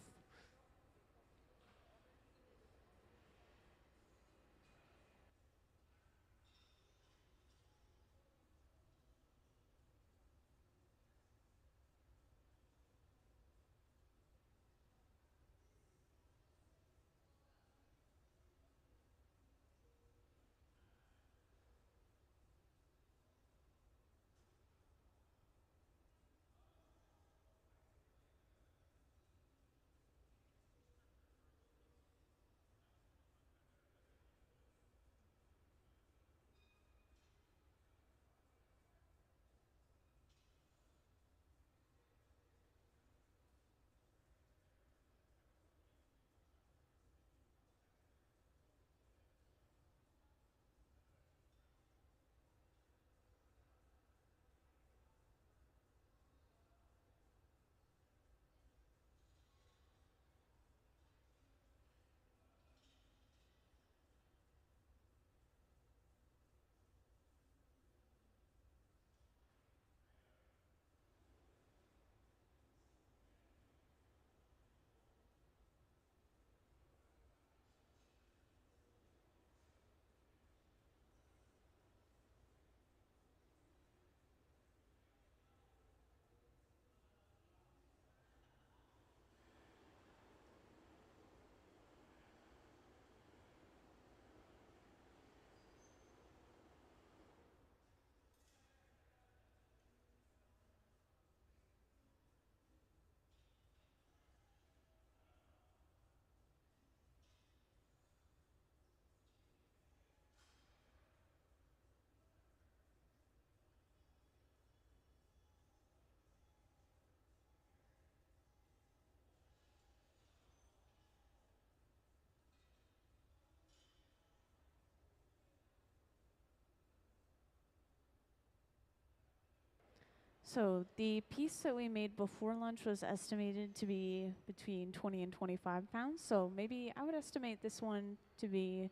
So the piece that we made before lunch was estimated to be between 20 and 25 pounds. So maybe I would estimate this one to be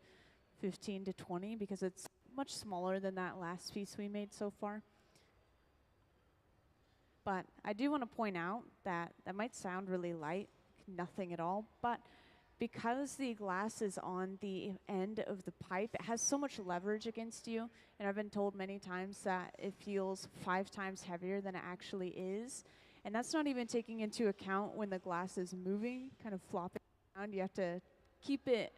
15 to 20 because it's much smaller than that last piece we made so far. But I do want to point out that that might sound really light, nothing at all, but because the glass is on the end of the pipe, it has so much leverage against you. And I've been told many times that it feels 5 times heavier than it actually is. And that's not even taking into account when the glass is moving, kind of flopping around. You have to keep it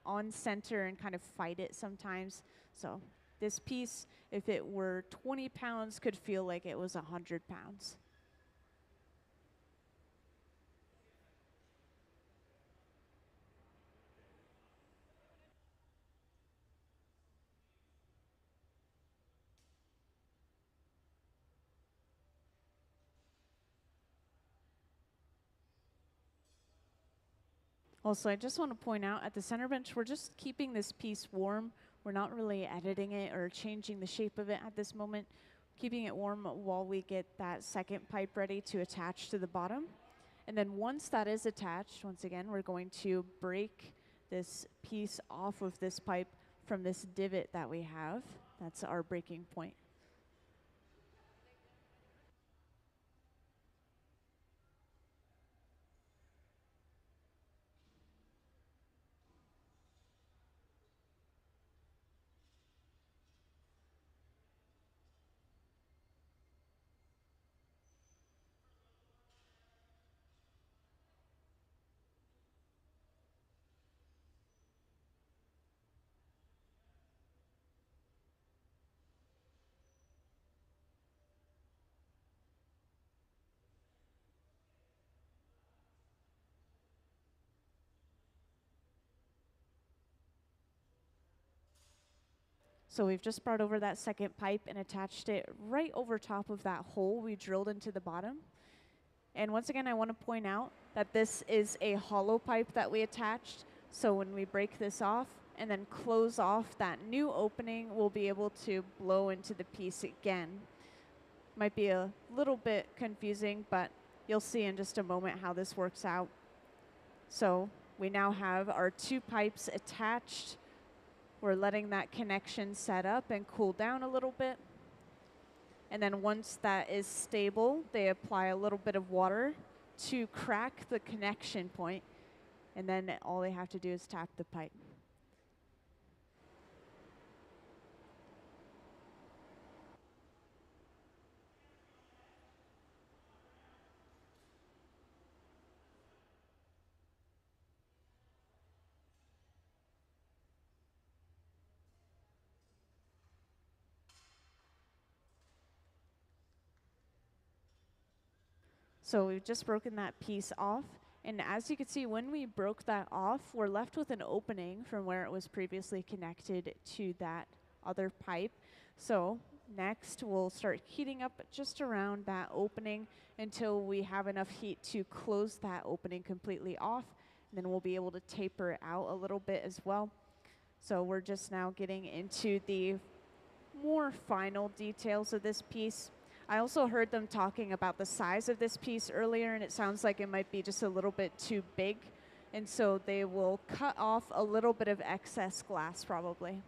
on center and kind of fight it sometimes. So this piece, if it were 20 pounds, could feel like it was 100 pounds. Also, I just want to point out at the center bench, we're just keeping this piece warm. We're not really editing it or changing the shape of it at this moment. Keeping it warm while we get that second pipe ready to attach to the bottom. And then once that is attached, once again, we're going to break this piece off of this pipe from this divot that we have. That's our breaking point. So we've just brought over that second pipe and attached it right over top of that hole we drilled into the bottom. And once again, I want to point out that this is a hollow pipe that we attached. So when we break this off and then close off that new opening, we'll be able to blow into the piece again. Might be a little bit confusing, but you'll see in just a moment how this works out. So we now have our 2 pipes attached. We're letting that connection set up and cool down a little bit. And then once that is stable, they apply a little bit of water to crack the connection point. And then all they have to do is tap the pipe. So we've just broken that piece off. And as you can see, when we broke that off, we're left with an opening from where it was previously connected to that other pipe. So next, we'll start heating up just around that opening until we have enough heat to close that opening completely off. And then we'll be able to taper it out a little bit as well. So we're just now getting into the more final details of this piece. I also heard them talking about the size of this piece earlier, and it sounds like it might be just a little bit too big. And so they will cut off a little bit of excess glass probably.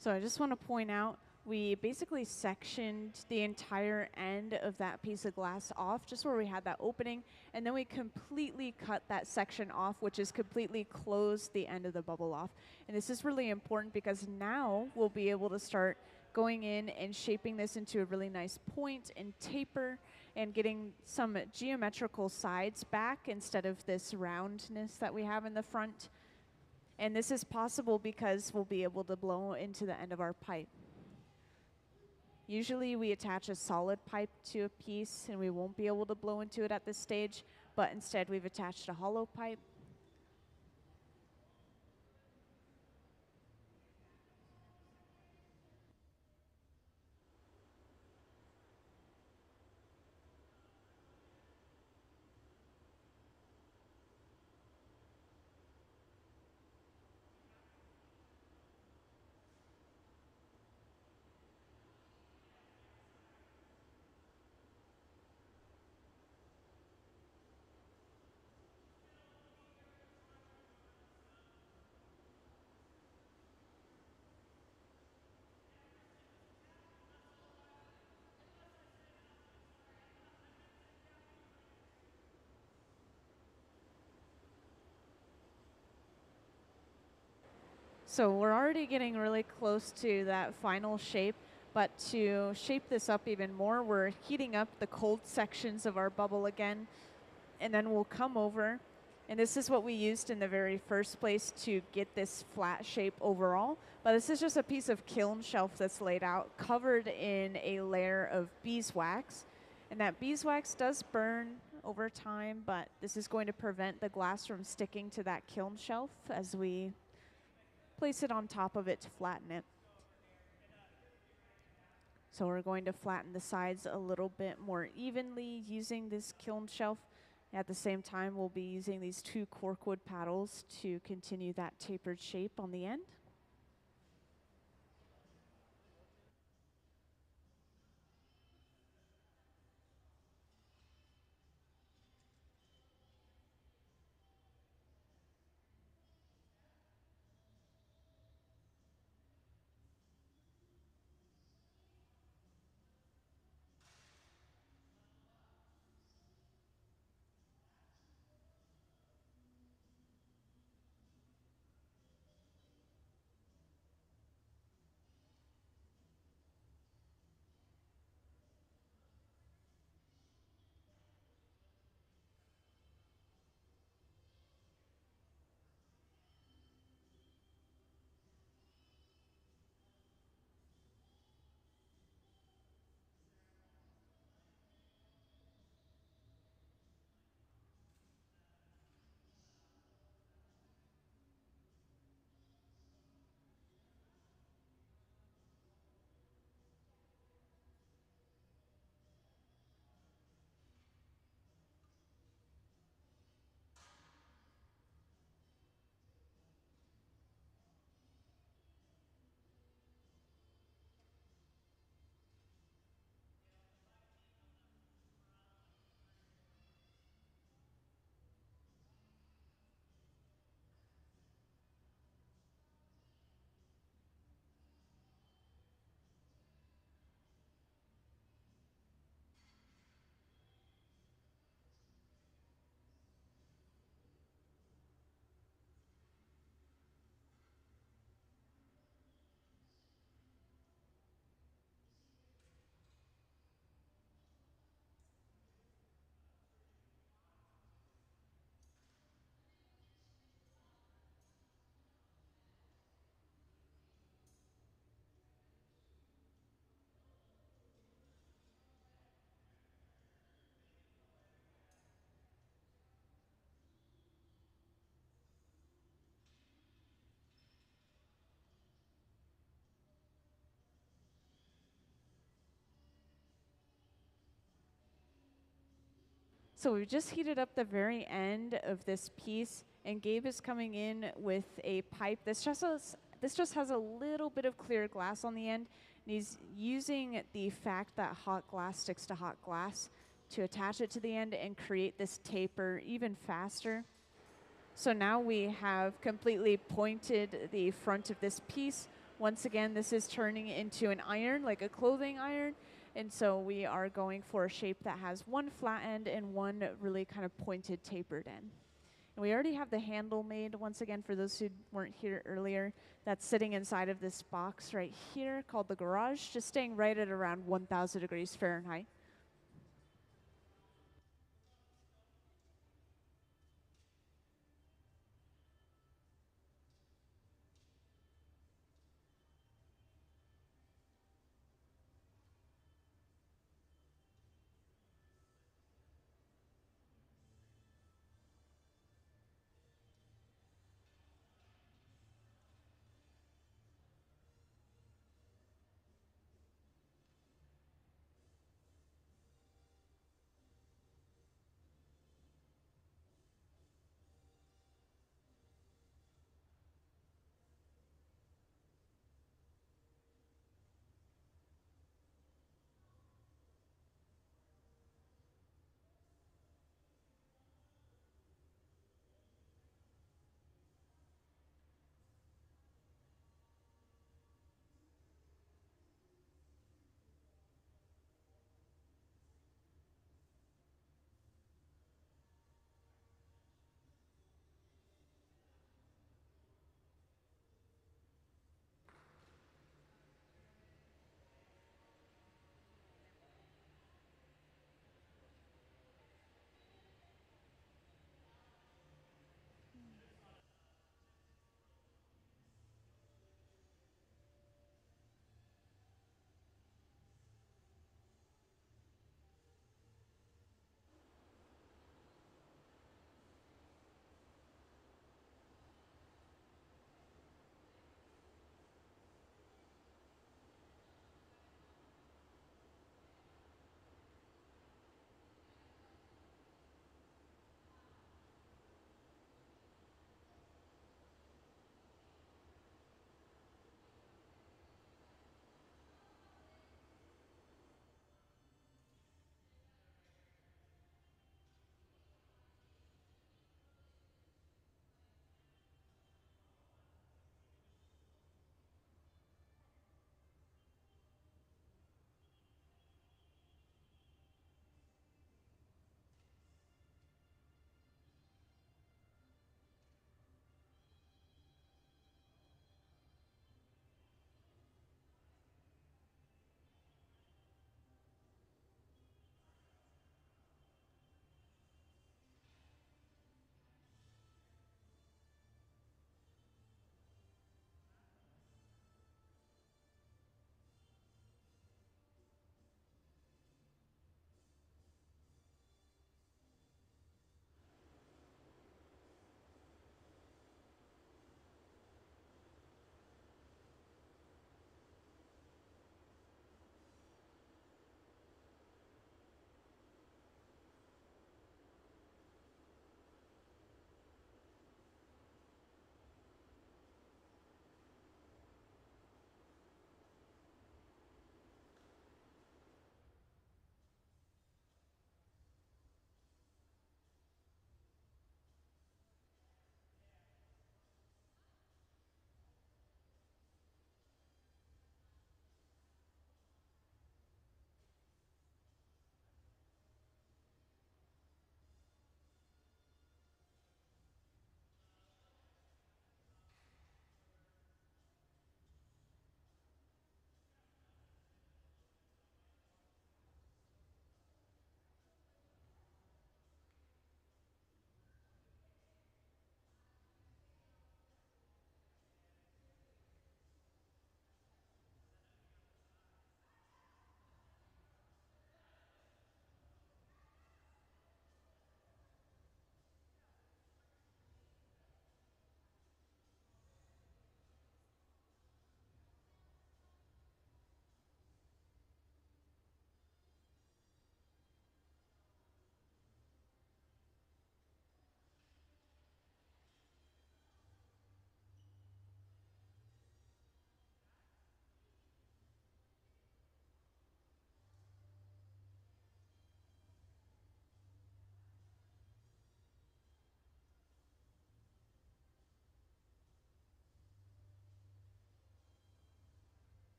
So I just want to point out, we basically sectioned the entire end of that piece of glass off, just where we had that opening, and then we completely cut that section off, which is completely closed the end of the bubble off. And this is really important because now we'll be able to start going in and shaping this into a really nice point and taper and getting some geometrical sides back instead of this roundness that we have in the front. And this is possible because we'll be able to blow into the end of our pipe. Usually we attach a solid pipe to a piece and we won't be able to blow into it at this stage, but instead we've attached a hollow pipe. So we're already getting really close to that final shape, but to shape this up even more, we're heating up the cold sections of our bubble again, and then we'll come over, and this is what we used in the very first place to get this flat shape overall, but this is just a piece of kiln shelf that's laid out, covered in a layer of beeswax, and that beeswax does burn over time, but this is going to prevent the glass from sticking to that kiln shelf as we place it on top of it to flatten it. So we're going to flatten the sides a little bit more evenly using this kiln shelf. At the same time, we'll be using these 2 corkwood paddles to continue that tapered shape on the end. So we've just heated up the very end of this piece, and Gabe is coming in with a pipe. This just has a little bit of clear glass on the end, and he's using the fact that hot glass sticks to hot glass to attach it to the end and create this taper even faster. So now we have completely pointed the front of this piece Once again, this is turning into an iron, like a clothing iron. And so we are going for a shape that has one flat end and one really kind of pointed, tapered end. And we already have the handle made, once again, for those who weren't here earlier. That's sitting inside of this box right here called the garage, just staying right at around 1,000 degrees Fahrenheit.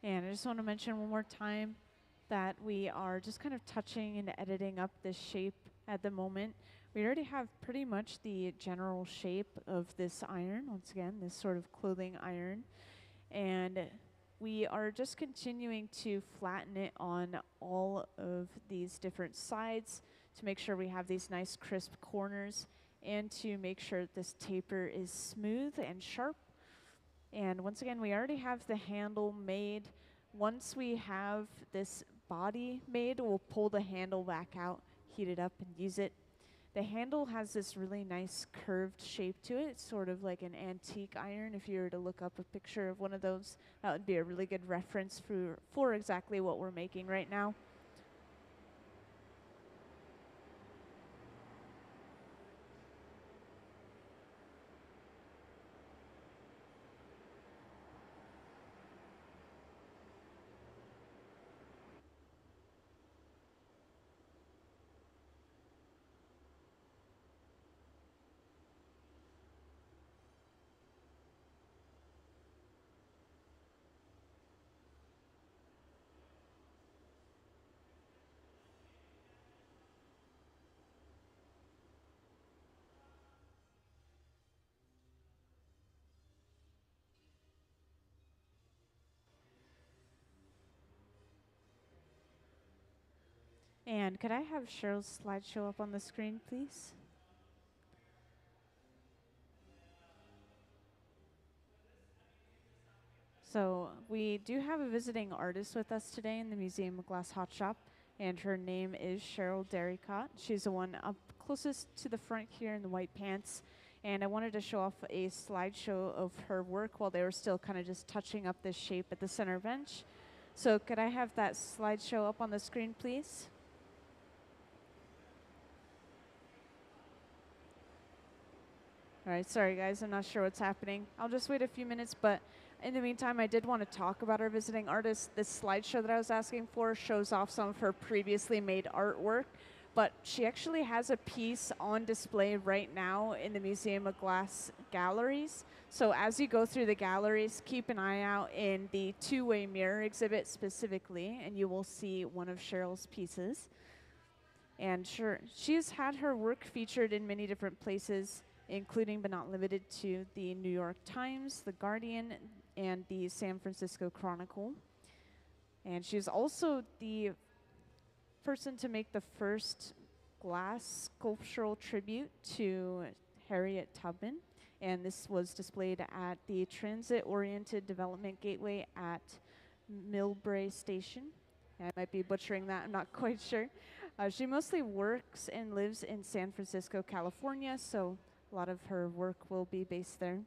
And I just want to mention one more time that we are just kind of touching and editing up this shape at the moment. We already have pretty much the general shape of this iron, once again, this sort of clothing iron. And we are just continuing to flatten it on all of these different sides to make sure we have these nice crisp corners and to make sure that this taper is smooth and sharp. And once again, we already have the handle made. Once we have this body made, we'll pull the handle back out, heat it up, and use it. The handle has this really nice curved shape to it, sort of like an antique iron. If you were to look up a picture of one of those, that would be a really good reference for exactly what we're making right now. And could I have Cheryl's slideshow up on the screen, please? So we do have a visiting artist with us today in the Museum of Glass Hot Shop, and her name is Cheryl Derricotte. She's the one up closest to the front here in the white pants, and I wanted to show off a slideshow of her work while they were still kind of just touching up this shape at the center bench. So could I have that slideshow up on the screen, please? All right, sorry guys, I'm not sure what's happening. I'll just wait a few minutes, but in the meantime, I did want to talk about our visiting artist. This slideshow that I was asking for shows off some of her previously made artwork, but she actually has a piece on display right now in the Museum of Glass galleries. So as you go through the galleries, keep an eye out in the two-way mirror exhibit specifically, and you will see one of Cheryl's pieces. And sure, she's had her work featured in many different places, including but not limited to the New York Times, the Guardian, and the San Francisco Chronicle. And she's also the person to make the first glass sculptural tribute to Harriet Tubman. And this was displayed at the Transit-Oriented Development Gateway at Millbrae Station. I might be butchering that, I'm not quite sure. She mostly works and lives in San Francisco, California, so a lot of her work will be based there.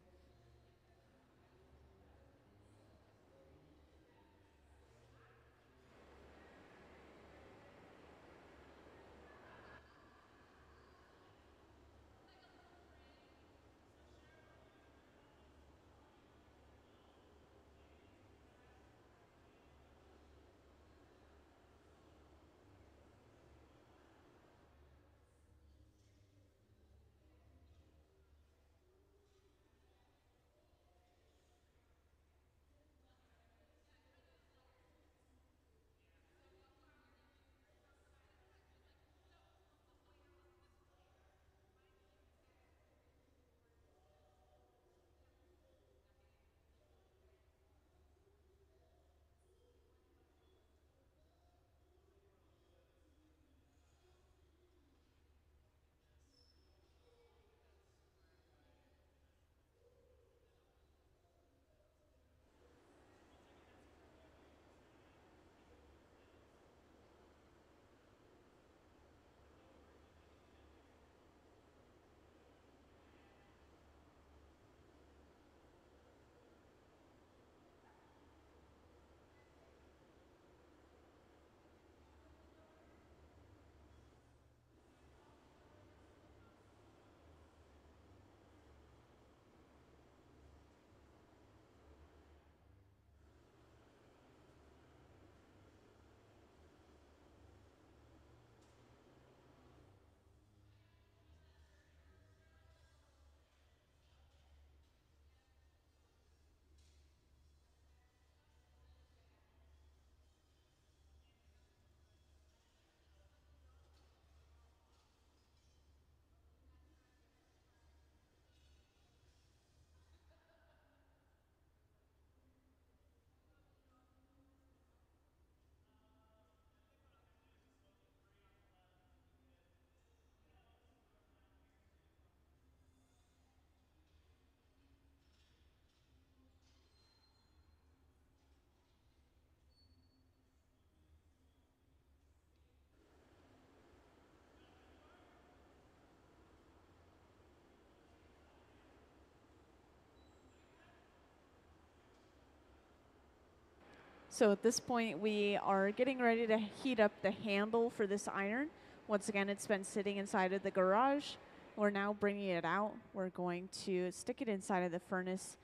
So at this point, we are getting ready to heat up the handle for this iron. Once again, it's been sitting inside of the garage. We're now bringing it out. We're going to stick it inside of the furnace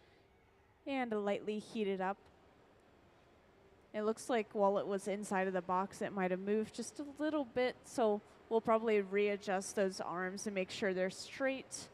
and lightly heat it up. It looks like while it was inside of the box, it might have moved just a little bit, so we'll probably readjust those arms and make sure they're straight.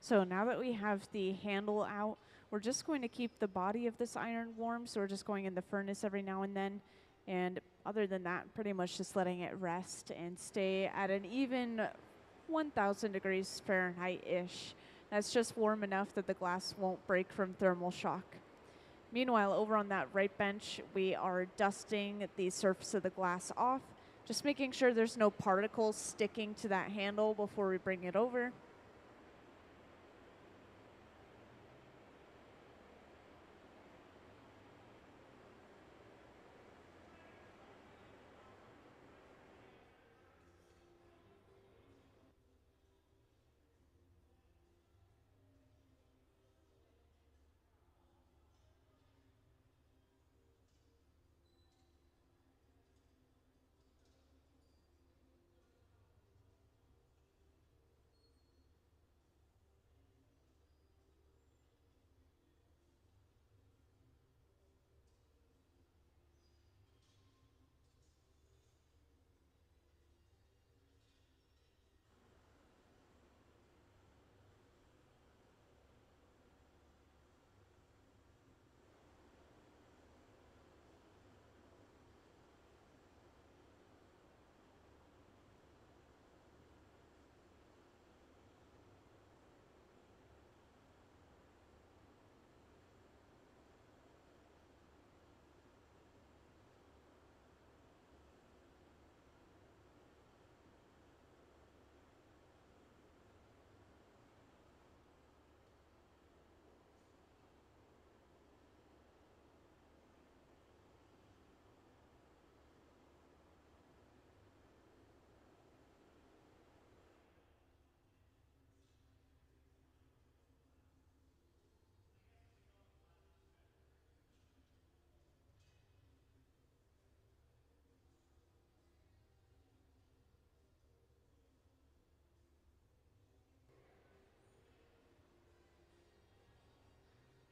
So now that we have the handle out, we're just going to keep the body of this iron warm. So we're just going in the furnace every now and then. And other than that, pretty much just letting it rest and stay at an even 1,000 degrees Fahrenheit-ish. That's just warm enough that the glass won't break from thermal shock. Meanwhile, over on that right bench, we are dusting the surface of the glass off, just making sure there's no particles sticking to that handle before we bring it over.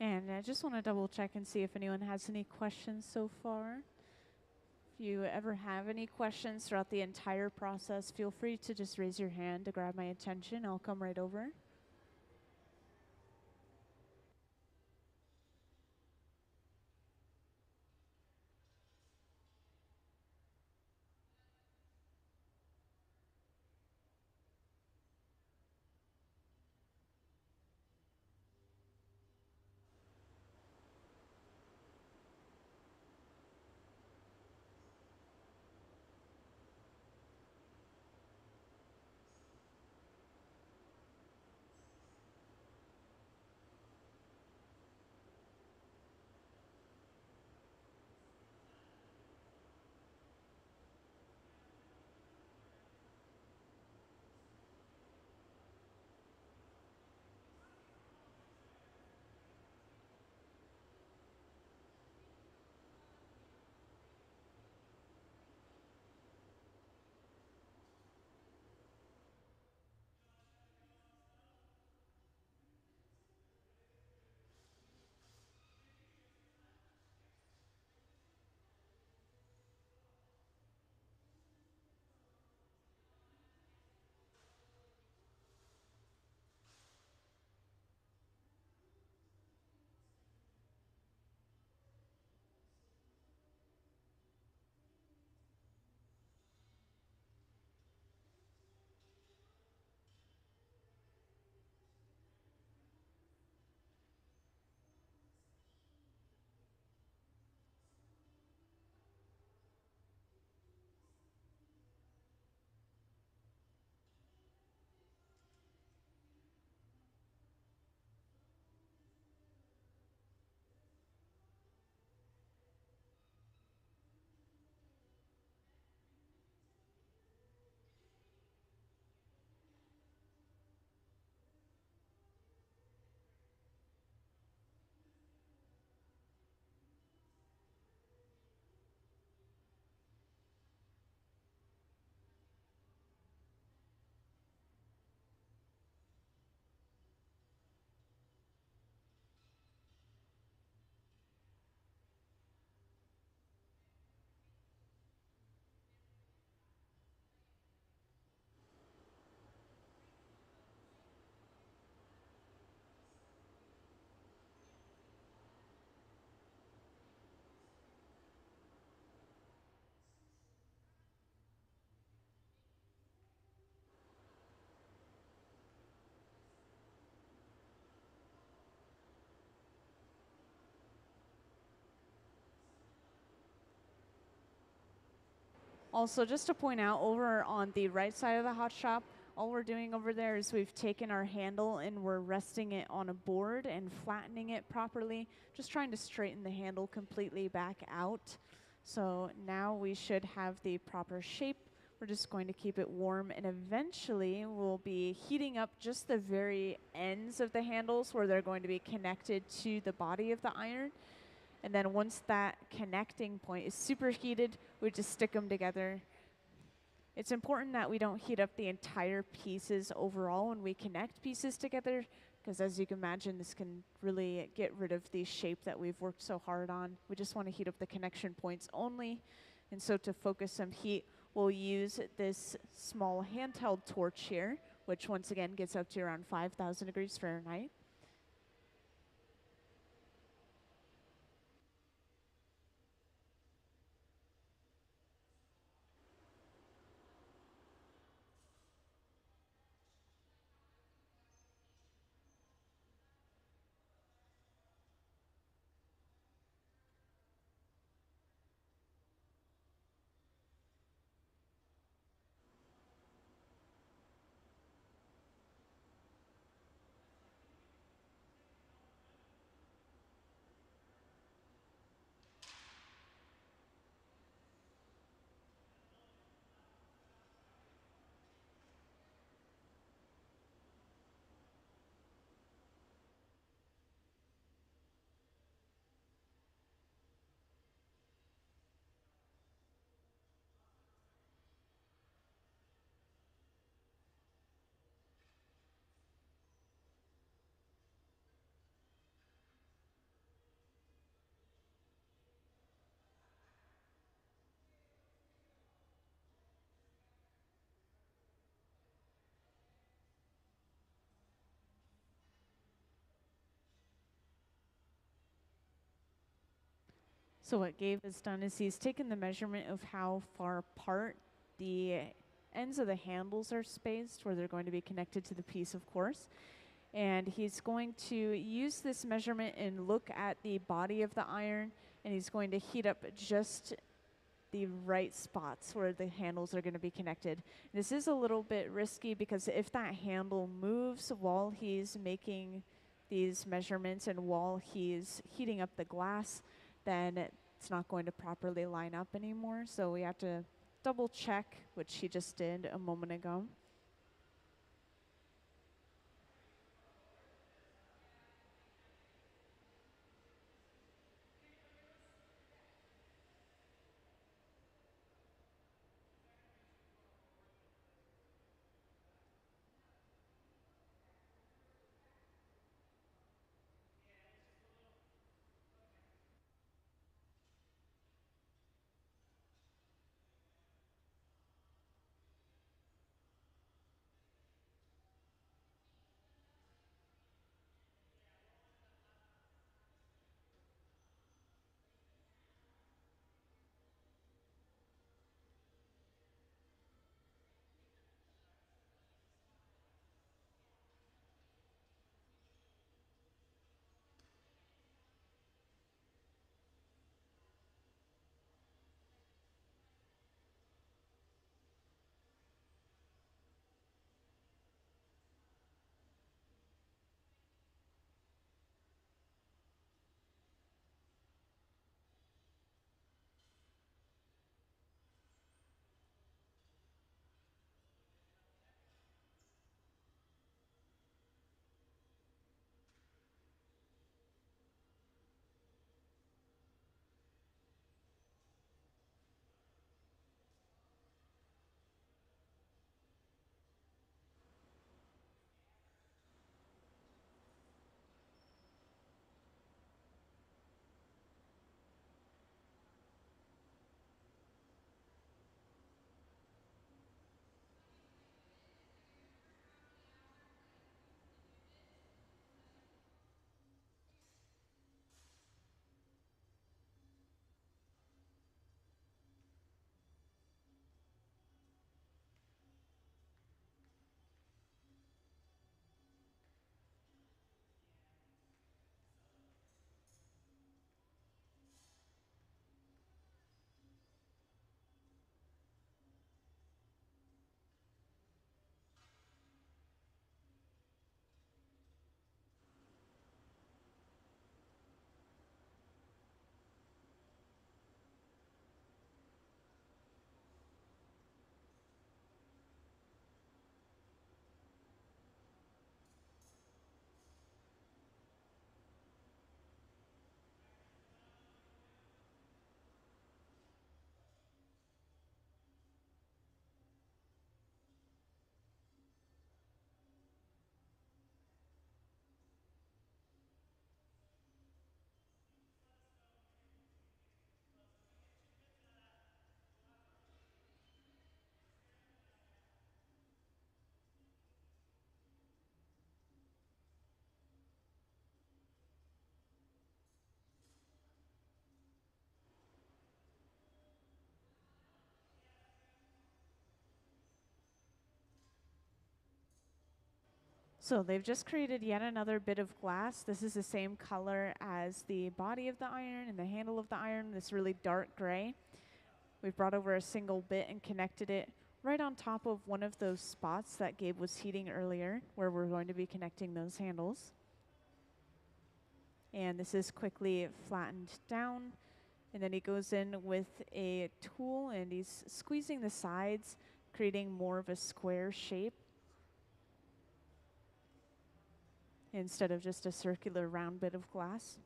And I just want to double check and see if anyone has any questions so far. If you ever have any questions throughout the entire process, feel free to just raise your hand to grab my attention. I'll come right over. Also, just to point out, over on the right side of the hot shop, all we're doing over there is we've taken our handle and we're resting it on a board and flattening it properly, just trying to straighten the handle completely back out. So now we should have the proper shape. We're just going to keep it warm, and eventually we'll be heating up just the very ends of the handles where they're going to be connected to the body of the iron. And then once that connecting point is superheated, we just stick them together. It's important that we don't heat up the entire pieces overall when we connect pieces together, because as you can imagine, this can really get rid of the shape that we've worked so hard on. We just want to heat up the connection points only. And so to focus some heat, we'll use this small handheld torch here, which once again gets up to around 5,000 degrees Fahrenheit. So what Gabe has done is he's taken the measurement of how far apart the ends of the handles are spaced, where they're going to be connected to the piece, of course. And he's going to use this measurement and look at the body of the iron, and he's going to heat up just the right spots where the handles are going to be connected. This is a little bit risky because if that handle moves while he's making these measurements and while he's heating up the glass, then it's not going to properly line up anymore. So we have to double check, which he just did a moment ago. So they've just created yet another bit of glass. This is the same color as the body of the iron and the handle of the iron, this really dark gray. We've brought over a single bit and connected it right on top of one of those spots that Gabe was heating earlier, where we're going to be connecting those handles. And this is quickly flattened down. And then he goes in with a tool and he's squeezing the sides, creating more of a square shape instead of just a circular round bit of glass.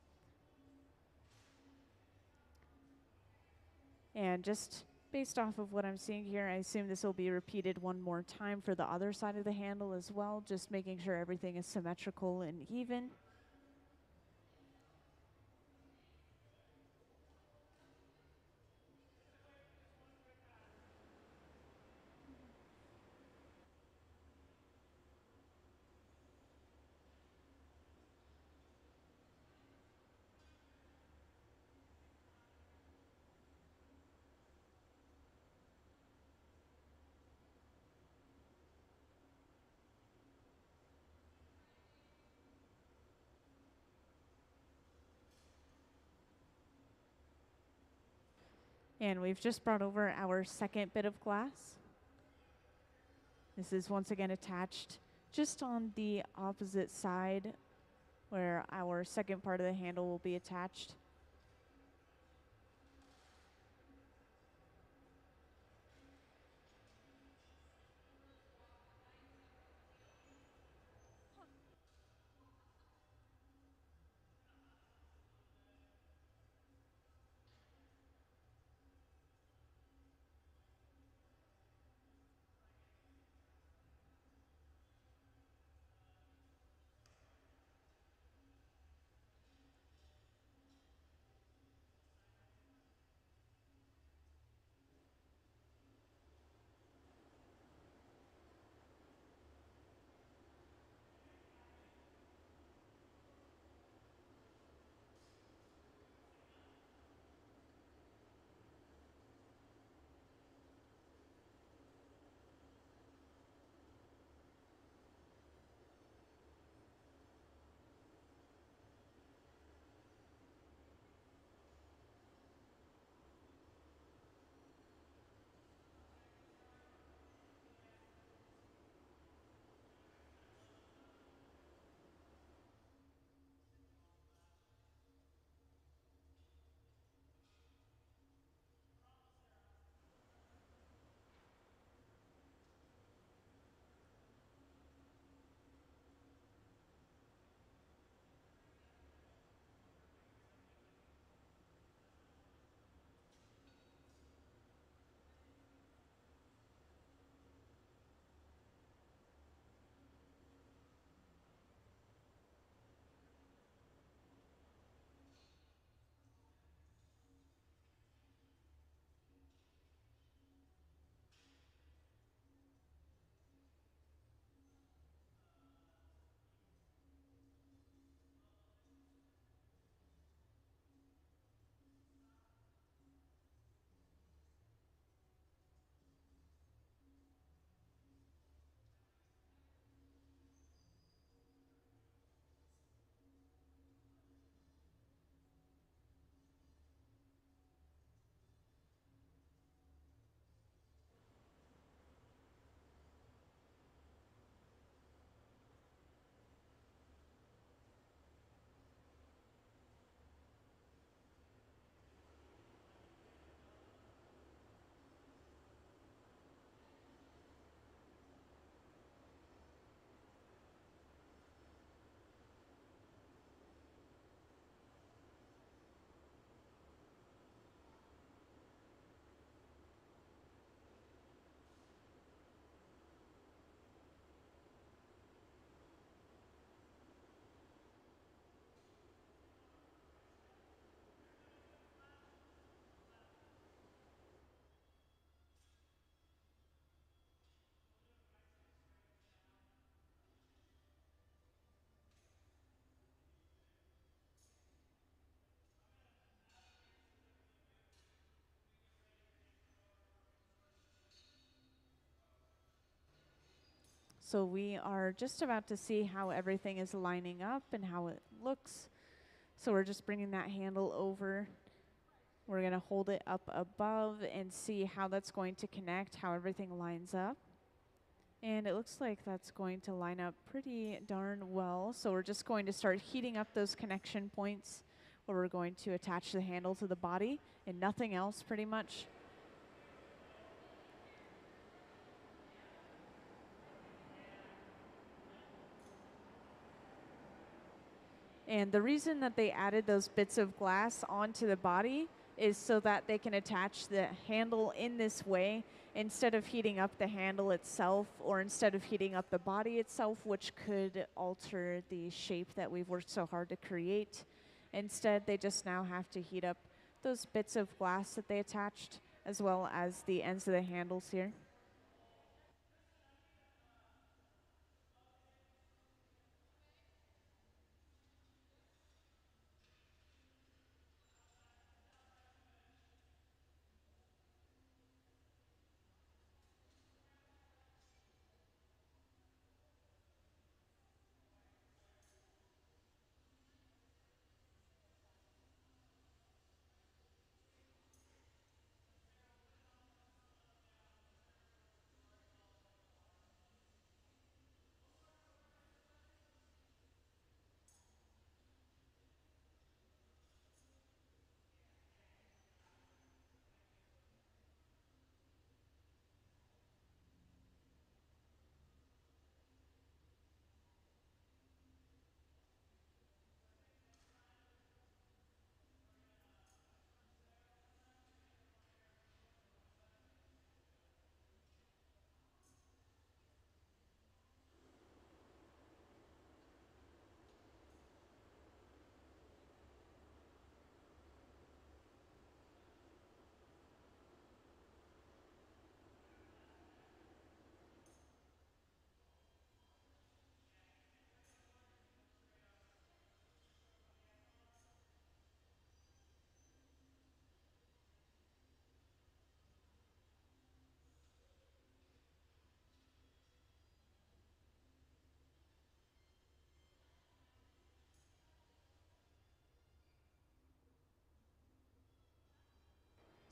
And just based off of what I'm seeing here, I assume this will be repeated one more time for the other side of the handle as well, just making sure everything is symmetrical and even. And we've just brought over our second bit of glass. This is once again attached just on the opposite side where our second part of the handle will be attached. So we are just about to see how everything is lining up and how it looks. So we're just bringing that handle over. We're going to hold it up above and see how that's going to connect, how everything lines up. And it looks like that's going to line up pretty darn well. So we're just going to start heating up those connection points where we're going to attach the handle to the body and nothing else pretty much. And the reason that they added those bits of glass onto the body is so that they can attach the handle in this way instead of heating up the handle itself or instead of heating up the body itself, which could alter the shape that we've worked so hard to create. Instead, they just now have to heat up those bits of glass that they attached as well as the ends of the handles here.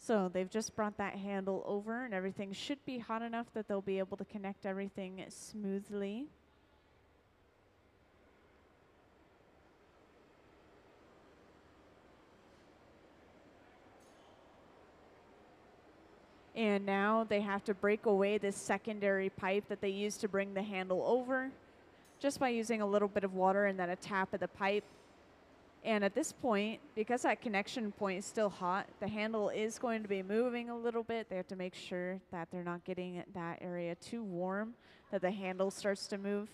So they've just brought that handle over and everything should be hot enough that they'll be able to connect everything smoothly. And now they have to break away this secondary pipe that they used to bring the handle over just by using a little bit of water and then a tap of the pipe. And at this point, because that connection point is still hot, the handle is going to be moving a little bit. They have to make sure that they're not getting that area too warm, that the handle starts to move.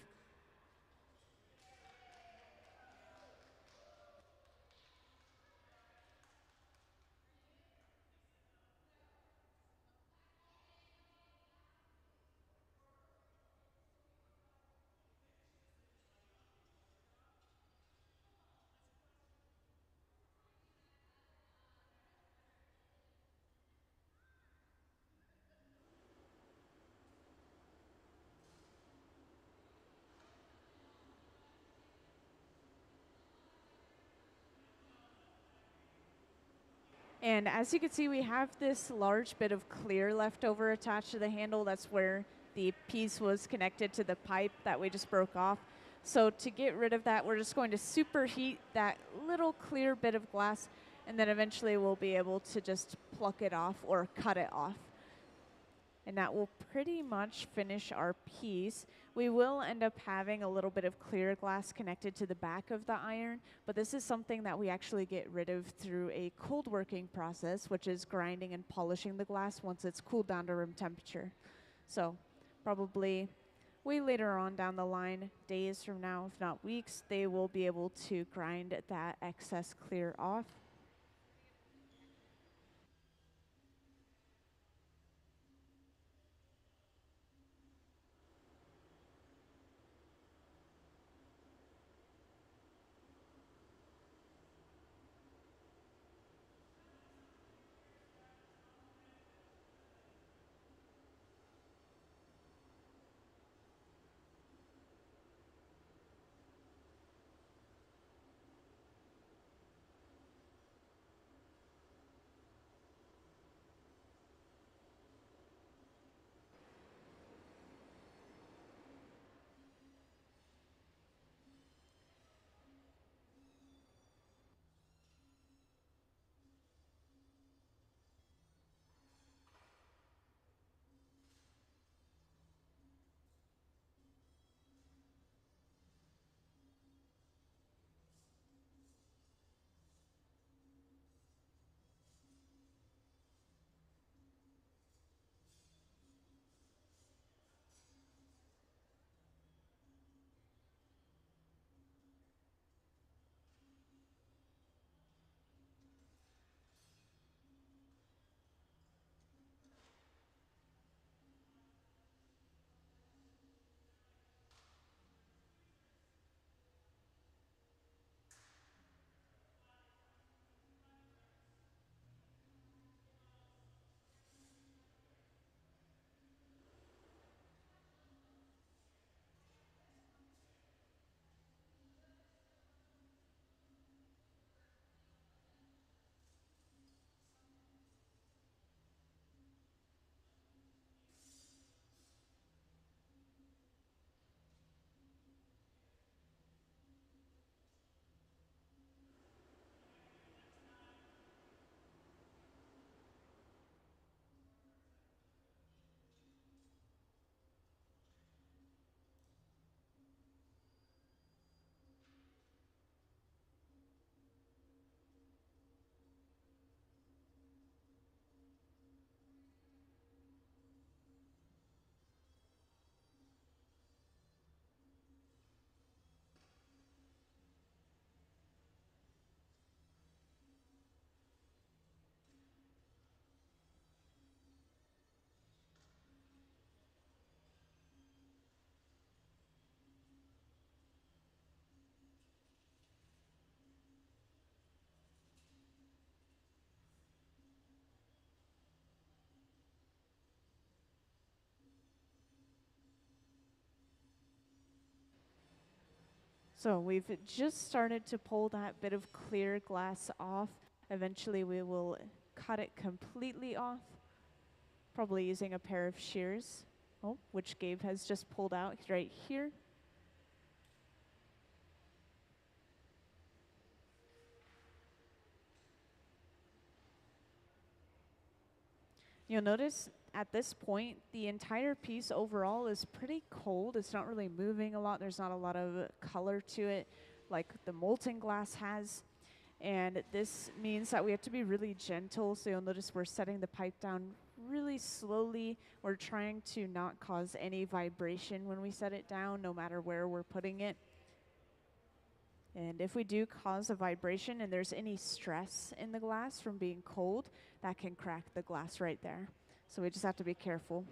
And as you can see, we have this large bit of clear left over attached to the handle. That's where the piece was connected to the pipe that we just broke off. So to get rid of that, we're just going to superheat that little clear bit of glass, and then eventually we'll be able to just pluck it off or cut it off. And that will pretty much finish our piece. We will end up having a little bit of clear glass connected to the back of the iron, but this is something that we actually get rid of through a cold working process, which is grinding and polishing the glass once it's cooled down to room temperature. So probably way later on down the line, days from now, if not weeks, they will be able to grind that excess clear off. So we've just started to pull that bit of clear glass off. Eventually we will cut it completely off, probably using a pair of shears, which Gabe has just pulled out right here. You'll notice at this point, the entire piece overall is pretty cold. It's not really moving a lot. There's not a lot of color to it like the molten glass has. And this means that we have to be really gentle. So you'll notice we're setting the pipe down really slowly. We're trying to not cause any vibration when we set it down, no matter where we're putting it. And if we do cause a vibration and there's any stress in the glass from being cold, that can crack the glass right there. So we just have to be careful.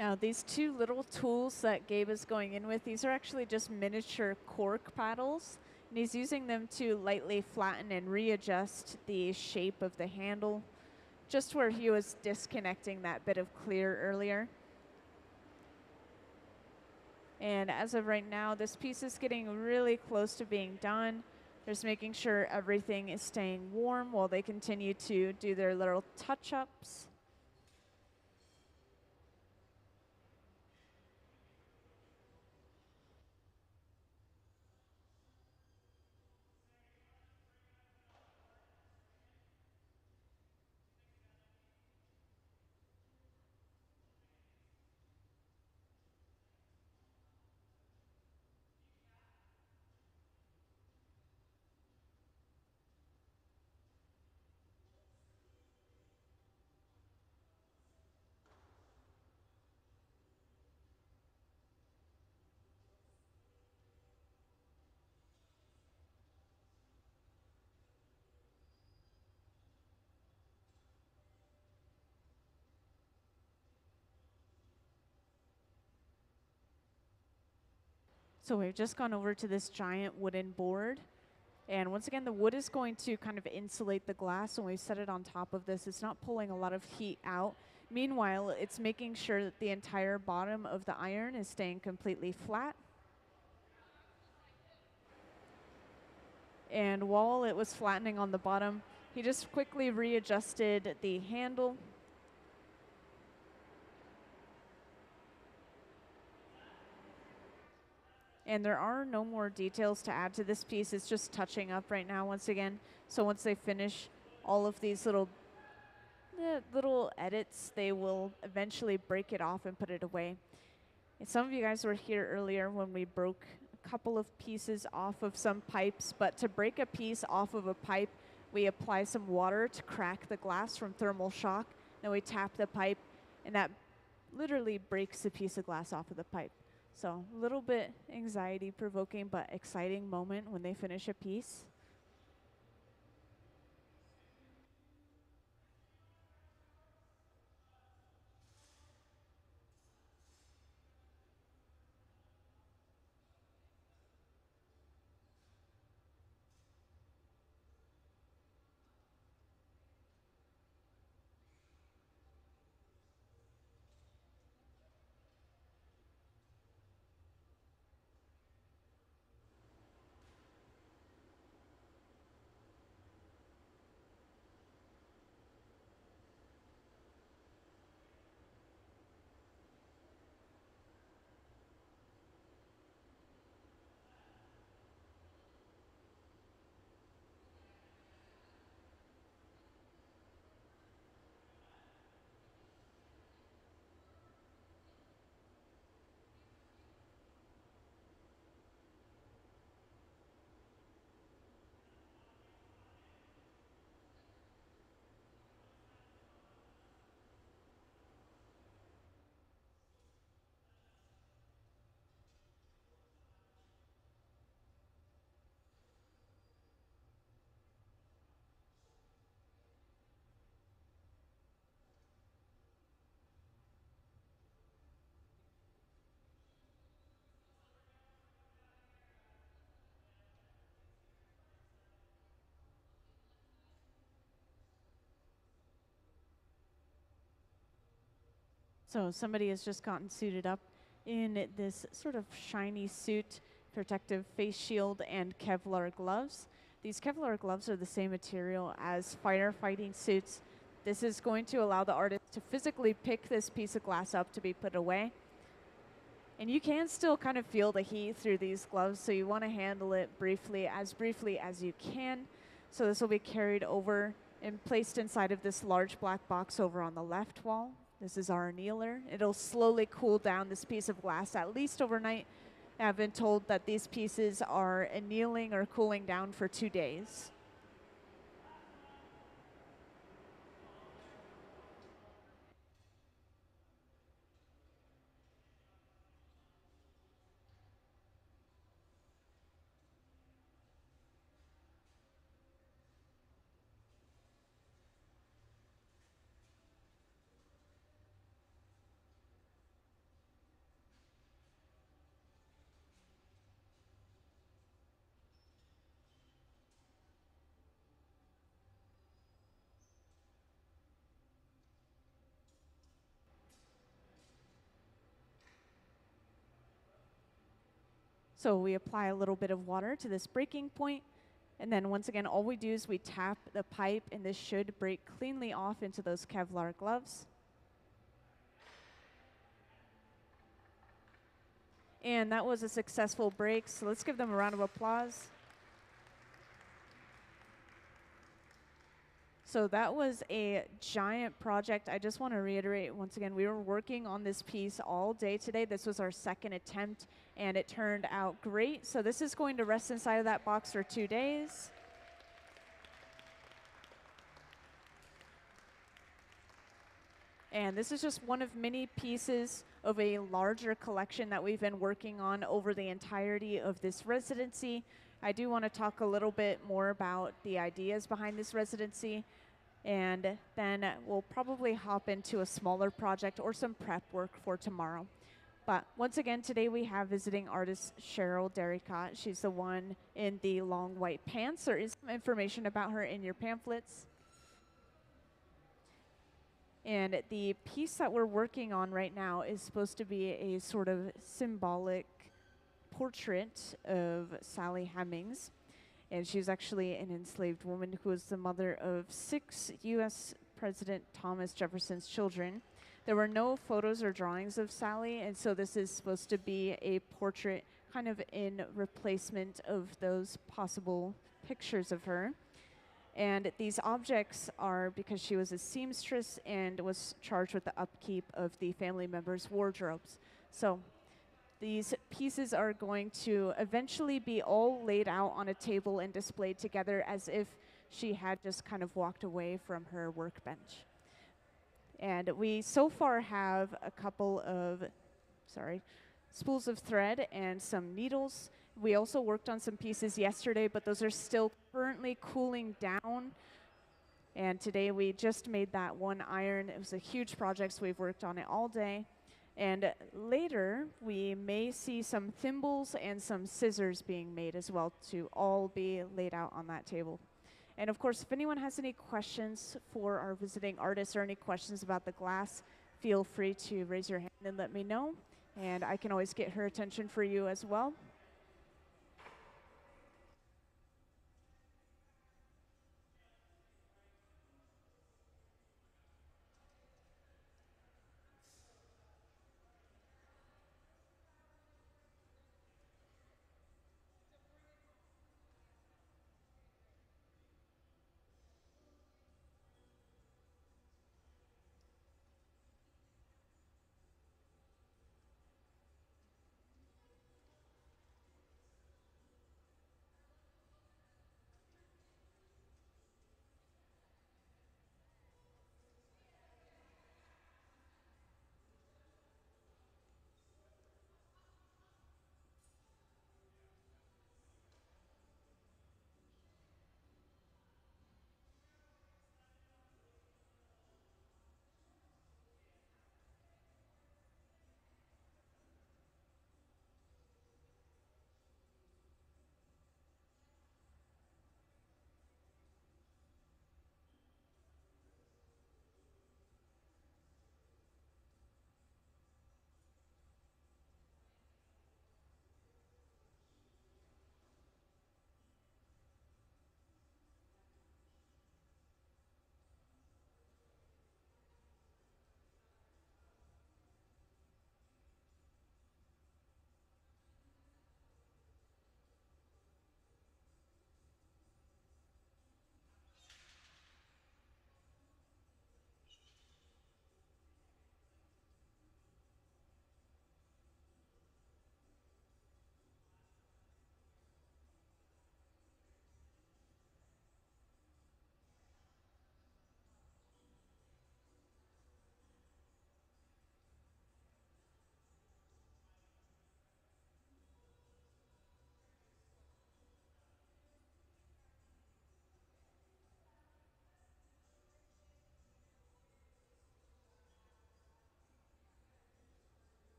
Now these two little tools that Gabe is going in with, these are actually just miniature cork paddles. And he's using them to lightly flatten and readjust the shape of the handle, just where he was disconnecting that bit of clear earlier. And as of right now, this piece is getting really close to being done. Just making sure everything is staying warm while they continue to do their little touch-ups. So we've just gone over to this giant wooden board. And once again, the wood is going to kind of insulate the glass. When we set it on top of this, it's not pulling a lot of heat out. Meanwhile, it's making sure that the entire bottom of the iron is staying completely flat. And while it was flattening on the bottom, he just quickly readjusted the handle. And there are no more details to add to this piece. It's just touching up right now once again. So once they finish all of these little edits, they will eventually break it off and put it away. And some of you guys were here earlier when we broke a couple of pieces off of some pipes, but to break a piece off of a pipe, we apply some water to crack the glass from thermal shock. Then we tap the pipe, and that literally breaks a piece of glass off of the pipe. So a little bit anxiety provoking, but exciting moment when they finish a piece. So somebody has just gotten suited up in this sort of shiny suit, protective face shield, and Kevlar gloves. These Kevlar gloves are the same material as firefighting suits. This is going to allow the artist to physically pick this piece of glass up to be put away. And you can still kind of feel the heat through these gloves, so you want to handle it briefly as you can. So this will be carried over and placed inside of this large black box over on the left wall. This is our annealer. It'll slowly cool down this piece of glass at least overnight. I've been told that these pieces are annealing or cooling down for 2 days. So we apply a little bit of water to this breaking point, and then once again, all we do is we tap the pipe, and this should break cleanly off into those Kevlar gloves. And that was a successful break, so let's give them a round of applause. So that was a giant project. I just want to reiterate once again, we were working on this piece all day today. This was our second attempt, and it turned out great. So this is going to rest inside of that box for 2 days. And this is just one of many pieces of a larger collection that we've been working on over the entirety of this residency. I do want to talk a little bit more about the ideas behind this residency, and then we'll probably hop into a smaller project or some prep work for tomorrow. But once again, today we have visiting artist Cheryl Derricotte. She's the one in the long white pants. There is some information about her in your pamphlets. And the piece that we're working on right now is supposed to be a sort of symbolic portrait of Sally Hemings. And she was actually an enslaved woman who was the mother of 6 U.S. President Thomas Jefferson's children. There were no photos or drawings of Sally, and so this is supposed to be a portrait kind of in replacement of those possible pictures of her. And these objects are because she was a seamstress and was charged with the upkeep of the family members' wardrobes. So these pieces are going to eventually be all laid out on a table and displayed together as if she had just kind of walked away from her workbench. And we so far have a couple of, spools of thread and some needles. We also worked on some pieces yesterday, but those are still currently cooling down. And today we just made that one iron. It was a huge project, so we've worked on it all day. And later, we may see some thimbles and some scissors being made as well to all be laid out on that table. And of course, if anyone has any questions for our visiting artists or any questions about the glass, feel free to raise your hand and let me know. And I can always get her attention for you as well.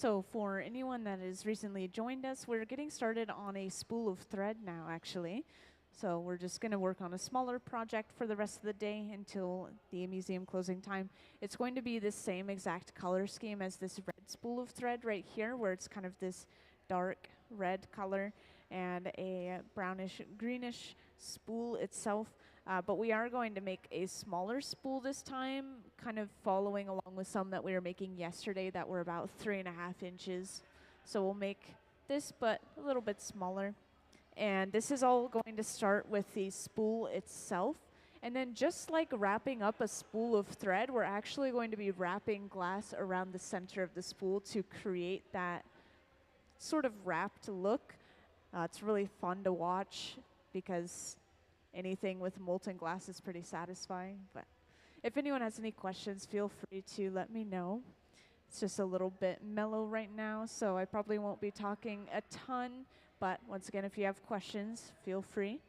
So for anyone that has recently joined us, we're getting started on a spool of thread now, actually. So we're just going to work on a smaller project for the rest of the day until the museum closing time. It's going to be the same exact color scheme as this red spool of thread right here, where it's kind of this dark red color and a brownish greenish spool itself. But we are going to make a smaller spool this time, kind of following along with some that we were making yesterday that were about 3.5 inches. So we'll make this, but a little bit smaller. And this is all going to start with the spool itself. And then just like wrapping up a spool of thread, we're actually going to be wrapping glass around the center of the spool to create that sort of wrapped look. It's really fun to watch because anything with molten glass is pretty satisfying. But if anyone has any questions, feel free to let me know. It's just a little bit mellow right now, so I probably won't be talking a ton. But once again, if you have questions, feel free.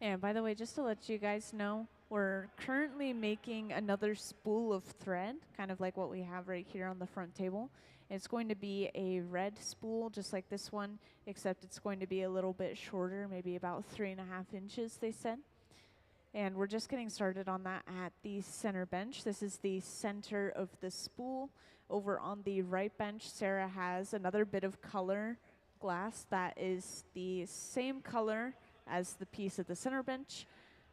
And by the way, just to let you guys know, we're currently making another spool of thread, kind of like what we have right here on the front table. It's going to be a red spool, just like this one, except it's going to be a little bit shorter, maybe about 3.5 inches, they said. And we're just getting started on that at the center bench. This is the center of the spool. Over on the right bench, Sarah has another bit of color glass that is the same color as the piece at the center bench.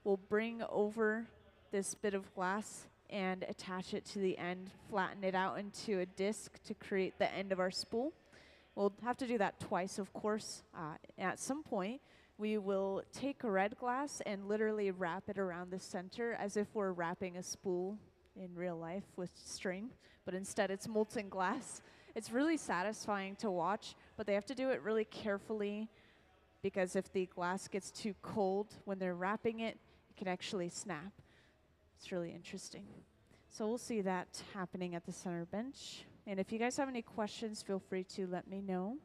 We'll bring over this bit of glass and attach it to the end, flatten it out into a disc to create the end of our spool. We'll have to do that twice, of course, at some point. we will take red glass and literally wrap it around the center as if we're wrapping a spool in real life with string, but instead it's molten glass. It's really satisfying to watch, but they have to do it really carefully because if the glass gets too cold when they're wrapping it, it can actually snap. It's really interesting. So we'll see that happening at the center bench. And if you guys have any questions, feel free to let me know.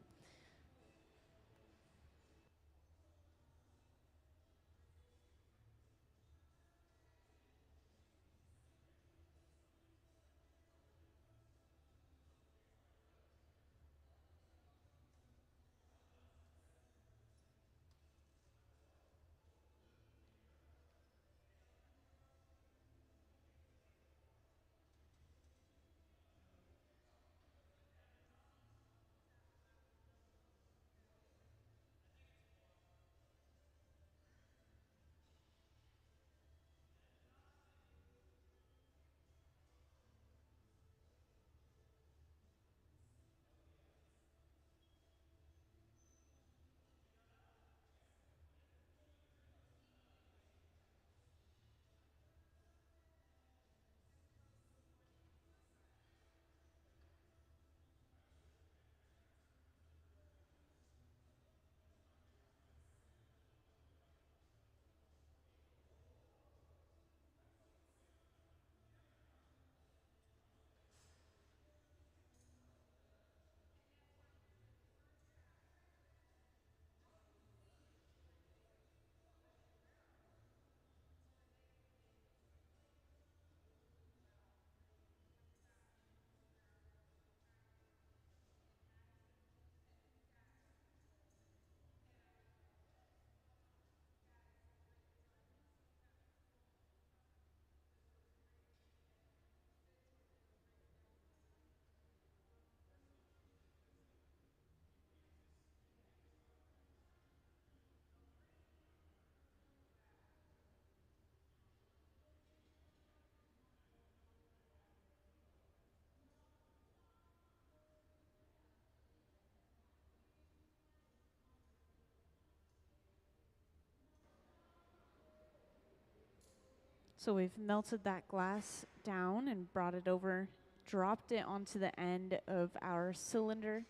So we've melted that glass down and brought it over, dropped it onto the end of our cylinder,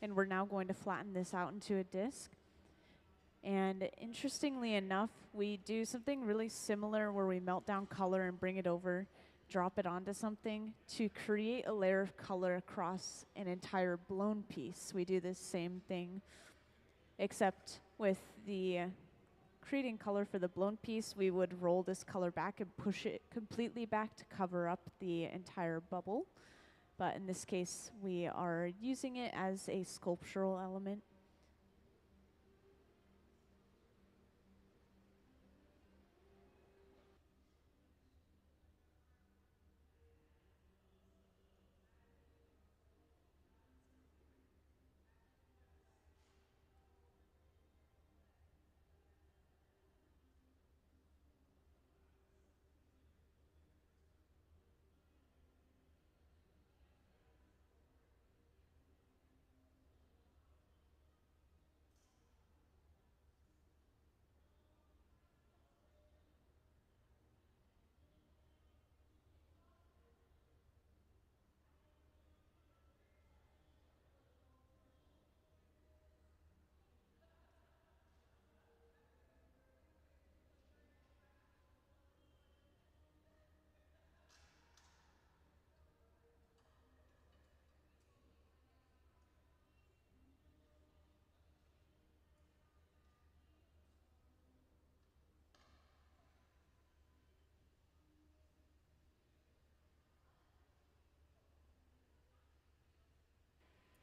and we're now going to flatten this out into a disc. And interestingly enough, we do something really similar where we melt down color and bring it over, drop it onto something to create a layer of color across an entire blown piece. We do this same thing, except with the creating color for the blown piece, we would roll this color back and push it completely back to cover up the entire bubble. But in this case, we are using it as a sculptural element.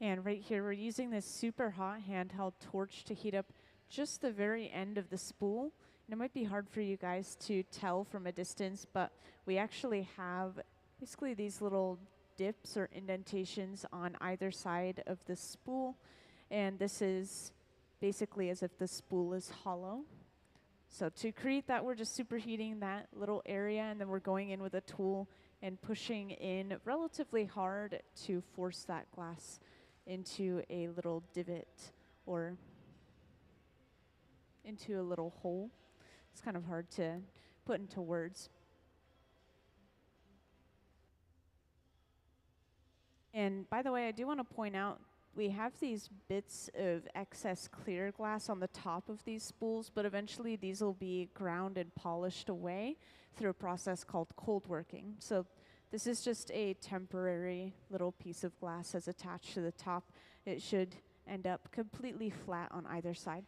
And right here, we're using this super hot handheld torch to heat up just the very end of the spool. And it might be hard for you guys to tell from a distance, but we actually have basically these little dips or indentations on either side of the spool. And this is basically as if the spool is hollow. So to create that, we're just superheating that little area, and then we're going in with a tool and pushing in relatively hard to force that glass into a little divot or into a little hole. It's kind of hard to put into words. And by the way, I do want to point out we have these bits of excess clear glass on the top of these spools, but eventually these will be ground and polished away through a process called cold working. So this is just a temporary little piece of glass that's attached to the top. It should end up completely flat on either side.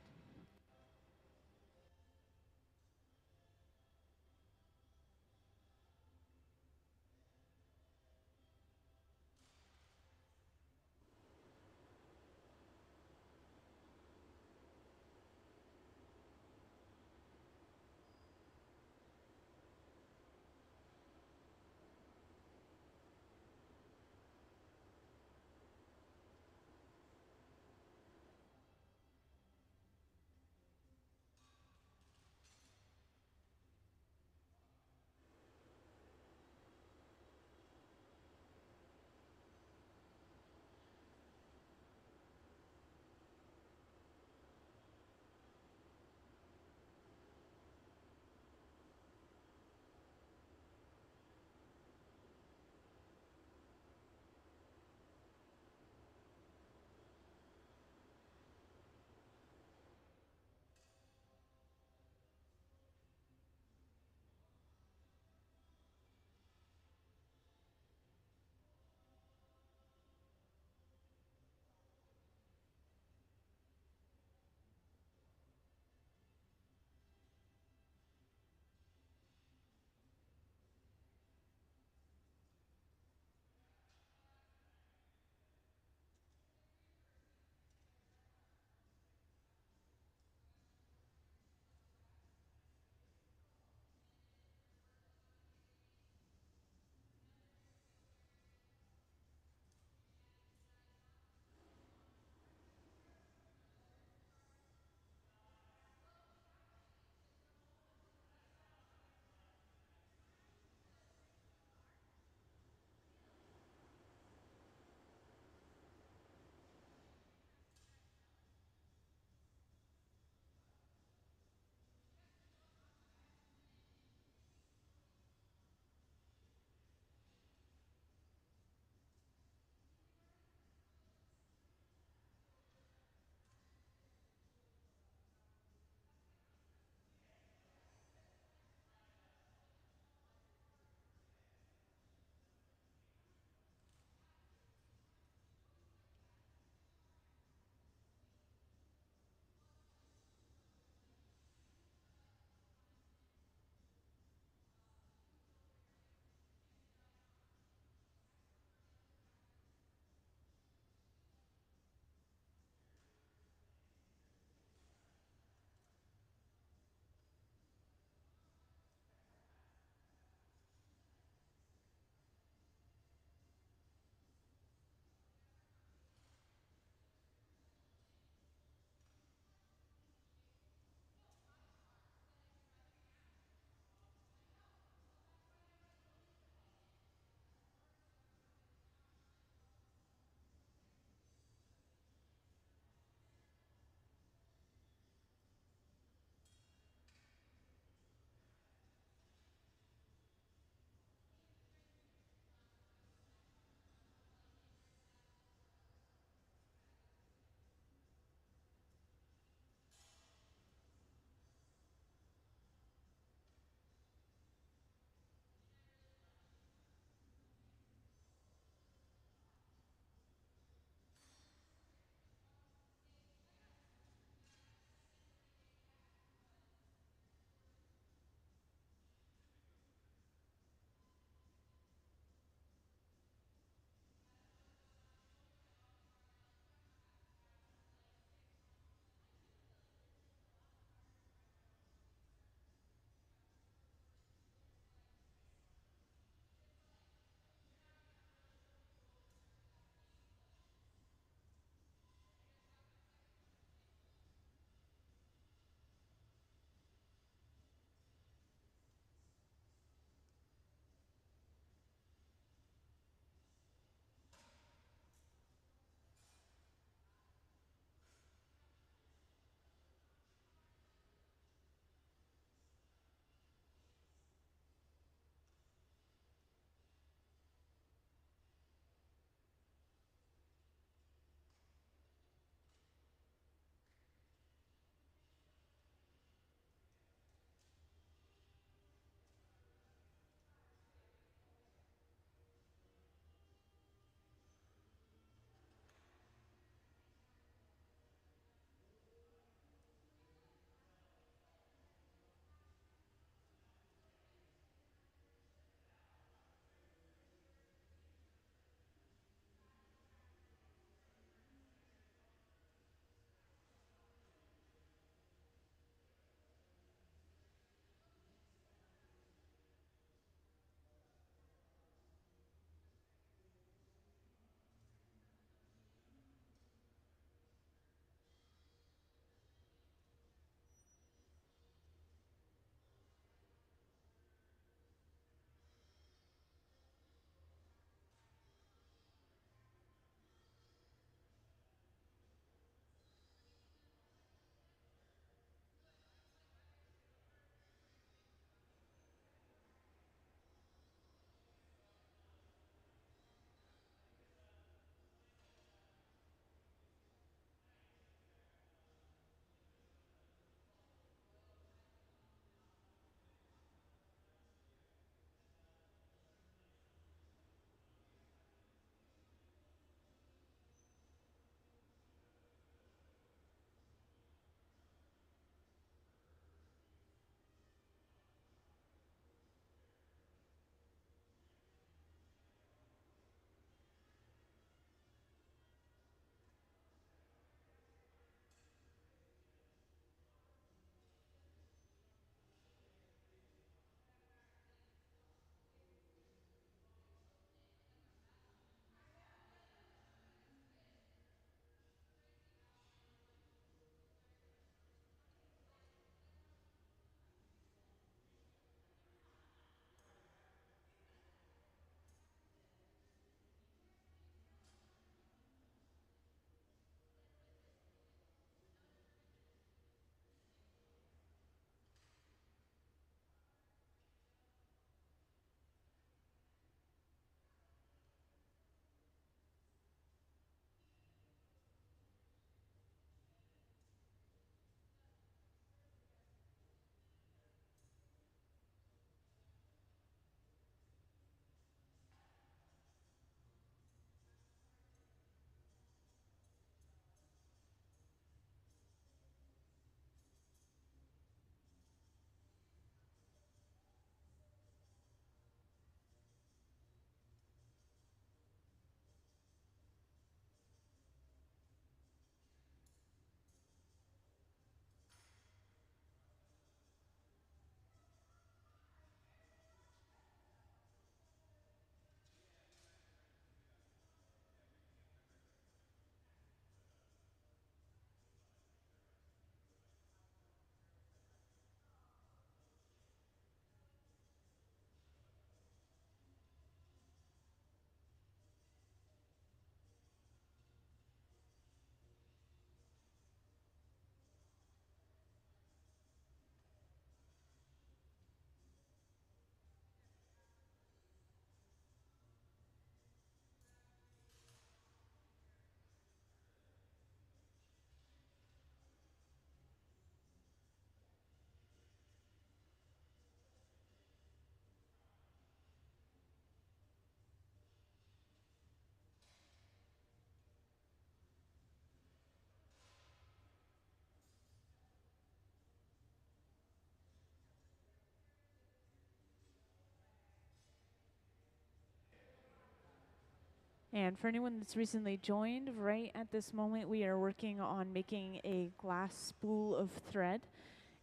And for anyone that's recently joined, right at this moment we are working on making a glass spool of thread.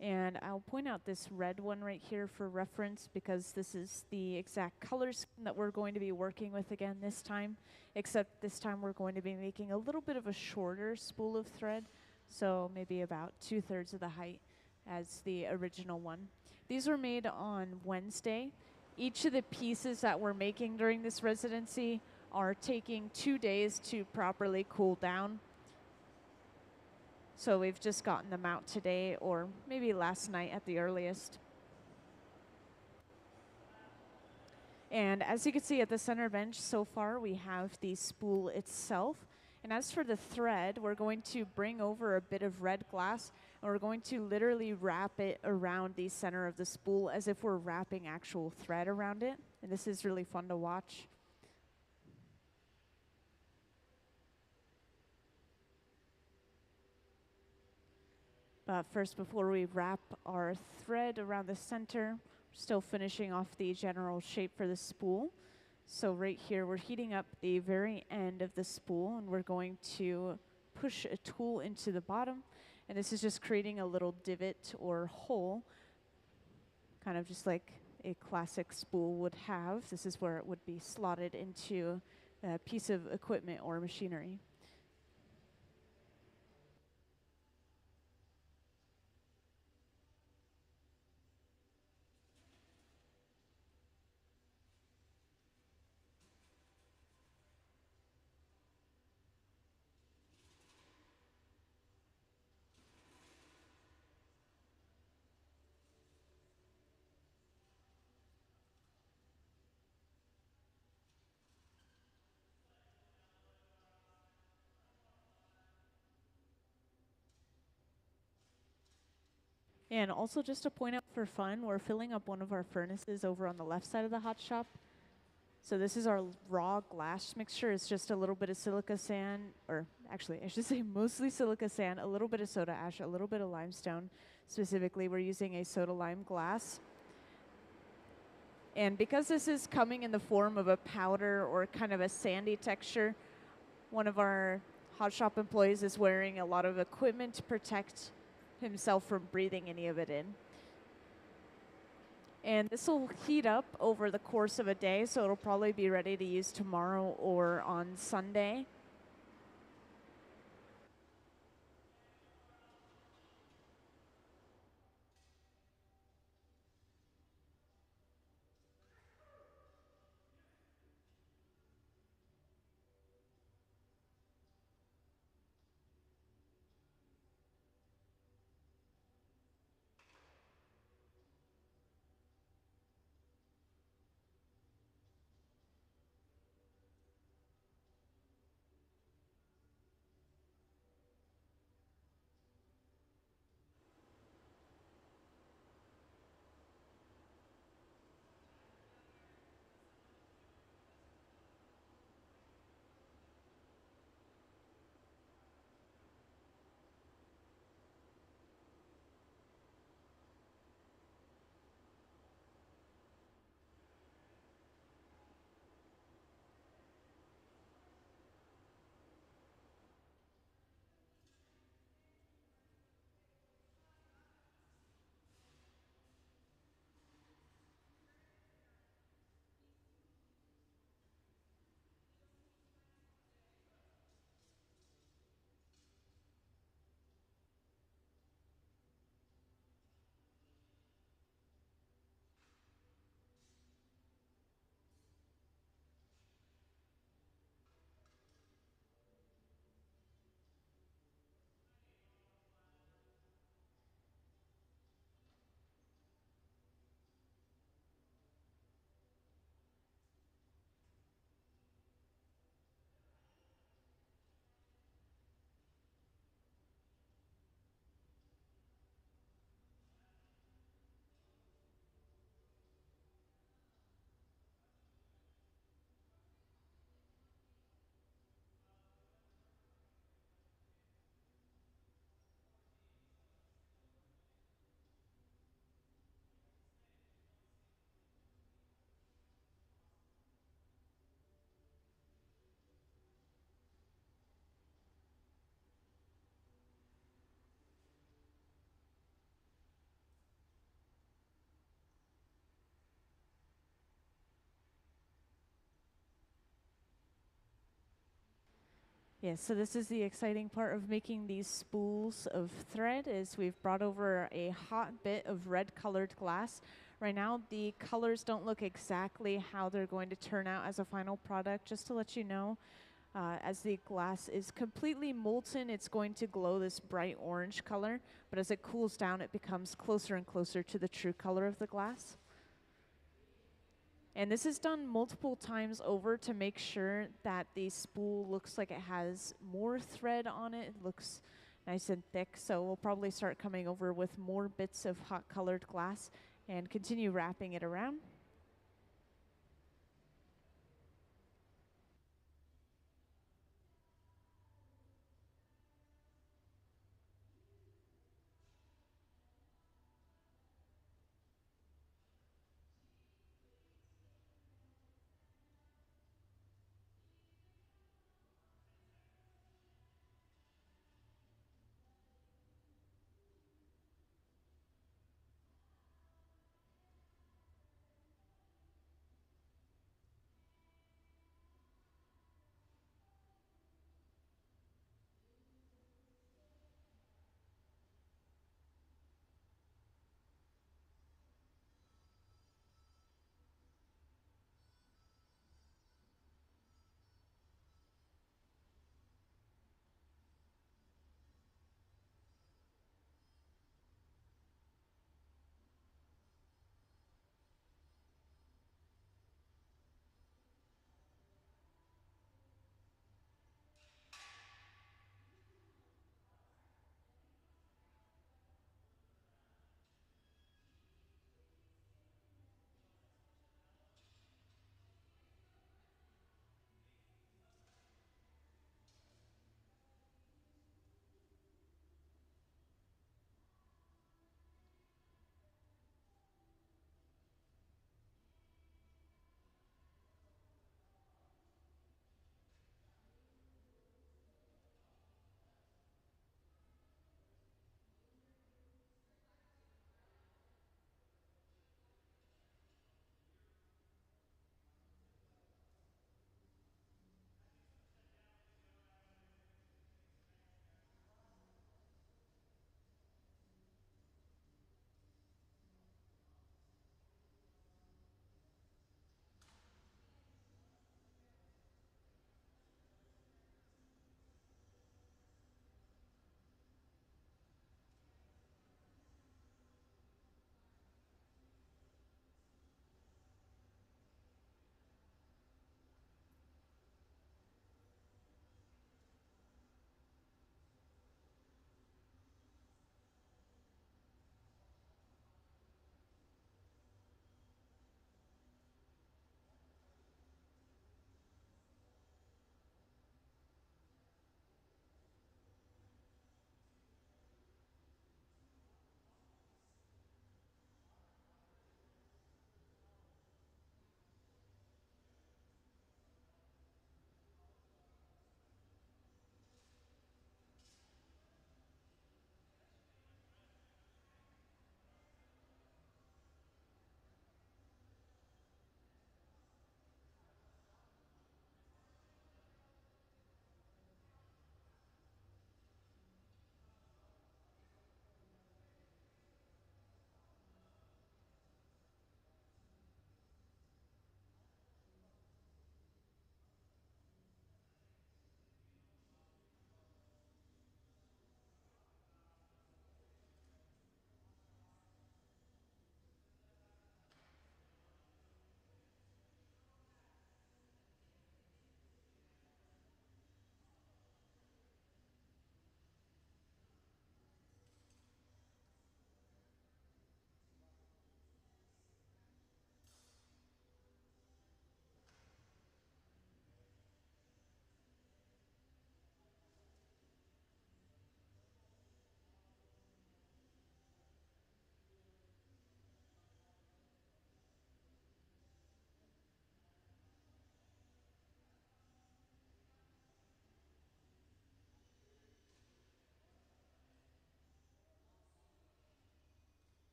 And I'll point out this red one right here for reference because this is the exact color scheme that we're going to be working with again this time, except this time we're going to be making a little bit of a shorter spool of thread, so maybe about 2/3 of the height as the original one. These were made on Wednesday. Each of the pieces that we're making during this residency are taking 2 days to properly cool down. So we've just gotten them out today or maybe last night at the earliest. And as you can see at the center bench so far, we have the spool itself. And as for the thread, we're going to bring over a bit of red glass and we're going to literally wrap it around the center of the spool as if we're wrapping actual thread around it. And this is really fun to watch. But first, before we wrap our thread around the center, we're still finishing off the general shape for the spool. So right here, we're heating up the very end of the spool, and we're going to push a tool into the bottom. And this is just creating a little divot or hole, kind of just like a classic spool would have. This is where it would be slotted into a piece of equipment or machinery. And also just to point out for fun, we're filling up one of our furnaces over on the left side of the hot shop. So this is our raw glass mixture. It's just a little bit of silica sand, or actually I should say mostly silica sand, a little bit of soda ash, a little bit of limestone. Specifically, we're using a soda lime glass. And because this is coming in the form of a powder or kind of a sandy texture, one of our hot shop employees is wearing a lot of equipment to protect himself from breathing any of it in. And this will heat up over the course of a day, so it'll probably be ready to use tomorrow or on Sunday. Yes, so this is the exciting part of making these spools of thread is we've brought over a hot bit of red colored glass. Right now the colors don't look exactly how they're going to turn out as a final product. Just to let you know, as the glass is completely molten, it's going to glow this bright orange color, but as it cools down, it becomes closer and closer to the true color of the glass. And this is done multiple times over to make sure that the spool looks like it has more thread on it. It looks nice and thick, so we'll probably start coming over with more bits of hot colored glass and continue wrapping it around.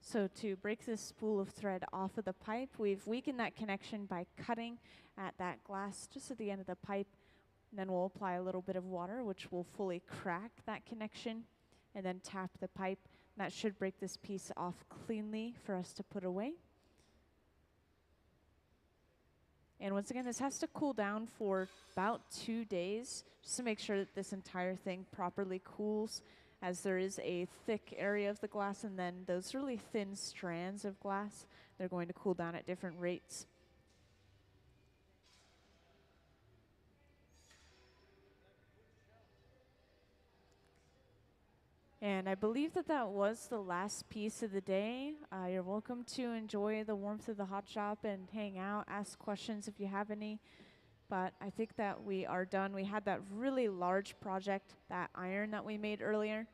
So to break this spool of thread off of the pipe, we've weakened that connection by cutting at that glass just at the end of the pipe. And then we'll apply a little bit of water, which will fully crack that connection, and then tap the pipe. And that should break this piece off cleanly for us to put away. And once again, this has to cool down for about 2 days, just to make sure that this entire thing properly cools, as there is a thick area of the glass and then those really thin strands of glass, they're going to cool down at different rates. And I believe that that was the last piece of the day. You're welcome to enjoy the warmth of the hot shop and hang out, ask questions if you have any. But I think that we are done. We had that really large project, that iron that we made earlier.